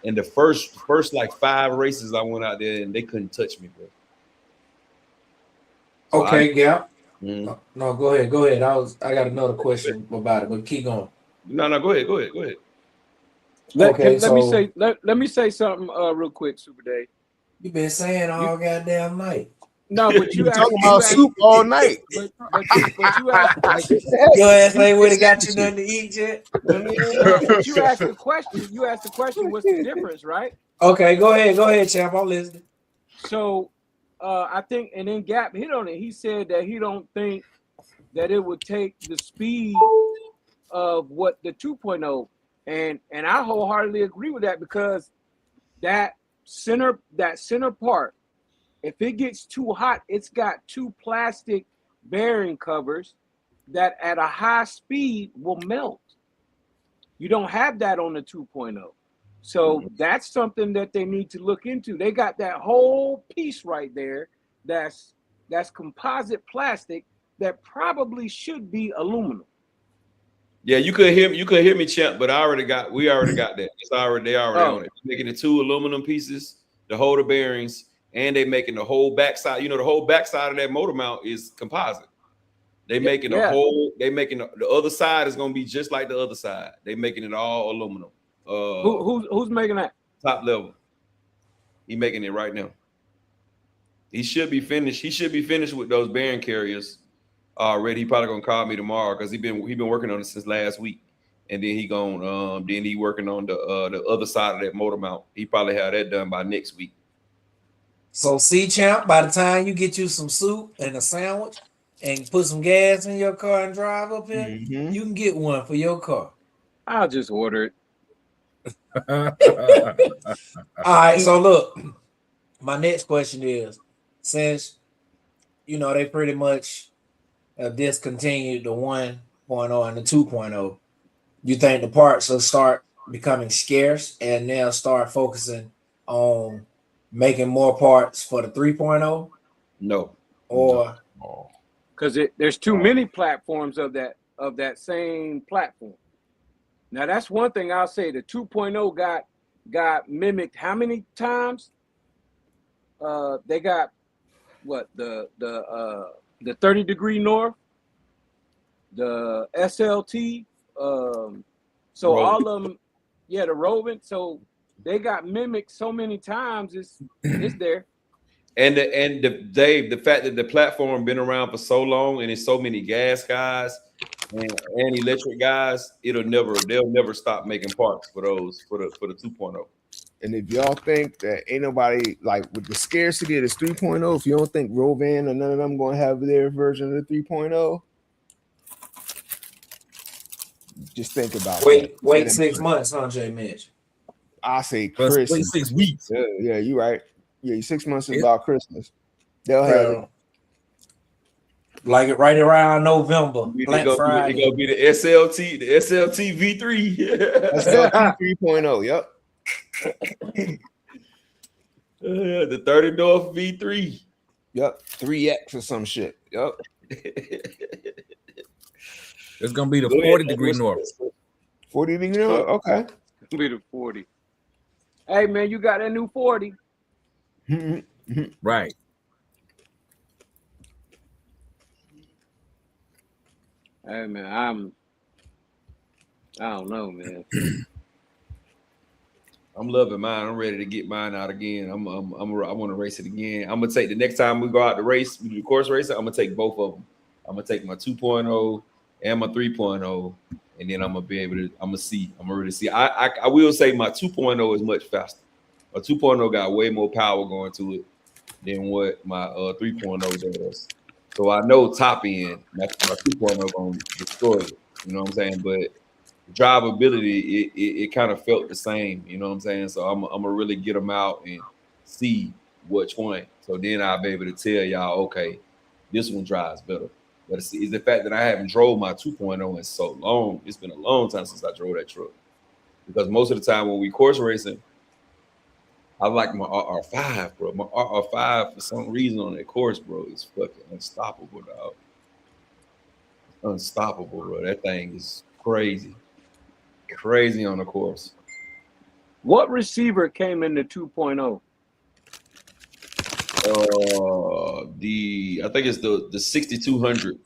And the first like 5 races I went out there and they couldn't touch me, bro. So okay, Gap. No, go ahead. I got another question about it, but keep going. No, go ahead. Let me say something real quick, Super Dave. You been saying all goddamn night. No, but you talking about soup all night. But you asked your ass ain't would have got you nothing to eat yet. But you asked the question. You asked the question. What's the difference, right? Okay, go ahead, champ. I'm listening. So, I think, and then Gap hit on it. He said that he don't think that it would take the speed of what the 2.0, and I wholeheartedly agree with that because that center part. If it gets too hot, it's got 2 plastic bearing covers that at a high speed will melt. You don't have that on the 2.0. So that's something that they need to look into. They got that whole piece right there that's composite plastic that probably should be aluminum. Yeah, you could hear me, champ, but we already got that. They already on it. Making the 2 aluminum pieces to hold the bearings. And they making the whole backside. The whole backside of that motor mount is composite. They making the other side is gonna be just like the other side. They making it all aluminum. Who's making that? Top level. He making it right now. He should be finished. He should be finished with those bearing carriers already. He probably gonna call me tomorrow because he been working on it since last week. And then he working on the other side of that motor mount. He probably have that done by next week. So, see, champ, by the time you get you some soup and a sandwich and put some gas in your car and drive up here, you can get one for your car. I'll just order it. All right, so look, my next question is, since, they pretty much have discontinued the 1.0 and the 2.0, you think the parts will start becoming scarce and they'll start focusing on making more parts for the 3.0? No. Or because there's too many platforms of that same platform. Now that's one thing I'll say. The 2.0 got mimicked how many times? They got what the 30 degree north, the SLT, so Roving. all of them, the Roving. So they got mimicked so many times. It's there. And the fact that the platform been around for so long and there's so many gas guys and electric guys, they'll never stop making parts for those for the 2.0. And if y'all think that ain't nobody like with the scarcity of this 3.0, if you don't think Rovan or none of them gonna have their version of the 3.0, just think about it. Wait 6 months, huh, J Mitch? I say Christmas. Wait 6 weeks. Yeah, you're right. Yeah, 6 months is about Christmas. They'll have it. Like it right around November. Black Friday. It's gonna be the SLT V3. SLT 3.0. Yep. The 30 North V3. Yep. 3X or some shit. Yep. It's gonna be the 40 degree north. 40 degree north. Okay. It'll be the 40. Hey man, you got that new 40. Right. Hey man, I don't know, man. I'm loving mine. I'm ready to get mine out again. I want to race it again. I'm gonna take the next time we go out to race, we do the course racing. I'm gonna take both of them. I'm gonna take my 2.0 and my 3.0, and then I'm gonna be able to. I'm gonna see. I'm ready to see. I will say my 2.0 is much faster. My 2.0 got way more power going to it than what my 3.0 does. So I know top end, my 2.0 gonna destroy it. You know what I'm saying? But drivability, it kind of felt the same. You know what I'm saying? So I'm gonna really get them out and see which one. So then I'll be able to tell y'all, okay, this one drives better. But it's the fact that I haven't drove my 2.0 in so long. It's been a long time since I drove that truck. Because most of the time when we course racing, I like my RR5, bro. My RR5 for some reason on that course, bro, is fucking unstoppable, dog. Unstoppable, bro. That thing is crazy. Crazy on the course. What receiver came in the 2.0? I think it's the 6200.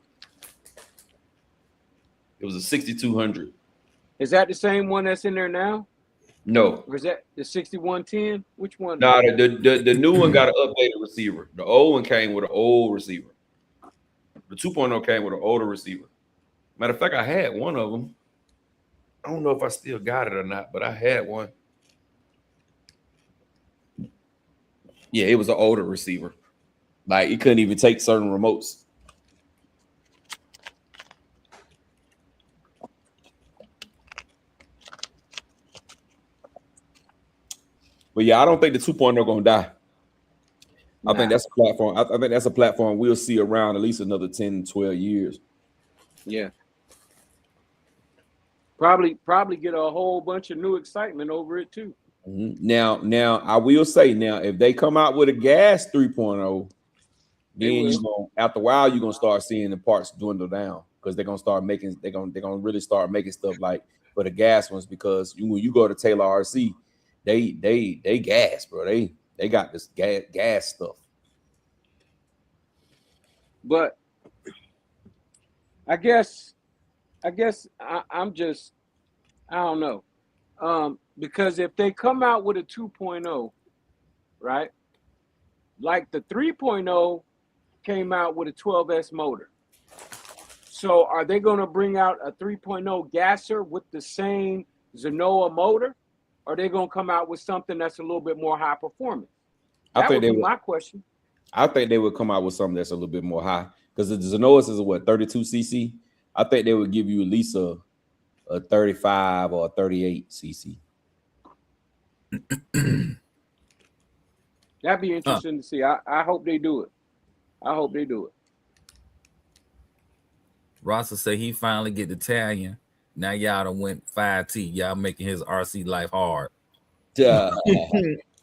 It was a 6200. Is that the same one that's in there now? No. Or is that the 6110? Which one? No, the new one got an updated receiver. The old one came with an old receiver. The 2.0 came with an older receiver. Matter of fact, I had one of them. I don't know if I still got it or not, but I had one. Yeah, it was an older receiver. Like it couldn't even take certain remotes. But yeah, I don't think the 2.0 gonna die. I think that's a platform. I think that's a platform we'll see around at least another 10, 12 years. Yeah. Probably get a whole bunch of new excitement over it too. Now I will say if they come out with a gas 3.0, then after a while you're gonna start seeing the parts dwindle down because they're gonna really start making stuff like for the gas ones because when you go to Taylor RC, they gas, bro. They got this gas stuff. But I guess I'm just I don't know. Because if they come out with a 2.0, right? Like the 3.0 came out with a 12S motor. So are they going to bring out a 3.0 gasser with the same Zenoa motor? Or are they going to come out with something that's a little bit more high performance? That would be my question. I think they would come out with something that's a little bit more high because the Zenoa is what 32 cc. I think they would give you at least a 35 or a 38 cc. That'd be interesting to see. I hope they do it. I hope they do it. Rossa said he finally get the Italian. Now y'all done went 5T. Y'all making his RC life hard. Man,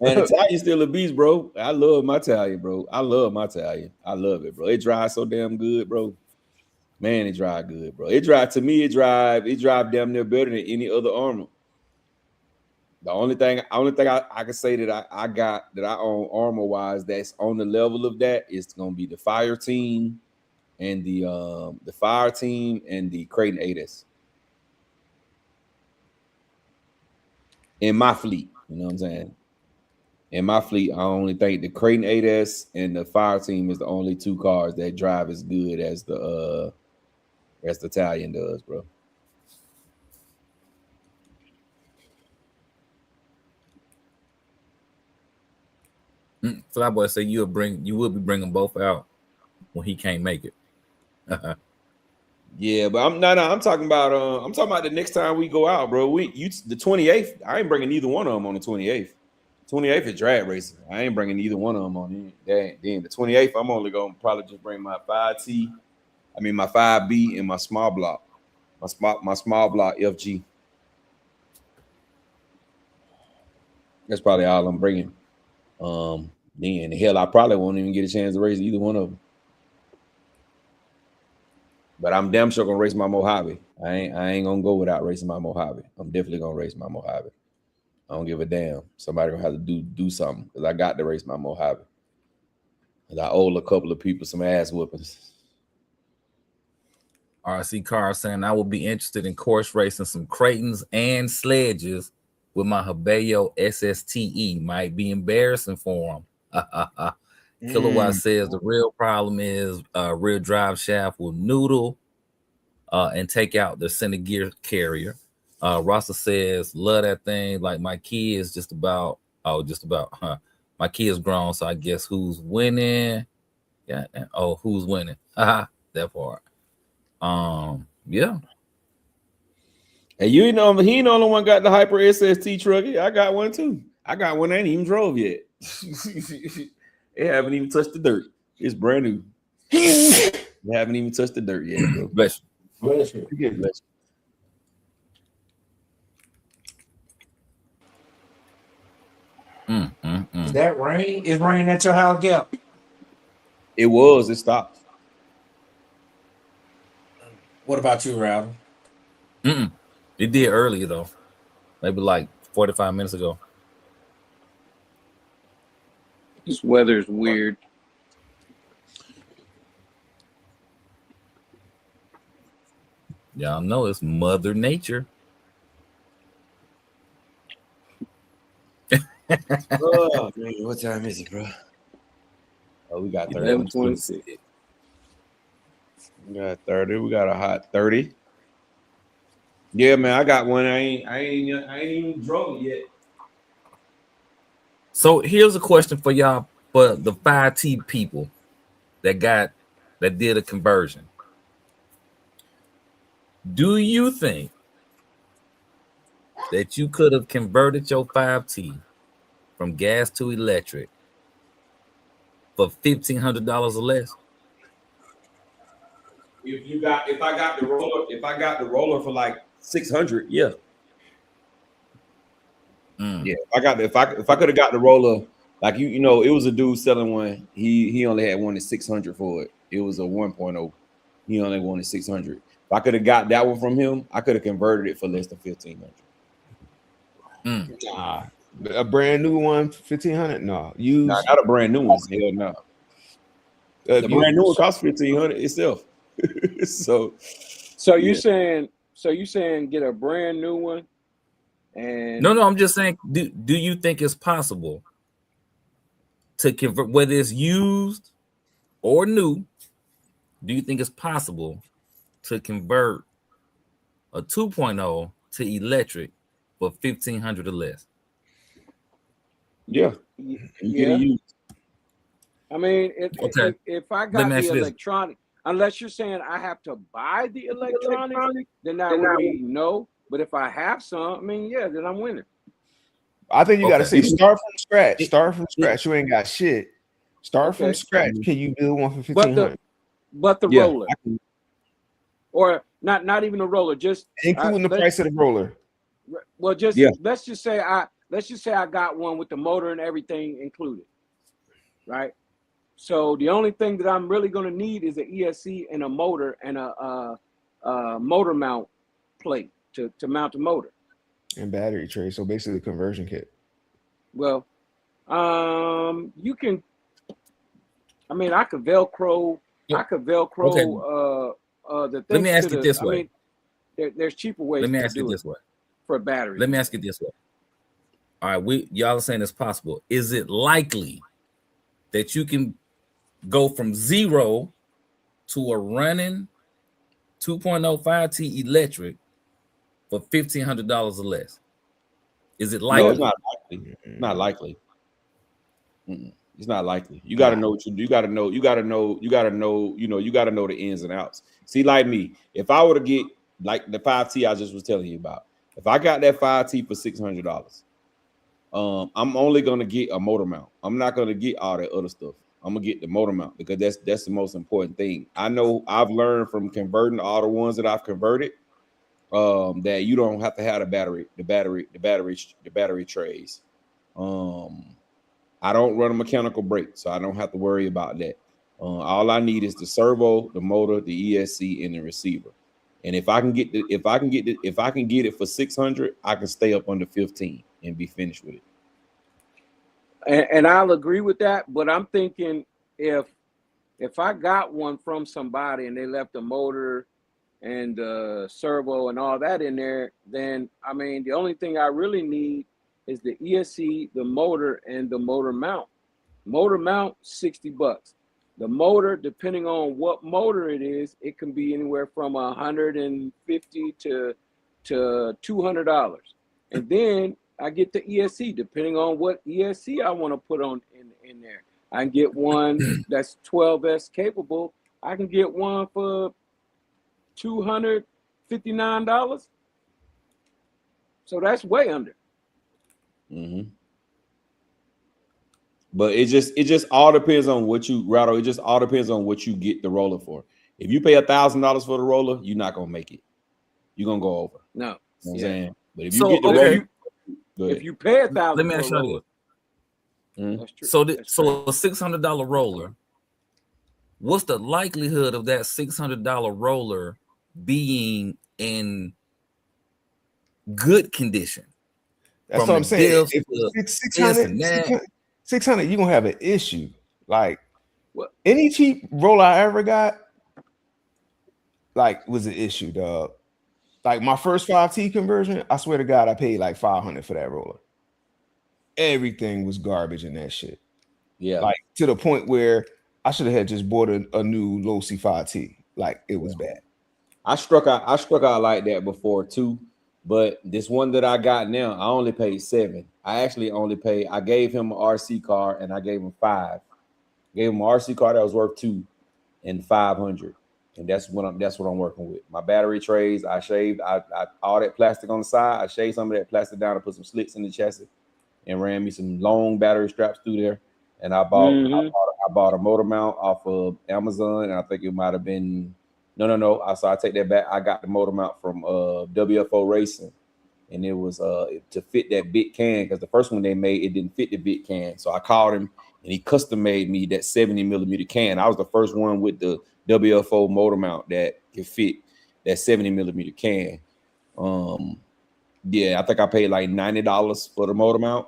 Italian's still a beast, bro. I love my Italian, bro. I love my Italian. I love it, bro. It drives so damn good, bro. Man, it drive good, bro. It drive damn near better than any other Armor. The only thing I can say that I got that I own Armor wise that's on the level of that is gonna be the Fire Team and the Fire Team and the Creighton 8S. In my fleet, you know what I'm saying? In my fleet, I only think the Creighton 8S and the Fire Team is the only two cars that drive as good as the Italian does, bro. Flyboy said you will be bringing both out when he can't make it. Yeah, but I'm talking about the next time we go out, bro. The 28th. I ain't bringing neither one of them on the 28th. 28th is drag racing. I ain't bringing either one of them on it. Then the 28th, I'm only gonna probably just bring my 5T, my 5B and my small block, my small block FG. That's probably all I'm bringing. Then hell, I probably won't even get a chance to race either one of them. But I'm damn sure gonna race my Mojave. I ain't gonna go without racing my Mojave. I'm definitely gonna race my Mojave. I don't give a damn. Somebody gonna have to do something because I got to race my Mojave. And I owe a couple of people some ass whoopings. RC Car saying I will be interested in course racing some Creightons and sledges with my Hebeo SSTE. Might be embarrassing for him. Kilowatt says the real problem is rear drive shaft will noodle and take out the center gear carrier. Rasta says, love that thing. Like my kids just about, my kids grown, so I guess who's winning? Yeah. Oh, who's winning? That part. Yeah. And you know, he ain't the only one got the Hyper SST truck. I got one too. I got one I ain't even drove yet. It haven't even touched the dirt. It's brand new. They haven't even touched the dirt yet, bro. Bless you. Bless you. Bless you. Is that rain? Is rain at your house, Gap? It was. It stopped. What about you, Rowdy? It did earlier though, maybe like 45 minutes ago. This weather's weird. Y'all know it's Mother Nature. Oh man, what time is it, bro? Oh, we got 30. 11:26. We got 30. We got a hot 30. Yeah, man, I got one. I ain't even drove it yet. So here's a question for y'all, for the 5T people that did a conversion. Do you think that you could have converted your 5T from gas to electric for $1,500 or less? If I got the roller for like 600, yeah. Yeah, if I could have got the roller, like you know, it was a dude selling one. He only had one at 600 for it. It was a 1.0. He only wanted 600. If I could have got that one from him, I could have converted it for less than 1,500. Nah, a brand new one, 1,500. No, not a brand new one. Hell no. The brand new one costs 1,500 itself. So you saying get a brand new one? And no, I'm just saying, do you think it's possible to convert, whether it's used or new? Do you think it's possible to convert a 2.0 to electric for 1,500 or less? Yeah. I mean, if I got the electronic, unless you're saying I have to buy the electronics, then that would be no. But if I have some, I mean, yeah, then I'm winning. I think you got to say start from scratch. Start from scratch. You ain't got shit. Start from scratch. Can you build one for 1,500? But the roller, or not even a roller, just including the price of the roller. Well, let's just say I got one with the motor and everything included, right? So the only thing that I'm really going to need is an ESC and a motor and a motor mount plate to mount the motor and battery tray. So basically, the conversion kit. Well, you can. I mean, I could Velcro. Yeah. I could Velcro. Okay. The thing. Let me ask it this way. I mean, there's cheaper ways. Let me ask it this way. For a battery. Let me ask it this way. All right, y'all are saying it's possible. Is it likely that you can go from 0 to a running 2.0 5T electric for $1,500 or less? Is it likely? No, it's not likely. Not likely. It's not likely. You got to know what you do. You got to know. You got to know. You got to know. You got to know the ins and outs. See, like me, if I were to get like the 5T I just was telling you about, if I got that 5T for $600, I'm only gonna get a motor mount. I'm not gonna get all that other stuff. I'm gonna get the motor mount because that's the most important thing. I know I've learned from converting all the ones that I've converted that you don't have to have the battery trays. I don't run a mechanical brake, so I don't have to worry about that. All I need is the servo, the motor, the ESC, and the receiver. And if I can get it for 600, I can stay up under 15 and be finished with it. And I'll agree with that, but I'm thinking if I got one from somebody and they left the motor and servo and all that in there, then I mean the only thing I really need is the ESC, the motor, and the motor mount. Motor mount, $60. The motor, depending on what motor it is, it can be anywhere from $150 to $200. And then I get the ESC, depending on what ESC I want to put on in there. I can get one that's 12S capable. I can get one for $259. So that's way under. Mm-hmm. But it just all depends on what you rattle. It just all depends on what you get the roller for. If you pay $1,000 for the roller, you're not gonna make it. You're gonna go over. No, you know what I'm saying. But if you So, get the okay. roller, if you pay $1,000, let me ask you this. that's true. So, a $600 roller. What's the likelihood of that $600 roller being in good condition? That's From what I'm the saying. diff If to it's this and 600, that. 600, you're gonna have an issue. Like What? any cheap roller I ever got, like, was an issue, dog. Like my first 5T conversion, I swear to God, I paid like $500 for that roller. Everything was garbage in that shit. Yeah, Like to the point where I should have had just bought a new low C5T. Like it was bad. I struck out like that before too. But this one that I got now, I only paid $7. I actually only paid. I gave him an RC car and I gave him $5. Gave him an RC car that was worth $2 and $500, and that's what I'm working with. My battery trays, I shaved. I all that plastic on the side. I shaved some of that plastic down and put some slits in the chassis, and ran me some long battery straps through there. And I bought a motor mount off of Amazon, and I think it might have been. No. So I take that back. I got the motor mount from WFO Racing, and it was to fit that big can because the first one they made it didn't fit the big can. So I called him, and he custom made me that 70mm can. I was the first one with the WFO motor mount that could fit that 70mm can. Yeah, I think I paid like $90 for the motor mount.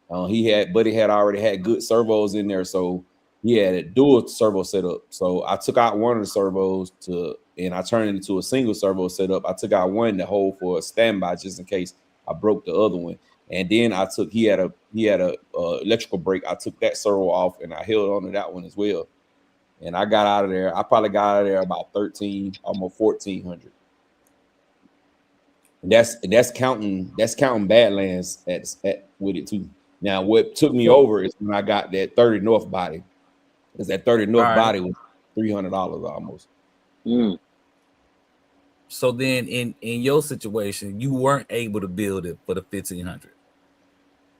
Buddy had already had good servos in there, so he had a dual servo setup. So I took out one of the servos and I turned it into a single servo setup. I took out one to hold for a standby just in case I broke the other one. And then he had a electrical brake. I took that servo off and I held on to that one as well. And I got out of there. I probably got out of there about 13, almost 1400. And that's counting Badlands at with it too. Now what took me over is when I got that 30 North body. Because that 30 North body was $300 almost. Mm. So then in your situation, you weren't able to build it for the 1500.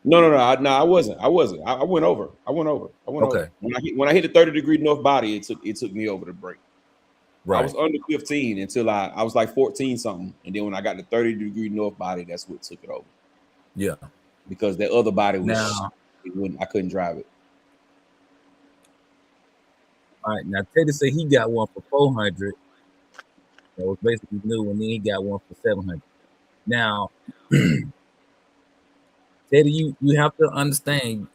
No, I wasn't. I went over. Okay. When I hit the 30-degree North body, it took me over the break. Right. I was under 15 until I was like 14 something. And then when I got the 30-degree North body, that's what took it over. Yeah. Because that other body was I couldn't drive it. All right, now Teddy said he got one for 400. That was basically new, and then he got one for 700. Now, Teddy, you have to understand.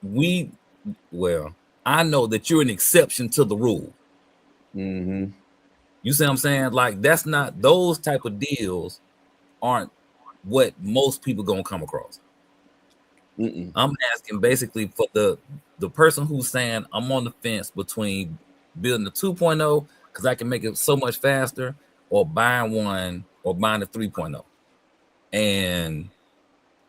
I know that you're an exception to the rule. Mm-hmm. You see what I'm saying? Like that's not those type of deals aren't what most people gonna come across. Mm-mm. I'm asking basically for the person who's saying I'm on the fence between building the 2.0 because I can make it so much faster, or buying the 3.0. And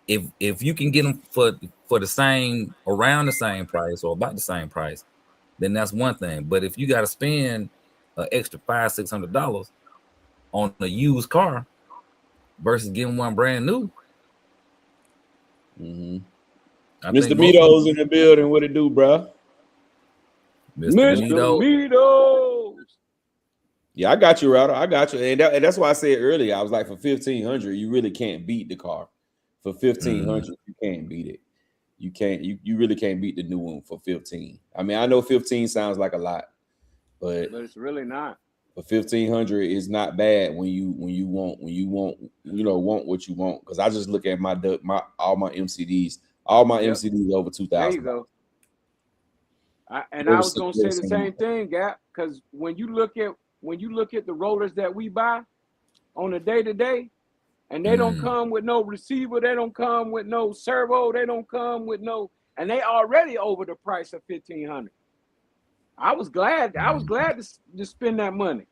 if you can get them for the same, around the same price or about the same price, then that's one thing. But if you got to spend an extra $500-$600 on a used car versus getting one brand new, mm-hmm. Mr. Mito's in the building. What it do, bro? Mr. Mito's. Yeah, I got you, Router. I got you, and that's why I said earlier. I was like, for 1500, you really can't beat the car. For 1500, you can't beat it. You can't. You really can't beat the new one for 15. I mean, I know 15 sounds like a lot, but it's really not. But 1,500 is not bad when you want what you want. Because I just look at all my MCDs over 2,000. There you go. I was gonna say the same thing, Gap, because when you look at the rollers that we buy on a day-to-day, and they don't come with no receiver, they don't come with no servo, they don't come with no, and they already over the price of 1,500. I was glad to spend that money,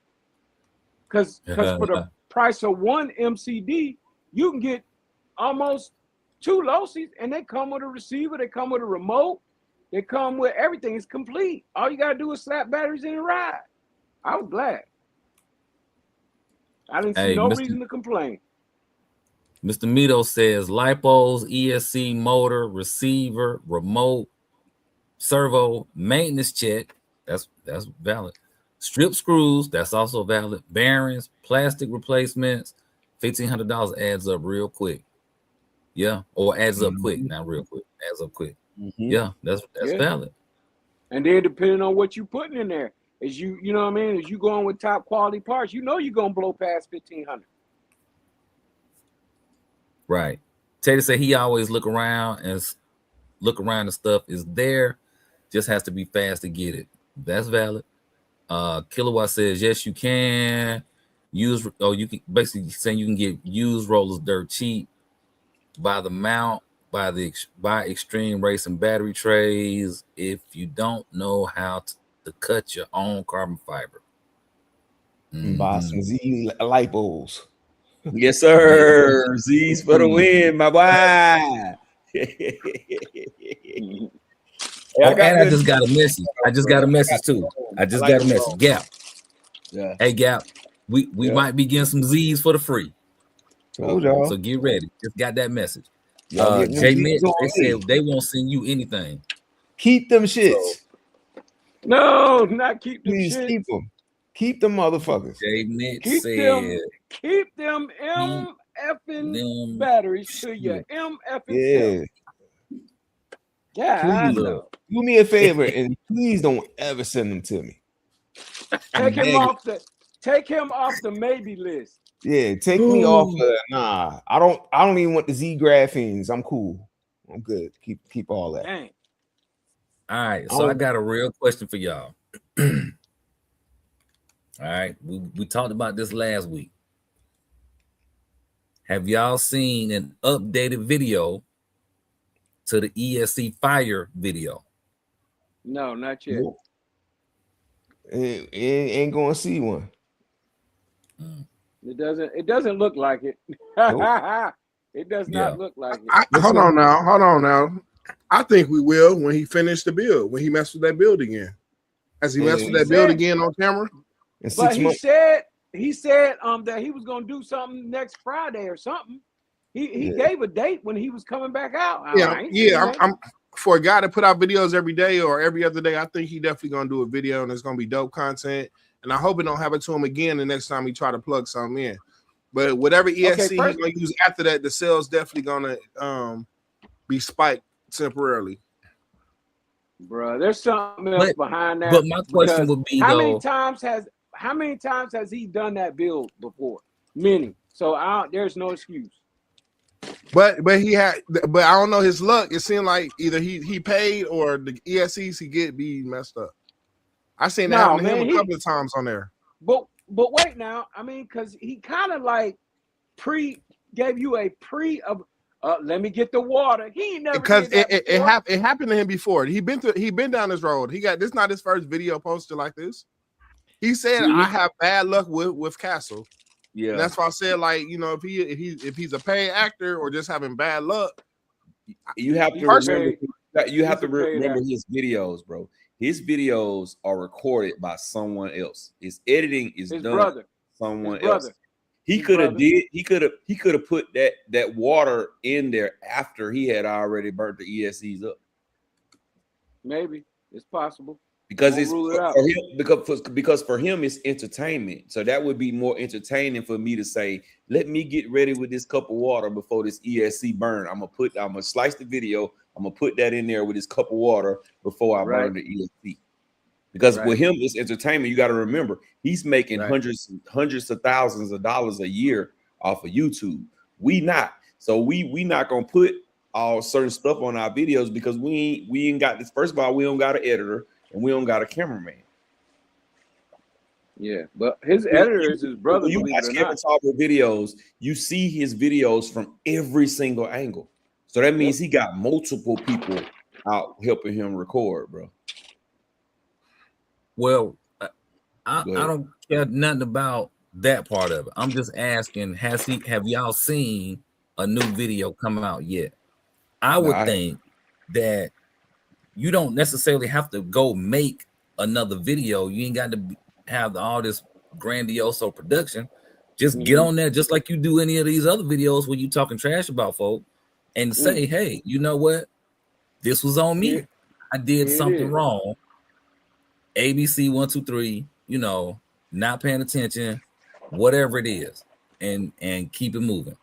because for the price of one MCD, you can get almost 2 Losies, and they come with a receiver, they come with a remote, they come with everything. It's complete. All you gotta do is slap batteries in and ride. I was glad. I didn't see no reason to complain. Mr. Mito says lipos, ESC, motor, receiver, remote, servo, maintenance check. That's valid. Strip screws, that's also valid. Bearings, plastic replacements, $1,500 adds up real quick. Yeah, or adds up quick, not real quick. Adds up quick. Yeah, that's valid. And then depending on what you putting in there, as you know what I mean, as you going with top quality parts, you know you're gonna blow past 1,500. Right. Teddy said he always look around and stuff is there, just has to be fast to get it. That's valid. Kilowatt says yes, you can use. You can basically saying you can get used rollers dirt cheap by the mount, by Extreme Racing battery trays. If you don't know how to cut your own carbon fiber, buy some Z lipos. Yes, sir. Z's for the win, my boy. I just got a message. I just got a message too. I just got a message. Gap. Yeah. Hey, Gap. We might be getting some Z's for the free. So get ready. Just got that message. Jay Mitch, they said they won't send you anything. Keep them shits. No, not keep them Please shits. keep them. Keep them motherfuckers. Jay Mitch said, keep them MFing batteries to your MFing self. Yeah, do me a favor and please don't ever send them to me. Take him off the maybe list. Yeah, take me off of nah. I don't even want the Z graphenes. I'm cool. I'm good. Keep all that. Dang. All right, so I got a real question for y'all. All right, we talked about this last week. Have y'all seen an updated video to the ESC fire video? No, not yet. Nope. Ain't gonna see one. It doesn't look like it. Nope. It does not look like it. Hold on now. I think we will when he finished the build, when he messed with that build again. Has he messed with that build again on camera? But he said that he was gonna do something next Friday or something. He gave a date when he was coming back out. I'm for a guy to put out videos every day or every other day. I think he definitely gonna do a video and it's gonna be dope content. And I hope it don't happen to him again the next time he try to plug something in. But whatever ESC he's gonna use after that, the sales definitely gonna be spiked temporarily. Bro, there's something else behind that. But my question would be how many times has he done that build before? Many. So there's no excuse. But I don't know his luck. It seemed like either he paid or the ESCs he get be messed up. I seen that happen to him a couple of times on there. But wait now, I mean, because he kind of like gave you a of let me get the water. He ain't never because it happened to him before. He been down this road. This not his first video posted like this. He said I have bad luck with Castle. Yeah, and that's why I said, like, you know, if he's a paid actor or just having bad luck, you have to remember. You have to remember his videos, bro. His videos are recorded by someone else. His editing is done by someone else. He could have put that water in there after he had already burnt the ESCs up. Maybe it's possible. Because because for him it's entertainment. So that would be more entertaining for me to say, let me get ready with this cup of water before this ESC burn. I'm gonna slice the video. I'm gonna put that in there with this cup of water before I burn the ESC. Because Right. with him, it's entertainment. You got to remember, he's making Right. hundreds of thousands of dollars a year off of YouTube. We not. So we not gonna put all certain stuff on our videos because we ain't got this. First of all, we don't got an editor and we don't got a cameraman. Yeah, but his editor is his brother. When you Believe watch it or Kevin not. Tarver videos, you see his videos from every single angle. So that means he got multiple people out helping him record, bro. Well, I don't care nothing about that part of it. I'm just asking, have y'all seen a new video come out yet? I would think that you don't necessarily have to go make another video. You ain't got to have all this grandiose production. Just get on there, just like you do any of these other videos where you talking trash about folk, and say, hey, you know what? This was on me. I did something wrong. ABC 1, 2, 3, you know, not paying attention, whatever it is, and keep it moving.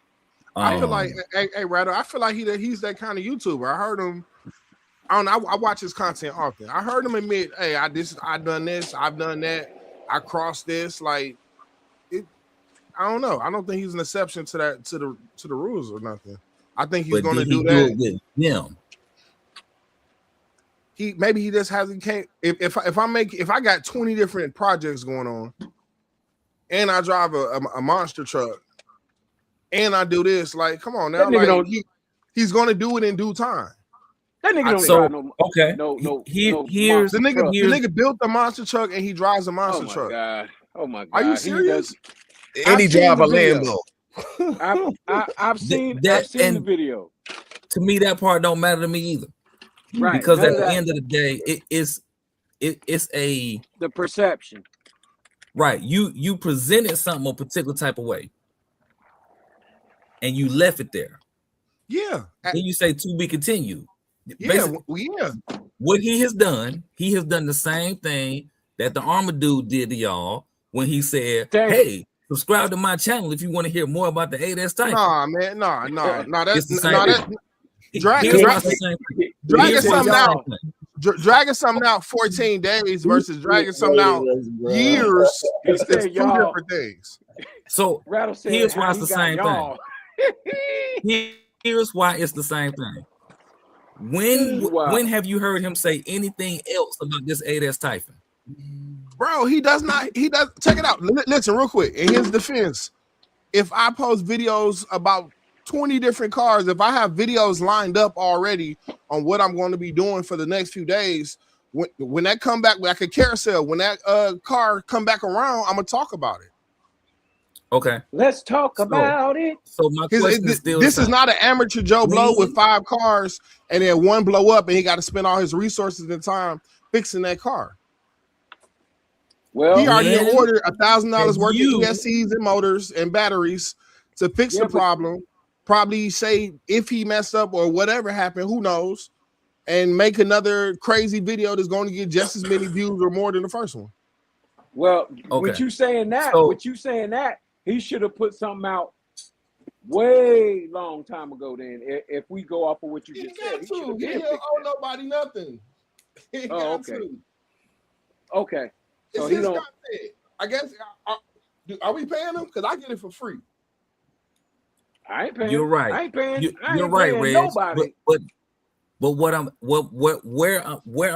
I feel like, hey, Rattle, I feel like he's that kind of YouTuber. I heard him. I don't know. I watch his content often. I heard him admit, "Hey, I done this, I've done that, I crossed this." Like, I don't know. I don't think he's an exception to that to the rules or nothing. I think he's going to do that with him. Maybe he just hasn't came. If I got 20 different projects going on, and I drive a monster truck, and I do this, like, come on now, like he's going to do it in due time. That nigga don't drive no. Okay. No. Here's the nigga built the monster truck and he drives a monster truck. God. Oh my God. Are you serious? And he drive a Lambo. I've seen the video. To me, that part don't matter to me either. Right. Because at the end of the day, it's the perception. Right. You presented something a particular type of way. And you left it there. Yeah. Then you say to be continued. Yeah. What he has done the same thing that the Armor dude did to y'all when he said, hey, subscribe to my channel if you want to hear more about the 8S type. Nah, man, no. That's dragging something out 14 days versus dragging something out years. It's two different things. So here's why it's the same thing. Here's why it's the same thing. When have you heard him say anything else about this 8S Typhon? Bro, he does not. He does. Check it out. Listen, real quick. In his defense, if I post videos about 20 different cars, if I have videos lined up already on what I'm going to be doing for the next few days, when that come back, like a carousel, when that car come back around, I'm gonna talk about it. Okay, let's talk about it. So my question is still this is not an amateur Joe Blow with 5 cars and then one blow up and he got to spend all his resources and time fixing that car. Well, he already ordered $1,000 worth of ESCs and motors and batteries to fix the problem. Probably say if he messed up or whatever happened, who knows, and make another crazy video that's going to get just as many views or more than the first one. Well, with you saying that, he should have put something out way long time ago. Then, if we go off of what you just said, he don't owe nobody nothing. Okay. So he don't. I guess. Are we paying him? Because I get it for free. I ain't paying. You're right. I ain't paying. You're right, Reg. Nobody. But where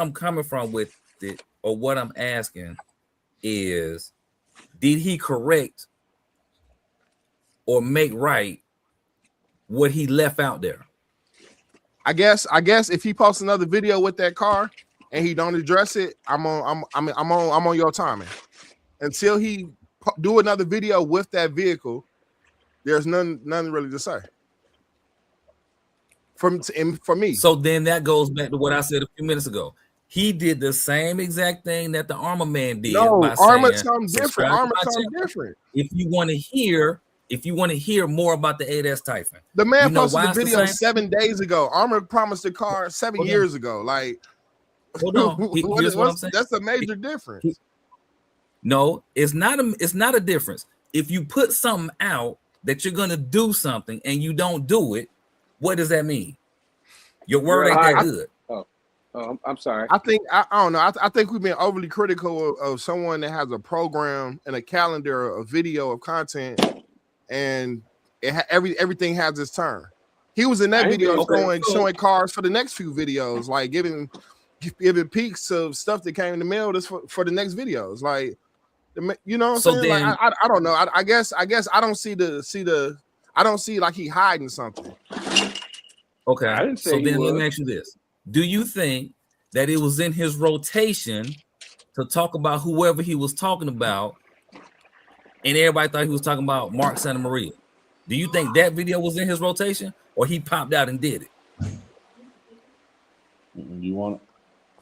I'm coming from with it, or what I'm asking is, did he correct or make right what he left out there? I guess if he posts another video with that car and he don't address it, I'm on your timing. Until he do another video with that vehicle, there's nothing really to say. For me. So then that goes back to what I said a few minutes ago. He did the same exact thing that the Armor Man did. No, by Armor saying, something different. Armor something different. If you want to hear more about the 8S Typhon, the man posted the video 7 days ago. Armor promised the car 7 years ago. Like, hold on. Here's what I'm saying. That's a major difference. No, it's not a difference. If you put something out that you're gonna do something and you don't do it, what does that mean? Your word ain't that good. I'm sorry. I think I don't know. I think we've been overly critical of someone that has a program and a calendar, a video of content, and everything has its turn. He was in that video showing cars for the next few videos, like giving peeks of stuff that came in the mail for the next videos. Like, you know what I'm saying? Then, like I don't know. I guess I don't see I don't see like he hiding something. Okay. I didn't say so then would. let me ask you this. Do you think that it was in his rotation to talk about whoever he was talking about, and everybody thought he was talking about Mark Santa Maria? Do you think that video was in his rotation, or he popped out and did it? You want it?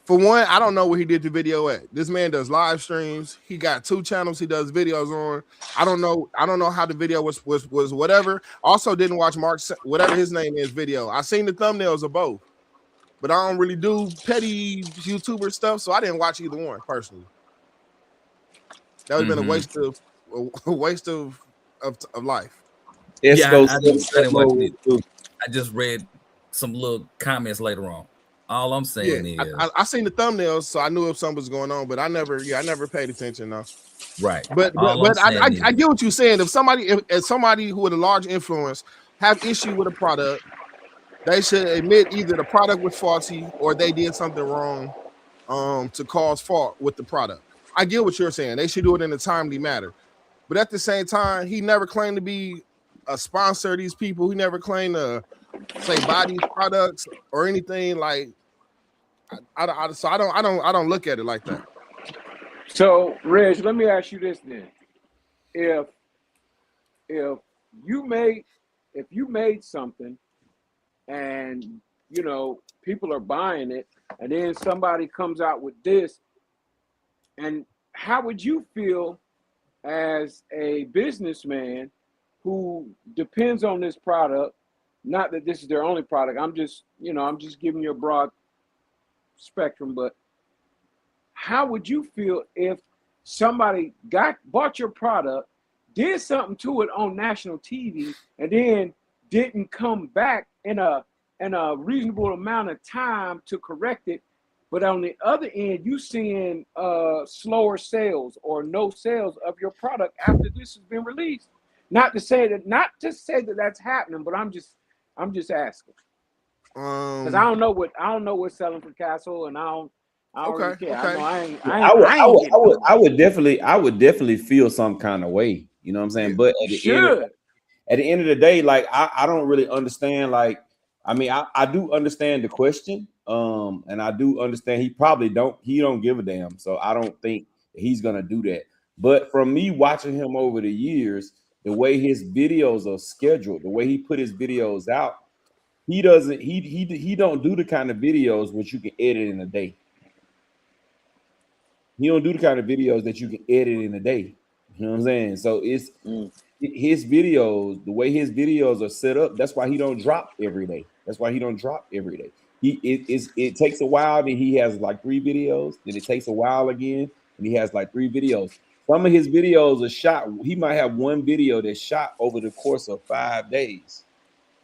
For one, I don't know where he did the video at. This man does live streams. He got 2 channels he does videos on. I don't know how the video was whatever. Also didn't watch Mark, whatever his name is, video. I seen the thumbnails of both, but I don't really do petty YouTuber stuff, so I didn't watch either one personally. That would have been a waste of life. Yeah, I didn't watch it. I just read some little comments later on. All I'm saying is I seen the thumbnails, so I knew if something was going on, but I never paid attention though. Right. But I get what you're saying. If somebody who with a large influence have issue with a product, they should admit either the product was faulty or they did something wrong to cause fault with the product. I get what you're saying. They should do it in a timely manner. But at the same time, he never claimed to be a sponsor of these people. He never claimed to say buy these products or anything. Like I don't look at it like that. So, Reg, let me ask you this then: if you made something, and you know people are buying it, and then somebody comes out with this, and how would you feel as a businessman who depends on this product? Not that this is their only product. I'm just giving you a broad spectrum, but how would you feel if somebody bought your product, did something to it on national TV, and then didn't come back in a reasonable amount of time to correct it, but on the other end you seeing slower sales or no sales of your product after this has been released? Not to say that that's happening, but I'm just asking. Because I don't know what's selling for Castle, and I don't really care. Okay. I would definitely feel some kind of way. You know what I'm saying? But at the end of the day, like I don't really understand. Like, I mean, I do understand the question. And I do understand he don't give a damn. So I don't think he's gonna do that. But from me watching him over the years, the way his videos are scheduled, the way he put his videos out, he don't do the kind of videos which you can edit in a day. He don't do the kind of videos that you can edit in a day. You know what I'm saying? So it's his videos, the way his videos are set up. That's why he don't drop every day. It takes a while. Then he has like 3 videos. Then it takes a while again, and he has like 3 videos. Some of his videos are shot. He might have 1 video that's shot over the course of 5 days.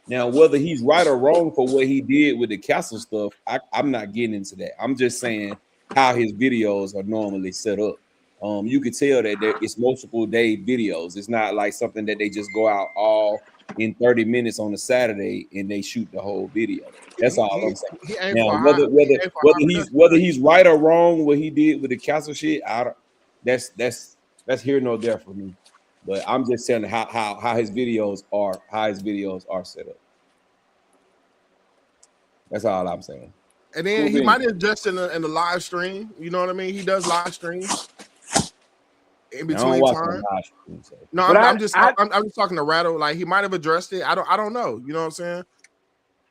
Now, whether he's right or wrong for what he did with the Castle stuff, I'm not getting into that. I'm just saying how his videos are normally set up. You could tell that it's multiple day videos. It's not like something that they just go out all in 30 minutes on a Saturday and they shoot the whole video. That's all I'm saying. Now, whether he's right or wrong what he did with the Castle shit, that's here nor there for me. But I'm just saying how his videos are set up. That's all I'm saying. And then he might have just in the live stream. You know what I mean? He does live streams in between time. No, I'm just talking to Rattle. Like he might have addressed it. I don't know. You know what I'm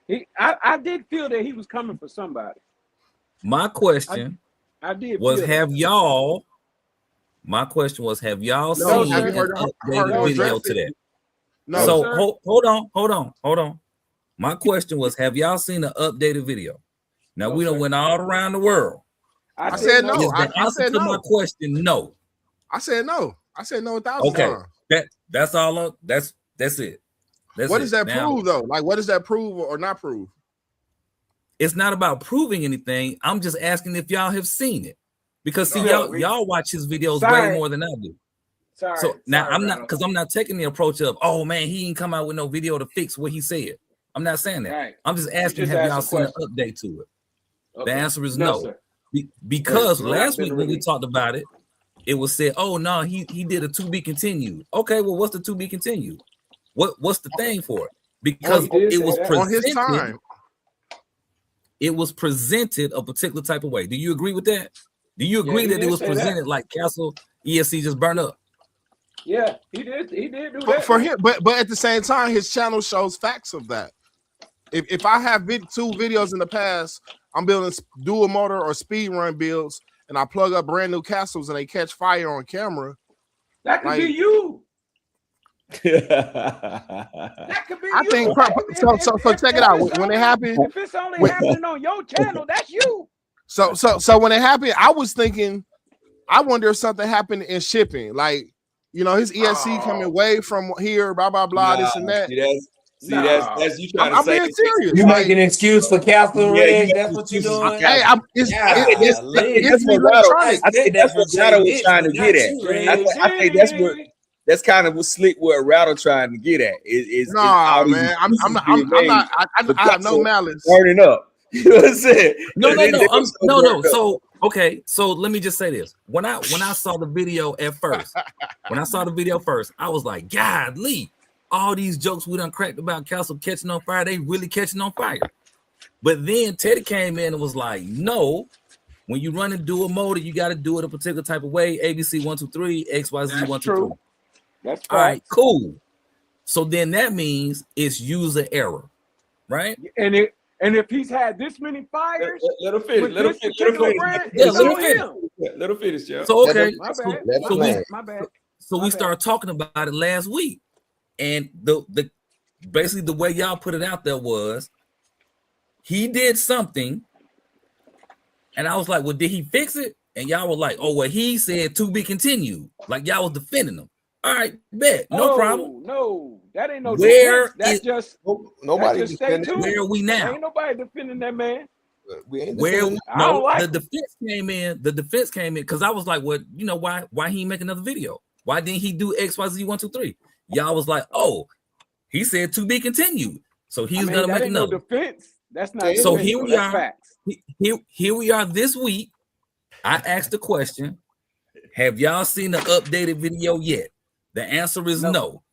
saying? I did feel that he was coming for somebody. My question was, have y'all seen an updated video to that? No. So hold on. My question was, have y'all seen an updated video? Now we done went all around the world. I said no. Is the answer to my question no? I said no. I said no 1,000 times. That's all. That's it. What does that prove though? Like, what does that prove or not prove? it's not about proving anything. I'm just asking if y'all have seen it. Because see, Yeah, y'all watch his videos Sorry. way more than I do. Sorry. So now I'm not, Rattle. because I'm not taking the approach of, oh man, he ain't come out with no video to fix what he said. I'm not saying that. Right. I'm just asking, just have asked y'all a seen an question. update to it? Okay. The answer is No, no. sir. Because Right. last Not week been when we released. talked about it, it was said, oh no, he did a to be continued. Okay, well, what's the to be continued? What's the thing for it? Because he did it say was that. On his presented, time. it was presented a particular type of way. Do you agree with that? Do you agree he that it did was say that. presented like Castle ESC just burned up? Yeah, he did do that. For man. him, but at the same time, his channel shows facts of that. If I have 2 videos in the past, I'm building dual motor or speed run builds, and I plug up brand new castles and they catch fire on camera. That could Like, be you. Yeah. That could be I you. think so check it out. When it happened, if it's only happening on your channel, that's you. so when it happened, I was thinking, I wonder if something happened in shipping. Like, you know, his ESC coming way from here, blah blah blah, this and that. That's you trying to I'm say. being serious. You Like, make an excuse for Castle Yeah, you Rig. make That's what you're excuses doing. for hey, Golly. it's what Rattle. electronic. I think that's what Rattle was trying to get at. I think that's kind of what slick what Rattle trying to get at. Is Nah, all these man, I'm excuses not. being made I have no malice. turning up. You know what I'm saying? No. They was so No. burned up. So okay, so let me just say this. When I saw the video at first, I was like, God, Lee, all these jokes we done cracked about Castle catching on fire, they really catching on fire. But then Teddy came in and was like, no, when you run and do a motor, you got to do it a particular type of way. ABC 1 2 3, XYZ 1 2 3. That's all right, cool. So then that means it's user error, right? And if he's had this many fires, let him finish. Let him finish. Let him finish, Jeff. So okay, my bad. So we started talking about it last week, and the basically the way y'all put it out there was he did something, and I was like, well, did he fix it? And y'all were like, oh, well, he said to be continued. Like y'all was defending him. All right, bet, no problem. No, that ain't no where defense. That's just nobody that's just defending. Where are we now? Ain't nobody defending that man. We ain't where I don't like the defense came in. The defense came in because I was like, well, you know why he ain't make another video? Why didn't he do XYZ 1 2 3? Y'all was like, oh, he said to be continued, so he's gonna make another. No defense. That's not. So defense, here we are. Facts. Here we are this week. I asked the question: have y'all seen the updated video yet? The answer is no.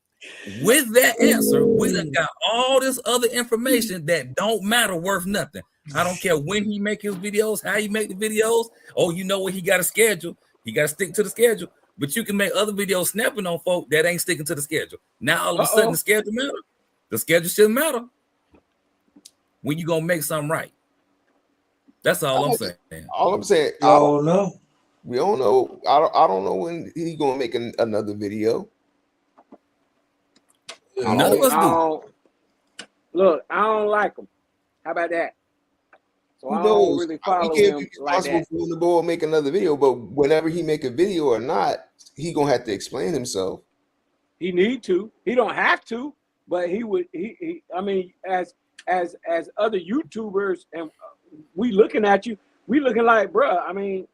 With that answer, we done got all this other information that don't matter, worth nothing. I don't care when he make his videos, how he make the videos. Oh, you know what? He got a schedule. He got to stick to the schedule. But you can make other videos snapping on folk that ain't sticking to the schedule. Now all of a sudden the schedule matter. The schedule shouldn't matter when you gonna make something right. That's all I'm saying. All I'm saying, I don't know. We don't know. I don't know when he's gonna make another video. None of us do. Look, I don't like him. How about that? So Who I knows? don't really follow He can't him be like responsible that. for when the boy make another video, but whenever he make a video or not, he gonna have to explain himself. He need to. He don't have to, but he would. He I mean, as other YouTubers, and we looking at you, we looking like, bruh. I mean,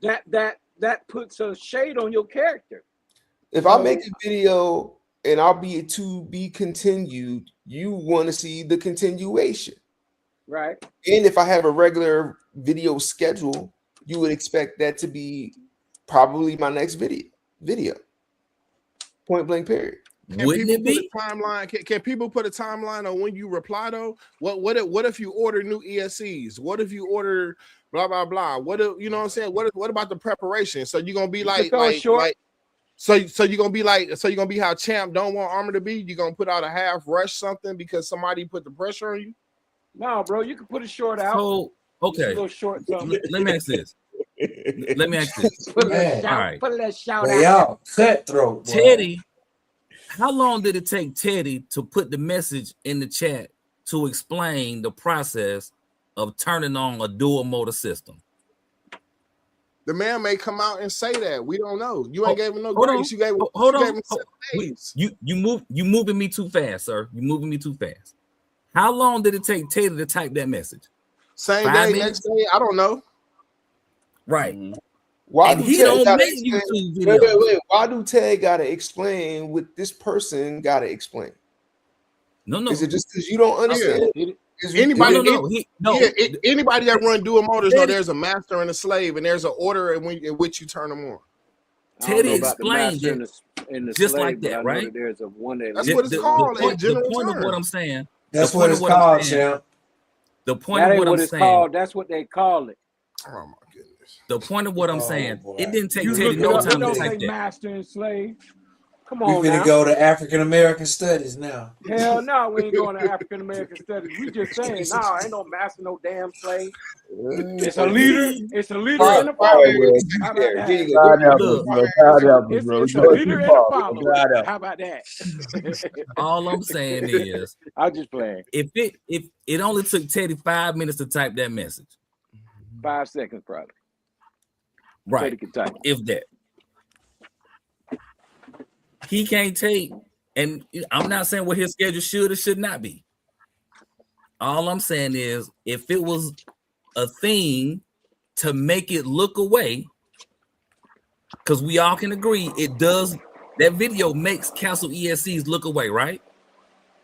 that puts a shade on your character. If I make a video and I'll be to be continued, you want to see the continuation. Right. And if I have a regular video schedule, you would expect that to be probably my next video. Point blank period. Wouldn't it be? Can people put a timeline on when you reply though? What if you order new ESCs? What if you order blah blah blah? What if, you know what I'm saying? What about the preparation? So you're gonna be so you're gonna be how Champ don't want Armor to be? You're gonna put out a half rush something because somebody put the pressure on you? No, bro, you can put a short out. So okay, short let me ask this. Put a all right, put that shout out. Y'all cutthroat, boy. Teddy. How long did it take Teddy to put the message in the chat to explain the process of turning on a dual motor system? The man may come out and say that. We don't know. You ain't gave him no grace. You gave him 7 days. You moving me too fast, sir. You're moving me too fast. How long did it take Teddy to type that message? Same 5 day, minutes? next day. I don't know. Right. Why And do he Ted don't gotta make explain? YouTube Wait. videos. Why do Ted gotta explain what this person gotta explain? No. Is it just because you don't understand? Anybody, No. anybody that run dual motors know there's a master and a slave, and there's an order in which you turn them on. Teddy I don't know about the explained master it and the just slave, like but I that, know right? that there's a one that That's leads what it's to called in The general point of what terms. I'm saying. That's the what point it's of what I'm called, saying- champ. The point that of ain't what what I'm it's saying. called. That's what they call it. Oh my goodness. The point of what I'm Oh, saying. boy. It didn't take You Teddy look it no up. It time to don't type say that. master and slave. Come We on finna now. go to African American studies now. Hell no, we ain't going to African American studies. We just saying, no, ain't no master, no damn slave. It's a leader. It's a leader and a follower. How about that? It's a leader and a follower. How about that? All I'm saying is, I'm just playing. if it only took Teddy 5 minutes to type that message, 5 seconds probably. right? Teddy can type. If that, he can't take. And I'm not saying what his schedule should or should not be. All I'm saying is, if it was a thing to make it look away, because we all can agree it does. That video makes Castle ESCs look away, right?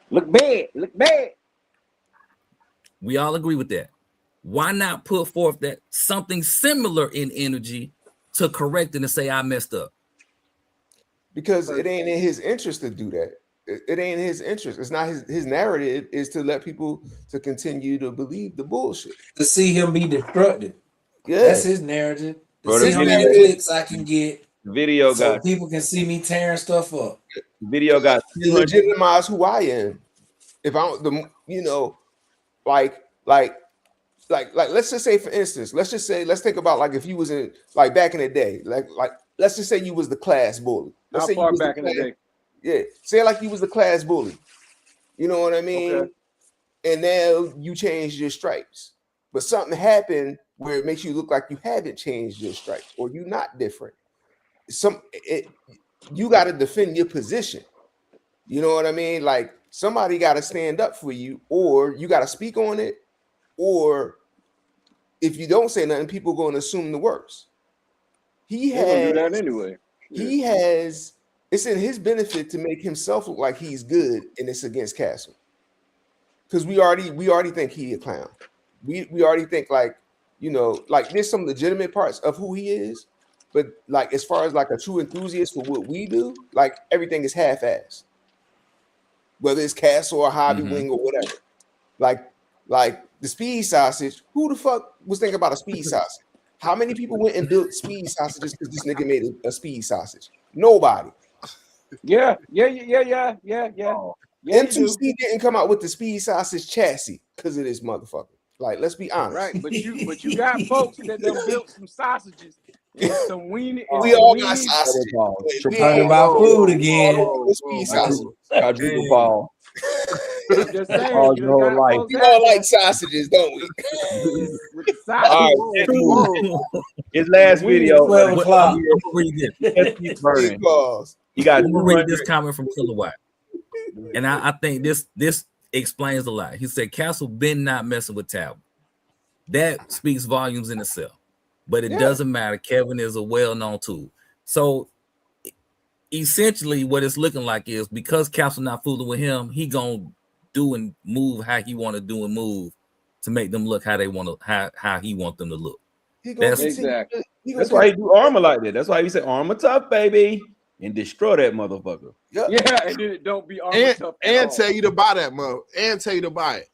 Look bad. Look bad. We all agree with that. Why not put forth that something similar in energy to correct it and say I messed up? Because it ain't in his interest to do that. It ain't his interest. It's not his narrative is to let people to continue to believe the bullshit. To see him be destructive. Yeah. That's his narrative. To Bro, see the how many video- clicks I can get Video so got people can see me tearing stuff up. video got to 200. legitimize who I am. If I don't, like let's just say, for instance, let's think about like if you was in like back in the day, like let's just say you was the class bully. Let's How say you far was back in the day? Yeah, say like you was the class bully. You know what I mean? Okay. And now you changed your stripes, but something happened where it makes you look like you haven't changed your stripes or you're not different. You got to defend your position. You know what I mean? Like somebody got to stand up for you, or you got to speak on it, or if you don't say nothing, people are going to assume the worst. They're gonna do that anyway. He has. It's in his benefit to make himself look like he's good, and it's against Castle. Because we already think he a clown. We already think like there's some legitimate parts of who he is, but like as far as like a true enthusiast for what we do, like everything is half-assed. Whether it's Castle or Hobby Wing or whatever. Like the speed sausage, who the fuck was thinking about a speed sausage? How many people went and built speed sausages because this nigga made a speed sausage? Nobody. Yeah. M2C didn't come out with the speed sausage chassis because of this motherfucker. Like, let's be honest. Right, but you got folks that done built some sausages and some weenie. And We some all got weenies. sausages. Talking about food again. Speed sausage. Quadruple ball. I'm just saying, All you your whole got life. folks We out all there like sausages, don't we? with the All sausage. right, his last video. 12 o'clock. I'm gonna read this. Keep burning. Because He got I'm gonna read this 200. comment from Kilowatt, and I think this explains a lot. He said Castle been not messing with Talbot. That speaks volumes in itself, but it doesn't matter. Kevin is a well-known tool. So essentially, what it's looking like is because Castle not fooling with him, he gonna do and move how he want to do and move to make them look how they want to how he want them to look. he gonna That's- continue. Exactly. That's why he do armor like that. That's why he said armor tough, baby, and destroy that motherfucker. Yep. Yeah, and then it don't be armor And, tough at and all. tell you to buy that mother. And tell you to buy it.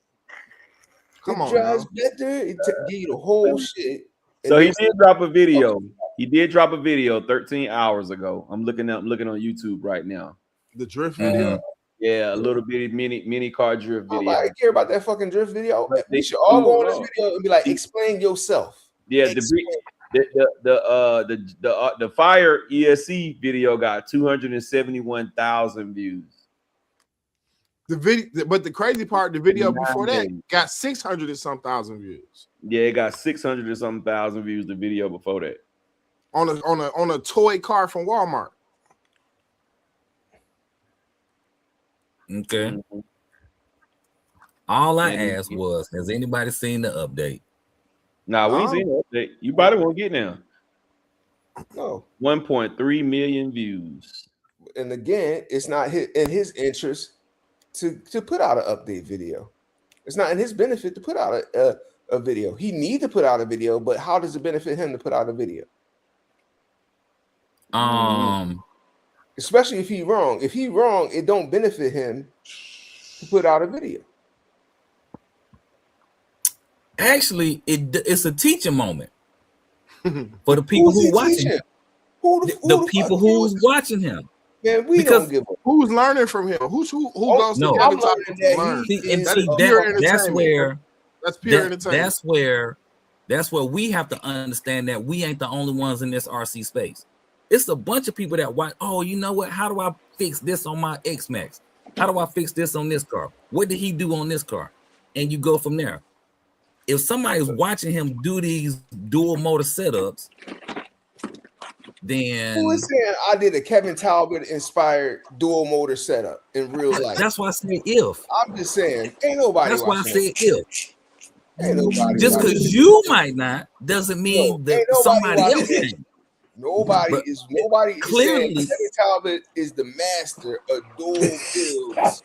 Come It on, drives now. better. It give you the whole shit. So he did drop a video. He did drop a video 13 hours ago. I'm looking on YouTube right now. The drift video. Yeah, a little bitty mini car drift video. Nobody care about that fucking drift video. But We they- should all go on no. this video and be like, explain yourself. Yeah, the fire ESC video got 271,000 views. The video, but the crazy part, the video 9 before that days. got 600 and some thousand views Yeah, it got 600 or something thousand views. The video before that. on a toy car from Walmart. Okay. All I And asked was, has anybody seen the update? nah, we ain't seen the update. You probably won't get now. No. 1.3 million views. And again, it's not in his interest to put out an update video. It's not in his benefit to put out a video. He need to put out a video, but how does it benefit him to put out a video? Especially if he wrong. If he wrong, it don't benefit him to put out a video. Actually, it's a teaching moment for the people who watching him. The people who's watching him. Man, we don't give a who's learning from him. Who goes to Kevin Talk to learn? That's where that's pure entertainment. That's where we have to understand that we ain't the only ones in this RC space. It's a bunch of people that watch. Oh, you know what? How do I fix this on my X-Max? How do I fix this on this car? What did he do on this car? And you go from there. If somebody's watching him do these dual motor setups, then who is saying I did a Kevin Talbot inspired dual motor setup in real life? That's why I say if. I'm just saying, ain't nobody. That's why I said if. Ain't nobody. Just because you might not doesn't mean that somebody else can. Nobody is clearly. Is saying Kevin Talbot is the master of dual builds.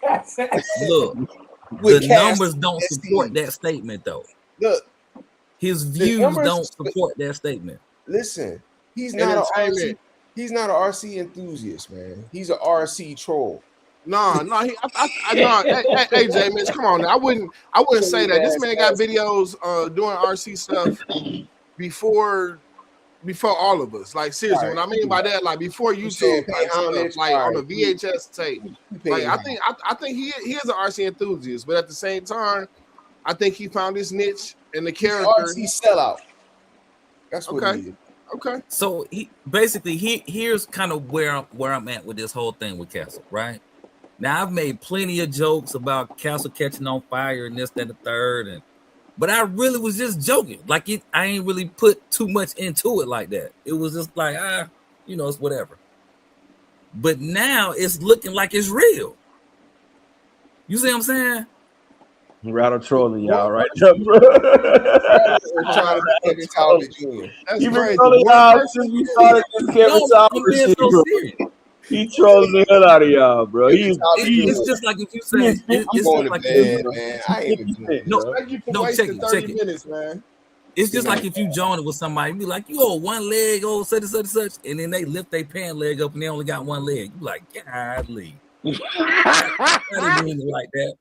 Look, the numbers don't support that statement, though. Look, his views don't support that statement. Listen, he's not an RC. He's not an RC enthusiast, man. He's an RC troll. No. Hey, Jay, man, come on now. I wouldn't say that. This man got videos doing RC stuff before all of us. Like seriously, what I mean by that, like before YouTube, like on a VHS tape. Like I think he is an RC enthusiast, but at the same time, I think he found his niche in the character. RC sellout. That's what he is. Okay. So here's kind of where I'm at with this whole thing with Castle, right? Now I've made plenty of jokes about Castle catching on fire and this, that, and the third, but I really was just joking. Like I ain't really put too much into it like that. It was just like, it's whatever. But now it's looking like it's real. You see what I'm saying? Rattle trolling y'all right now, bro. That's crazy. Y'all since we started this Kevin Talbot shit, bro. He trolling the hell out of y'all, bro. It's just like if you say, it's just like man. I ain't even doing it. Thank you for wasting 30 minutes, man. It's just like if you join it with somebody, be like, you owe one leg, such and such and such, and then they lift their pant leg up and they only got one leg. You like, golly. I didn't mean it like that.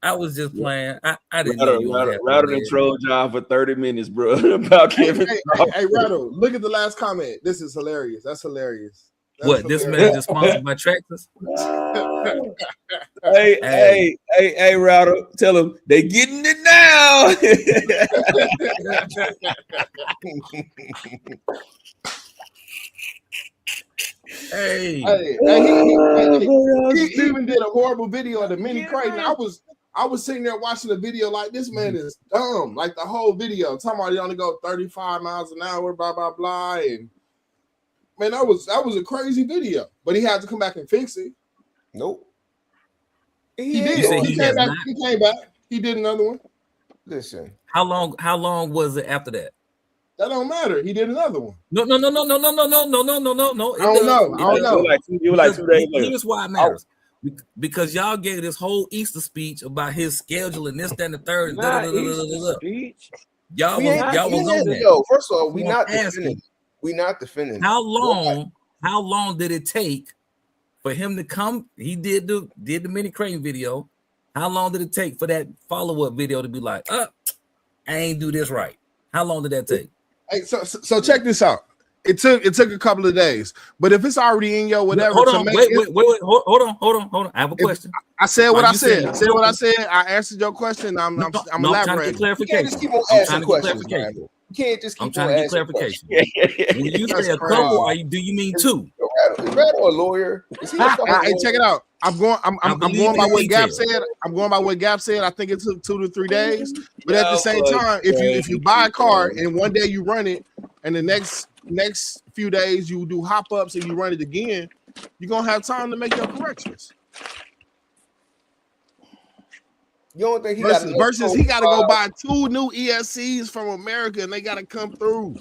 I was just playing. I didn't know. Rattle and troll John for 30 minutes, bro. About Kevin. Hey, Rattle, look at the last comment. This is hilarious. That's hilarious. This man is sponsored by Tractors? Hey, Rattle, tell them they getting it now. He even did a horrible video of the mini crate. And I was sitting there watching the video like this man is dumb. Like the whole video, talking about he only go 35 miles an hour, blah blah blah. And man, that was a crazy video. But he had to come back and fix it. Nope. He did. He came back. He did another one. Listen. How long was it after that? That don't matter. He did another one. No. I don't know. You were like 2 days later. Here's why it matters. Because y'all gave this whole Easter speech about his schedule and this, that, and the third. Y'all was on that. Yo, first of all, we not defending. How long did it take for him to come? He did the mini crane video. How long did it take for that follow-up video to be like, I ain't do this right? How long did that take? Hey, so check this out. It took a couple of days, but if it's already in your whatever, hold on, hold on. I have a question. I said what I said. I said what I said. I answered your question. I'm elaborating. Clarification. You can't just keep trying to get clarification. When you say a couple, do you mean two? Is Rattle a lawyer? Hey, check it out. I'm going by what Gap said. I'm going by what Gap said. I think it took 2 to 3 days. But at the same time, if you buy a car and one day you run it, and the next few days you do hop ups and you run it again, you're gonna have time to make your corrections. You don't think he versus he got to go buy 2 new ESCs from America and they got to come through.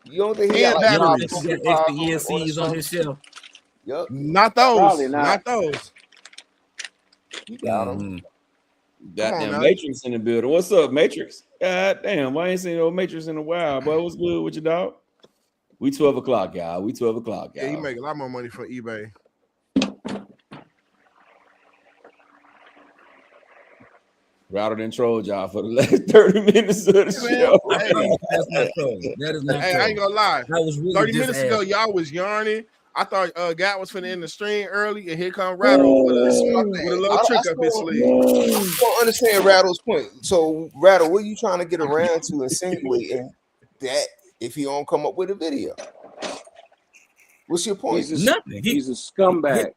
You don't think he And got You don't batteries. think he got extra ESCs on his shelf? Yep, Not those. Probably not. Not those. he got him. Mhm. Come on Goddamn now. Matrix in the building. What's up, Matrix? God damn, I ain't seen no Matrix in a while, boy. What's good with you, dog? We 12 o'clock, y'all. We 12 o'clock, y'all. Yeah, he make a lot more money from eBay. Router than trolled y'all for the last 30 minutes of the show. Hey, That's not trolling. That is not hey, I ain't trolling. gonna lie. I was really 30 just minutes ago, asking. y'all was yarning. I thought God was finna end the stream early, and here come Rattle with a little trick up his sleeve. I don't understand Rattle's point. So, Rattle, what are you trying to get around to insinuating that if he don't come up with a video? What's your point? Nothing. He's a scumbag.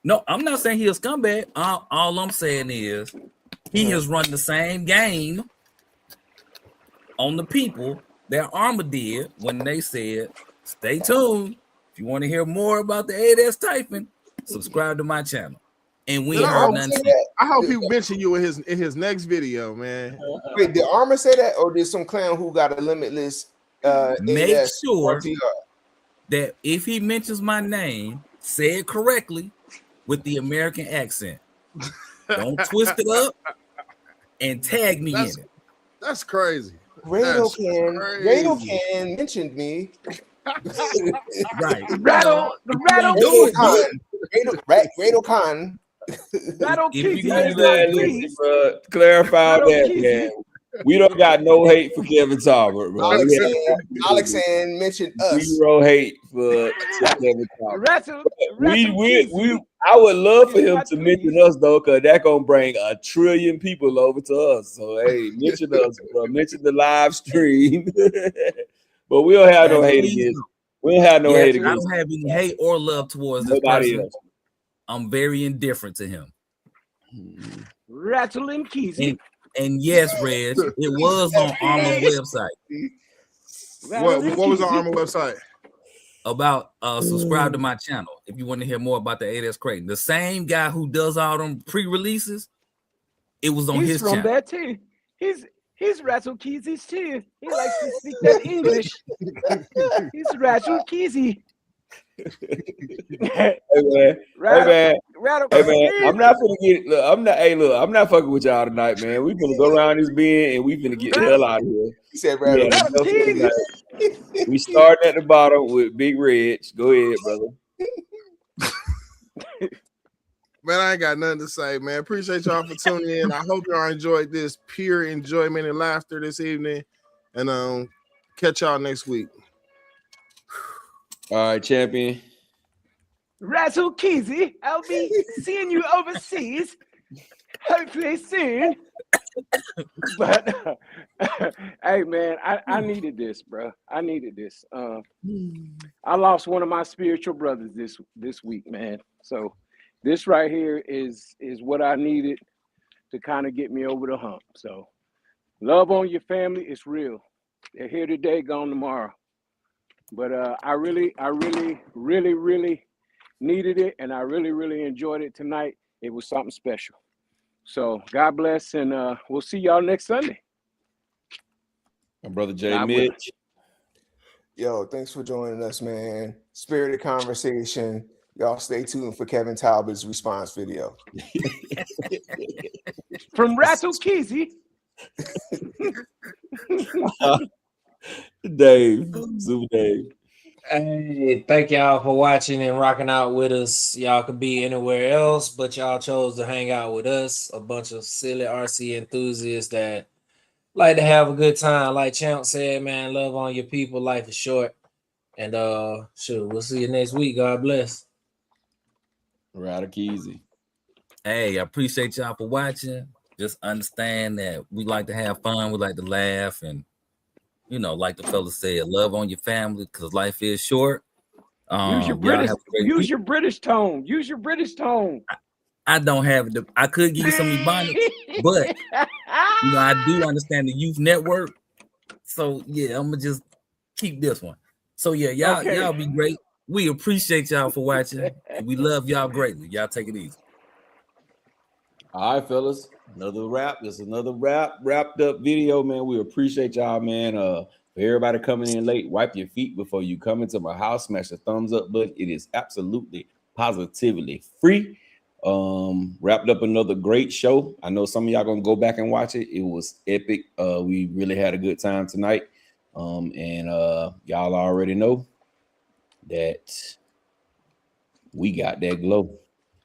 No, I'm not saying he's a scumbag. All I'm saying is he has run the same game on the people that Armor did when they said, stay tuned. If you want to hear more about the 8S typing, subscribe to my channel. And we ain't heard nothing since. I hope he mention you in his next video, man. Wait, did Armor say that, or did some clown who got a limitless Make 8S sure RTR? that if he mentions my name, say it correctly with the American accent. Don't twist it up and tag me in it. That's crazy. Rado can mentioned me. Right. Rattle Khan. Rattle If you Kizzy. gonna is do not it, pleased. Bro, clarify Rattle that, Kizzy. man. We don't got no hate for Kevin Talbot, bro. Alex and mentioned us. 0 hate for Kevin Talbot. Rattle We Kizzy. I would love for He's him not to pleased. mention us though, because that gonna bring 1 trillion people over to us. So hey, mention us, bro. Mention the live stream. But we don't have no hate against. We don't have no hate I against don't have any hate or love towards this nobody person. else. I'm very indifferent to him. Rattling Kizzy. And yes, Reg, it was on Armor's website What was on Armor website? about subscribe to my channel if you want to hear more about the 8S Creighton. The same guy who does all them pre-releases, it was on He's his from channel. there too. He's Rattle Kizzy too. He likes to speak that English. He's Rattle Kizzy. Hey man, I'm not gonna get. Look, I'm not fucking with y'all tonight, man. We gonna go around this bend and we finna get the hell out of here. He said, Yeah, we starting at the bottom with Big Reg. Go ahead, brother. Man, I ain't got nothing to say, man. Appreciate y'all for tuning in. I hope y'all enjoyed this pure enjoyment and laughter this evening. And catch y'all next week. All right, champion. Rattle Kizzy, I'll be seeing you overseas, hopefully soon. But hey, man, I needed this, bro. I needed this. I lost one of my spiritual brothers this week, man. So this right here is what I needed to kind of get me over the hump. So love on your family. It's real. They're here today, gone tomorrow. But I really needed it, and I really enjoyed it tonight. It was something special. So God bless, and we'll see y'all next Sunday. My brother Jay God Mitch. Yo, thanks for joining us, man. Spirited conversation. Y'all stay tuned for Kevin Talbot's response video. From Rattle Kizzy. Dave, Super Dave. Hey, thank y'all for watching and rocking out with us. Y'all could be anywhere else, but y'all chose to hang out with us. A bunch of silly RC enthusiasts that like to have a good time. Like Champ said, man, love on your people. Life is short. And sure, we'll see you next week. God bless. Rowdy Keezy. Hey, I appreciate y'all for watching. Just understand that we like to have fun. We like to laugh. And, you know, like the fella said, love on your family because life is short. Use your British tone. Use your British tone. I don't have it. I could give you some Ebonics, but, you know, I do understand the youth network. So, yeah, I'm going to just keep this one. So, yeah, y'all be great. We appreciate y'all for watching. And we love y'all greatly. Y'all take it easy. All right, fellas. Another wrap. This is another wrapped up video, man. We appreciate y'all, man. For everybody coming in late, wipe your feet before you come into my house. Smash the thumbs up button. It is absolutely positively free. Wrapped up another great show. I know some of y'all gonna go back and watch it. It was epic. We really had a good time tonight. And y'all already know that we got that glow.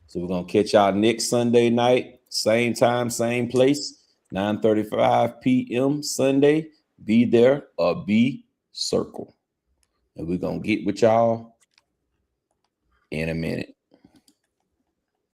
So we're gonna catch y'all next Sunday night, same time, same place, 9:35 p.m. Sunday. Be there or be circle. And we're gonna get with y'all in a minute.